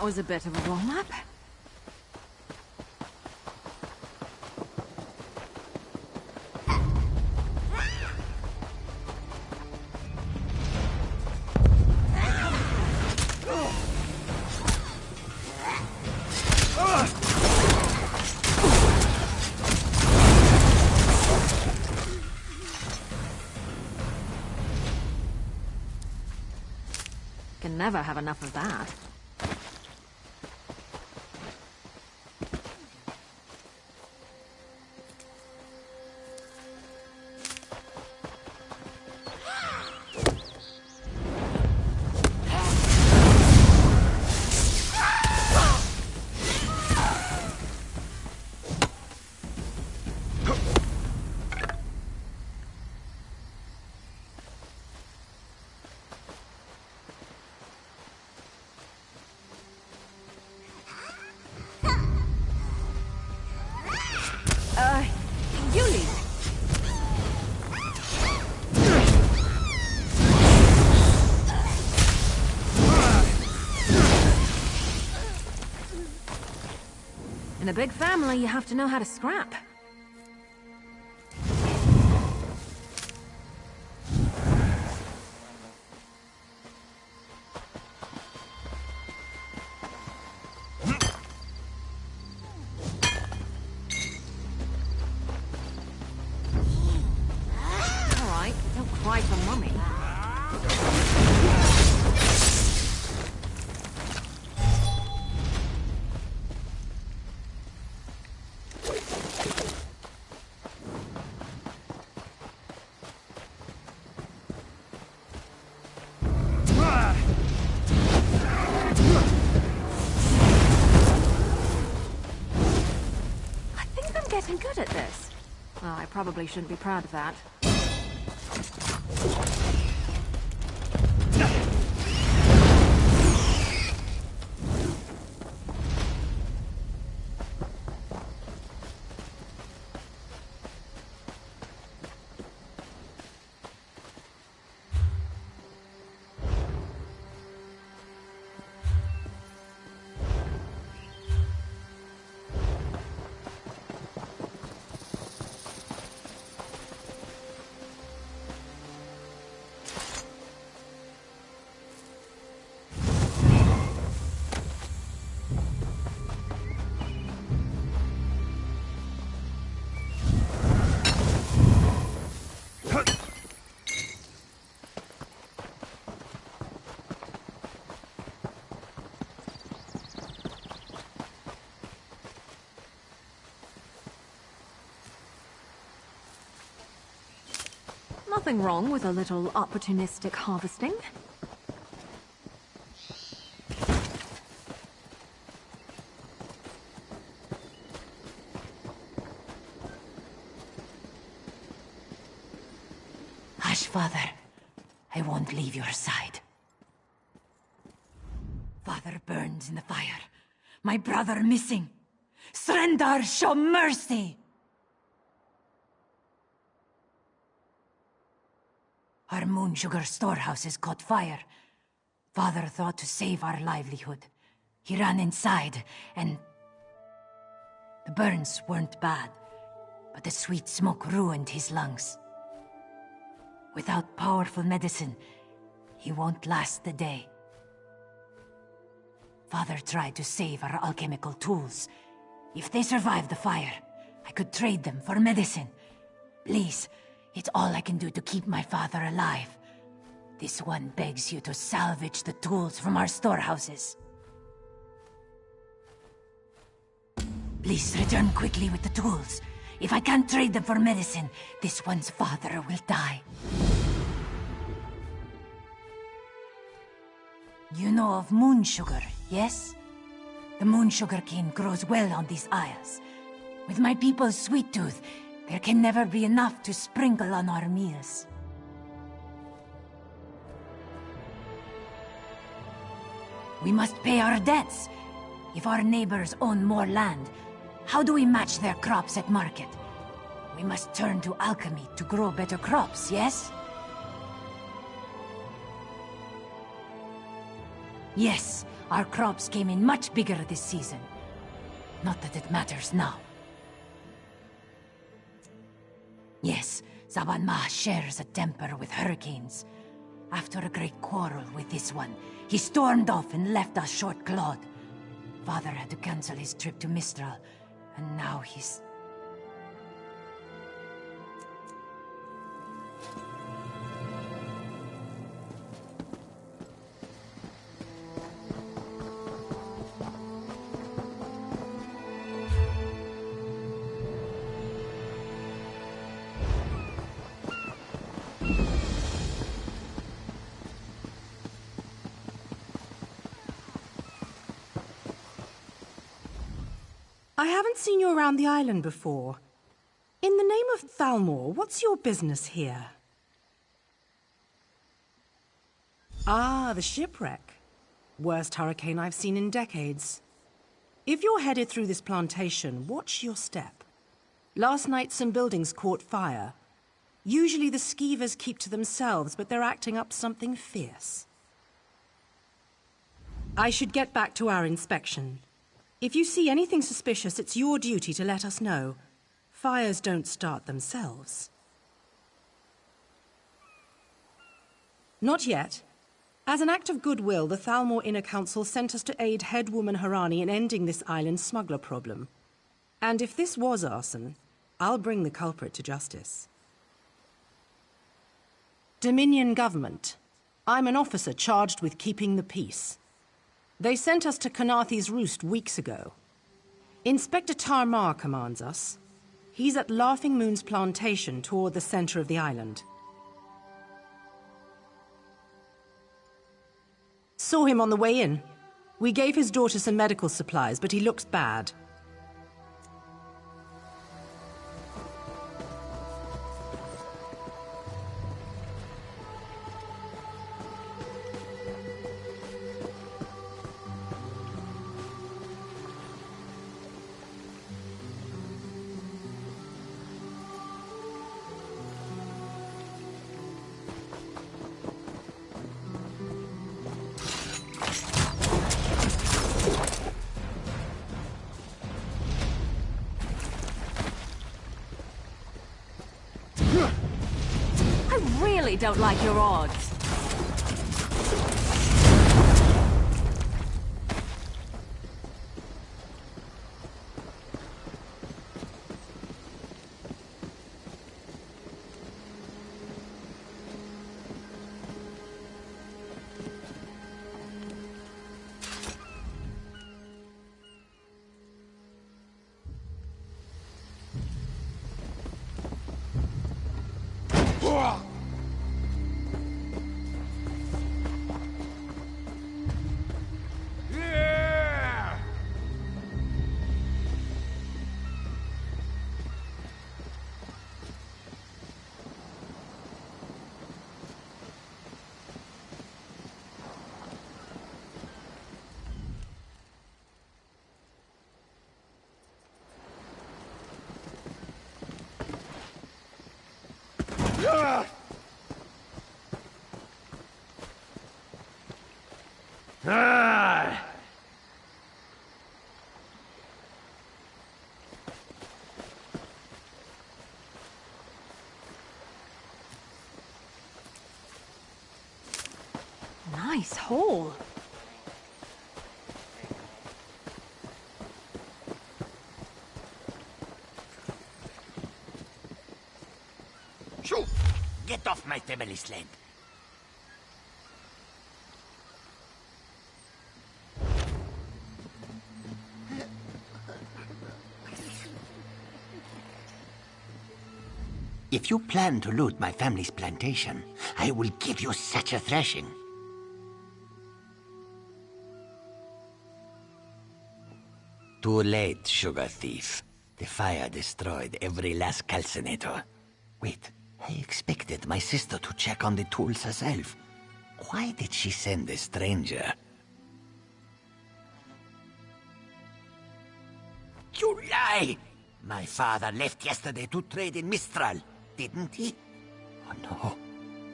That was a bit of a warm-up. Can never have enough of that. You lead. In a big family, you have to know how to scrap. Alright, don't cry for mummy. Getting good at this. Well, I probably shouldn't be proud of that. Nothing wrong with a little opportunistic harvesting. Hush, Father. I won't leave your side. Father burns in the fire. My brother missing. Srendar, show mercy! Our moon sugar storehouses caught fire. Father thought to save our livelihood. He ran inside, and... the burns weren't bad, but the sweet smoke ruined his lungs. Without powerful medicine, he won't last the day. Father tried to save our alchemical tools. If they survive the fire, I could trade them for medicine. Please, it's all I can do to keep my father alive. This one begs you to salvage the tools from our storehouses. Please return quickly with the tools. If I can't trade them for medicine, this one's father will die. You know of moon sugar, yes? The moon sugar cane grows well on these isles. With my people's sweet tooth, there can never be enough to sprinkle on our meals. We must pay our debts. If our neighbors own more land, how do we match their crops at market? We must turn to alchemy to grow better crops, yes? Yes, our crops came in much bigger this season. Not that it matters now. Yes, Zaban shares a temper with hurricanes. After a great quarrel with this one, he stormed off and left us short-clawed. Father had to cancel his trip to Mistral, and now he's... I haven't seen you around the island before. In the name of Thalmor, what's your business here? Ah, the shipwreck. Worst hurricane I've seen in decades. If you're headed through this plantation, watch your step. Last night some buildings caught fire. Usually the skeevers keep to themselves, but they're acting up something fierce. I should get back to our inspection. If you see anything suspicious, it's your duty to let us know. Fires don't start themselves. Not yet. As an act of goodwill, the Thalmor Inner Council sent us to aid Headwoman Harani in ending this island's smuggler problem. And if this was arson, I'll bring the culprit to justice. Dominion government. I'm an officer charged with keeping the peace. They sent us to Kanathi's Roost weeks ago. Inspector Tarmar commands us. He's at Laughing Moon's plantation toward the center of the island. Saw him on the way in. We gave his daughter some medical supplies, but he looks bad. Don't like your odds. Nice haul. Shoo! Get off my family's land. If you plan to loot my family's plantation, I will give you such a thrashing. Too late, sugar thief. The fire destroyed every last calcinator. Wait, I expected my sister to check on the tools herself. Why did she send a stranger? You lie! My father left yesterday to trade in Mistral, didn't he? Oh no.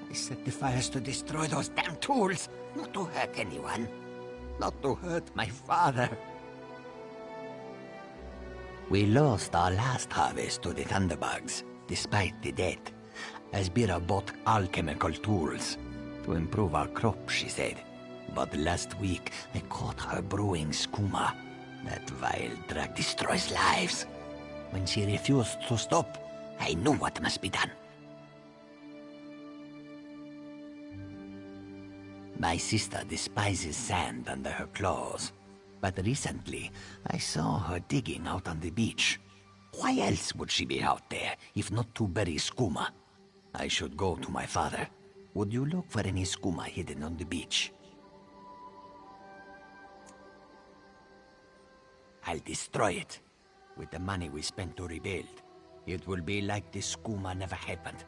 I set the fires to destroy those damn tools, not to hurt anyone. Not to hurt my father. We lost our last harvest to the Thunderbugs, despite the debt. Asbira bought alchemical tools to improve our crop, she said. But last week, I caught her brewing skooma. That vile drug destroys lives. When she refused to stop, I knew what must be done. My sister despises sand under her claws. But recently, I saw her digging out on the beach. Why else would she be out there, if not to bury skooma? I should go to my father. Would you look for any skooma hidden on the beach? I'll destroy it. With the money we spent to rebuild, it will be like the skooma never happened.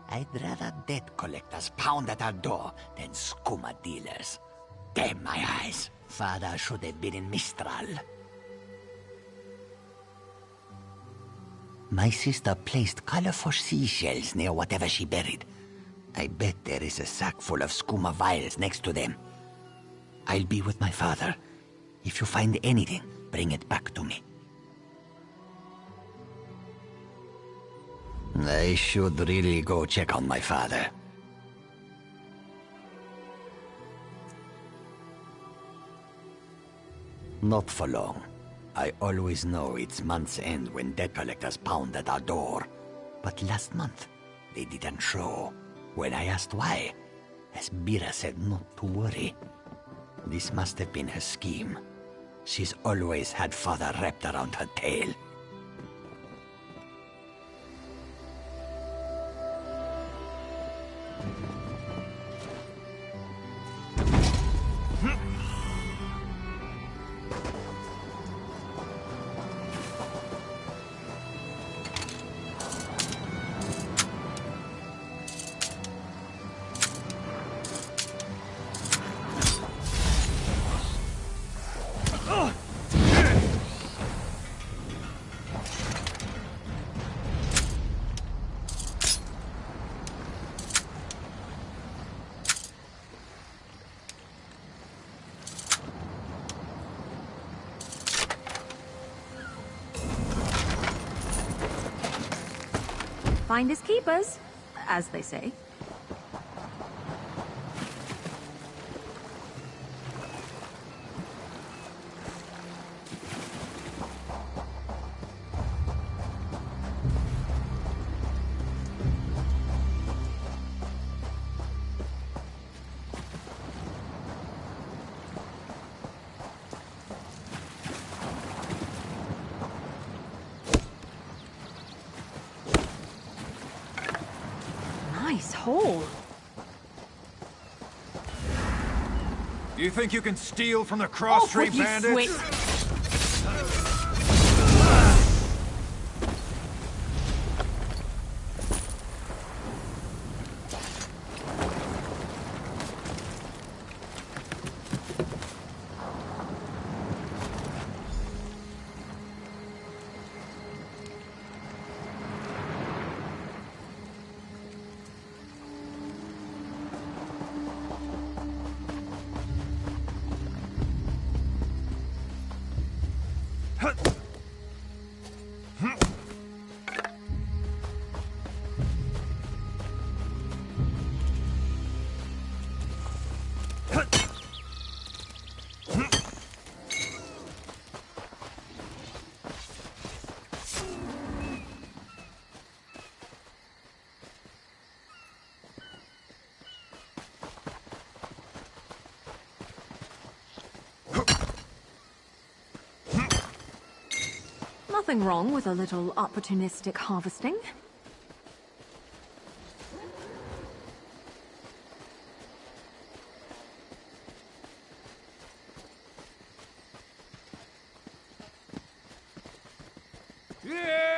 I'd rather debt collectors pound at our door than skooma dealers. Damn my eyes. Father should have been in Mistral. My sister placed colorful seashells near whatever she buried. I bet there is a sack full of skooma vials next to them. I'll be with my father. If you find anything, bring it back to me. I should really go check on my father. Not for long. I always know it's month's end when debt collectors pound at our door. But last month, they didn't show. When I asked why, Asbira said not to worry. This must have been her scheme. She's always had father wrapped around her tail. Finders keepers, as they say. Nice hole. You think you can steal from the Cross Street bandits? Nothing wrong with a little opportunistic harvesting. Yeah!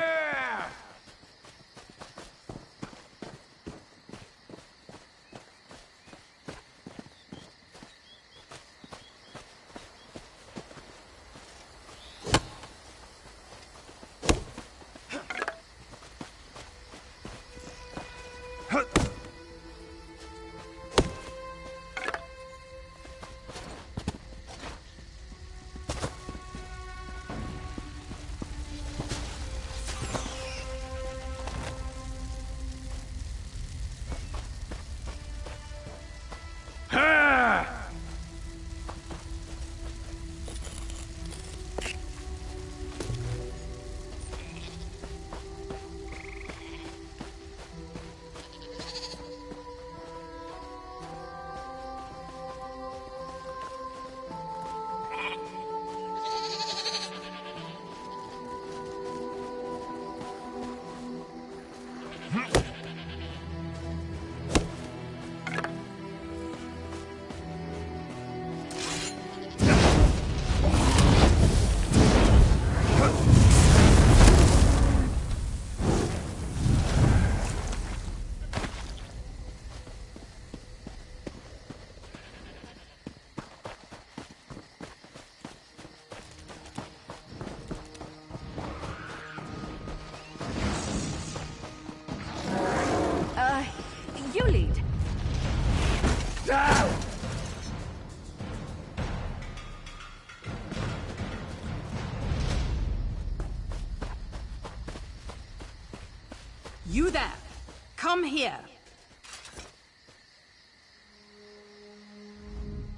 here.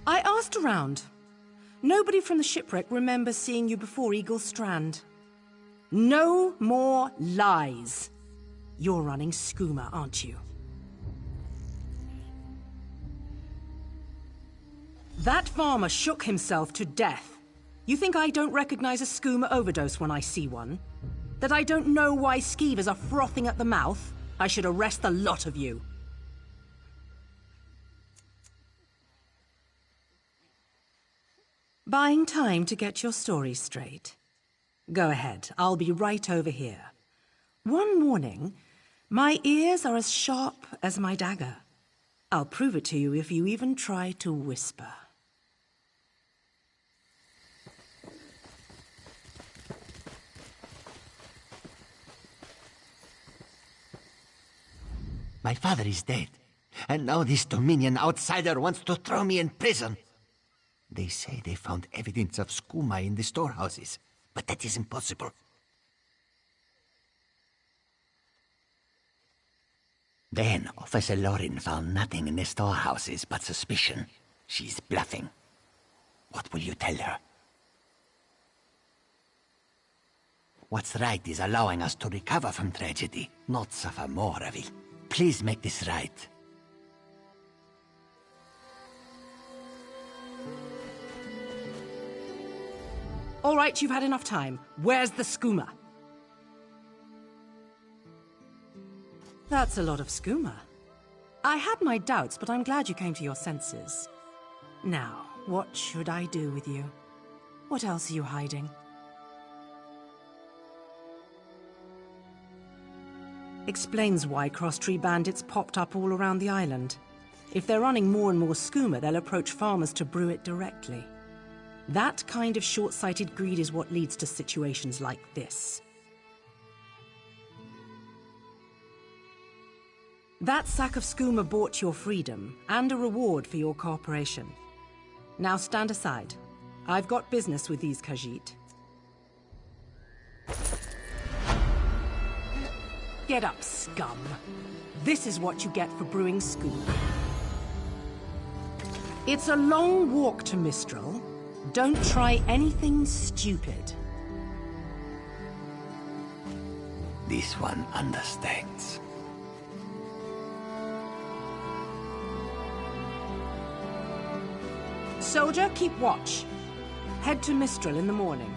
I asked around. Nobody from the shipwreck remembers seeing you before Eagle Strand. No more lies. You're running Skooma, aren't you? That farmer shook himself to death. You think I don't recognize a skooma overdose when I see one? That I don't know why skeevers are frothing at the mouth? I should arrest the lot of you. Buying time to get your story straight? Go ahead, I'll be right over here. One morning, my ears are as sharp as my dagger. I'll prove it to you if you even try to whisper. My father is dead, and now this Dominion outsider wants to throw me in prison. They say they found evidence of skooma in the storehouses, but that is impossible. Then Officer Lorin found nothing in the storehouses but suspicion. She's bluffing. What will you tell her? What's right is allowing us to recover from tragedy, not suffer more of it. Please make this right. All right, you've had enough time. Where's the skooma? That's a lot of skooma. I had my doubts, but I'm glad you came to your senses. Now, what should I do with you? What else are you hiding? Explains why cross-tree bandits popped up all around the island. If they're running more and more skooma, they'll approach farmers to brew it directly. That kind of short-sighted greed is what leads to situations like this. That sack of skooma bought your freedom, and a reward for your cooperation. Now stand aside. I've got business with these Khajiit. Get up, scum. This is what you get for brewing skooma. It's a long walk to Mistral. Don't try anything stupid. This one understands. Soldier, keep watch. Head to Mistral in the morning.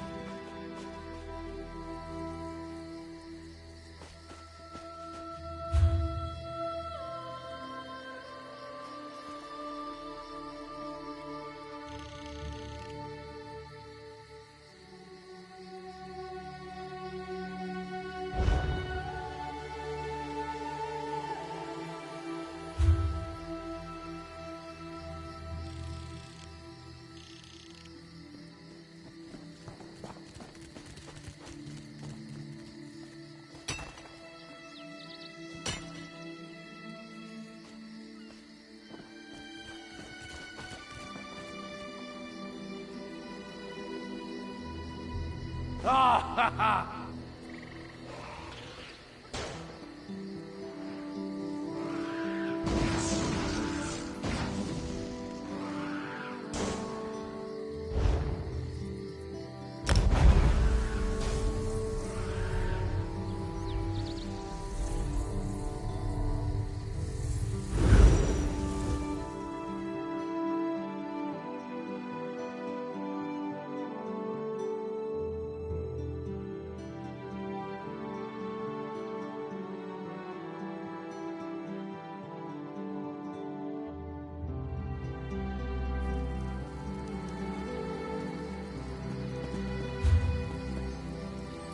Ah, ha, ha!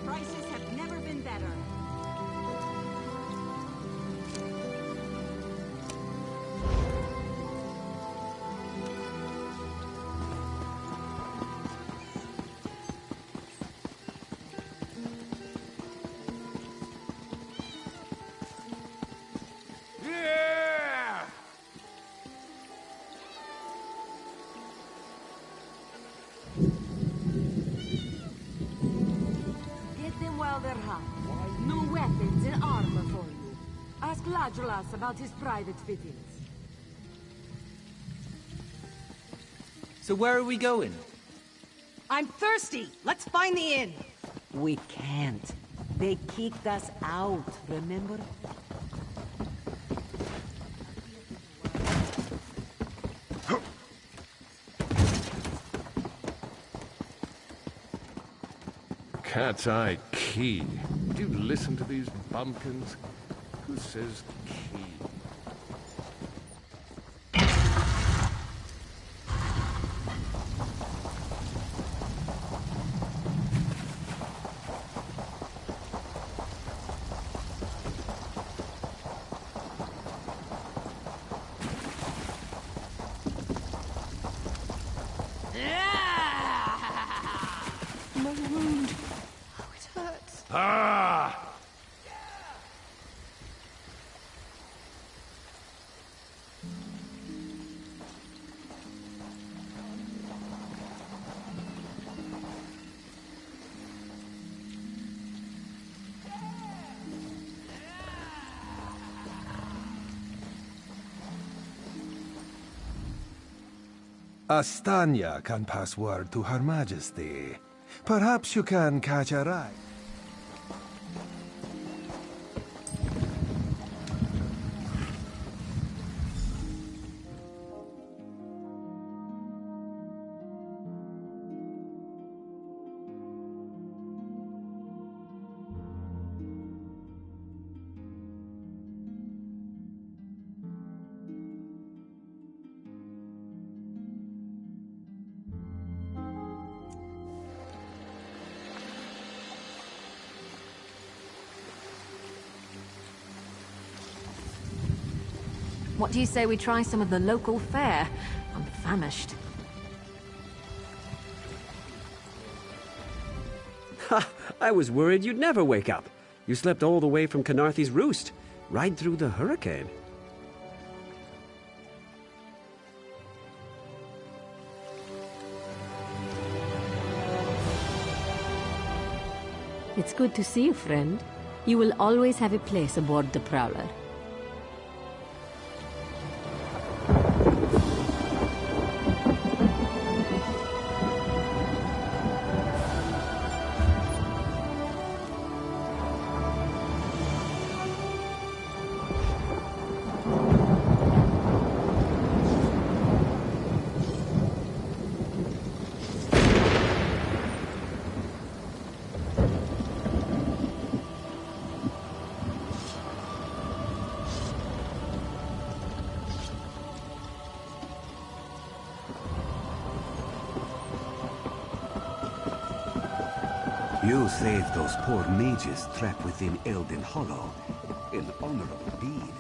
Prices have never been better. Yeah! Get them while they're hot. New weapons and armor for you. Ask Ladrolas about his private fittings. So where are we going? I'm thirsty. Let's find the inn. We can't. They kicked us out, remember? Cat's Eye Key. Do you listen to these bumpkins? Who says key? My wound. Oh, it hurts. Ah! Astanya can pass word to Her Majesty. Perhaps you can catch a ride. What do you say we try some of the local fare? I'm famished. Ha! I was worried you'd never wake up. You slept all the way from Canarthy's roost, right through the hurricane. It's good to see you, friend. You will always have a place aboard the Prowler. You saved those poor mages trapped within Elden Hollow. An honorable deed.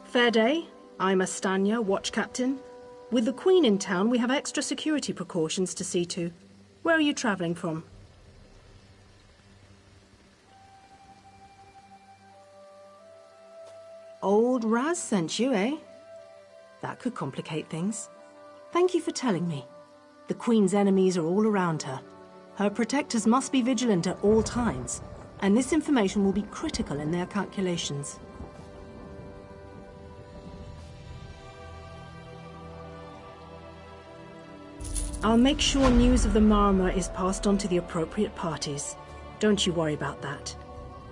Fair day. I'm Astanya, watch captain. With the Queen in town, we have extra security precautions to see to. Where are you traveling from? Old Raz sent you, eh? That could complicate things. Thank you for telling me. The Queen's enemies are all around her. Her protectors must be vigilant at all times, and this information will be critical in their calculations. I'll make sure news of the Marmor is passed on to the appropriate parties. Don't you worry about that.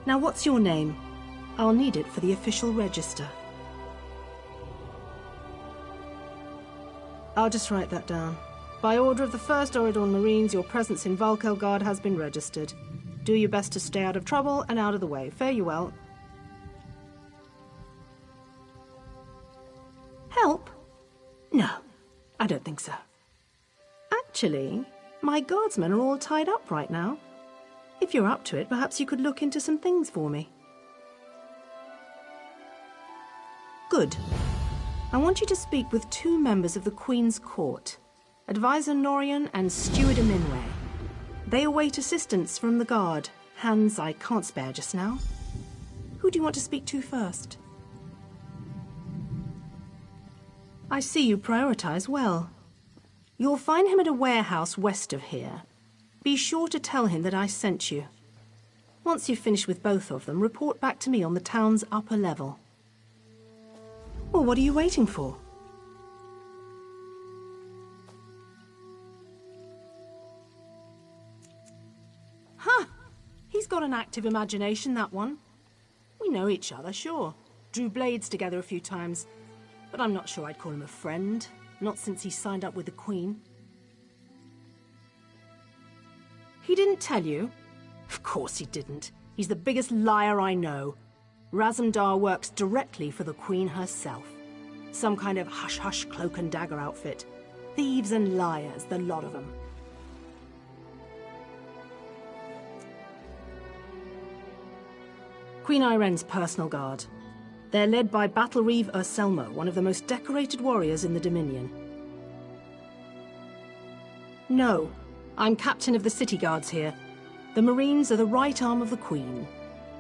Now, what's your name? I'll need it for the official register. I'll just write that down. By order of the 1st Oridon Marines, your presence in Valkelgard has been registered. Do your best to stay out of trouble and out of the way. Fare you well. Help? No, I don't think so. Actually, my guardsmen are all tied up right now. If you're up to it, perhaps you could look into some things for me. Good. I want you to speak with 2 members of the Queen's Court, Advisor Norian and Steward Minway. They await assistance from the guard, hands I can't spare just now. Who do you want to speak to first? I see you prioritize well. You'll find him at a warehouse west of here. Be sure to tell him that I sent you. Once you've finished with both of them, report back to me on the town's upper level. Well, what are you waiting for? Huh! He's got an active imagination, that one. We know each other, sure. Drew blades together a few times. But I'm not sure I'd call him a friend. Not since he signed up with the Queen. He didn't tell you? Of course he didn't. He's the biggest liar I know. Razumdar works directly for the Queen herself. Some kind of hush-hush cloak and dagger outfit. Thieves and liars, the lot of them. Queen Irene's personal guard. They're led by Battlereeve Urselmo, one of the most decorated warriors in the Dominion. No, I'm captain of the city guards here. The Marines are the right arm of the Queen.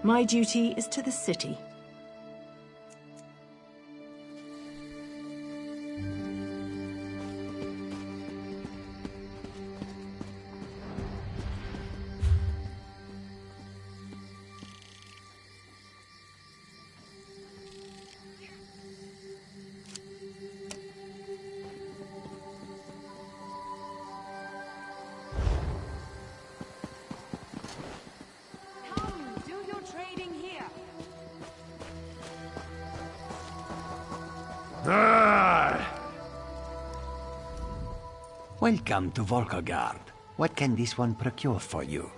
My duty is to the city. Welcome to Volkagard. What can this one procure for you?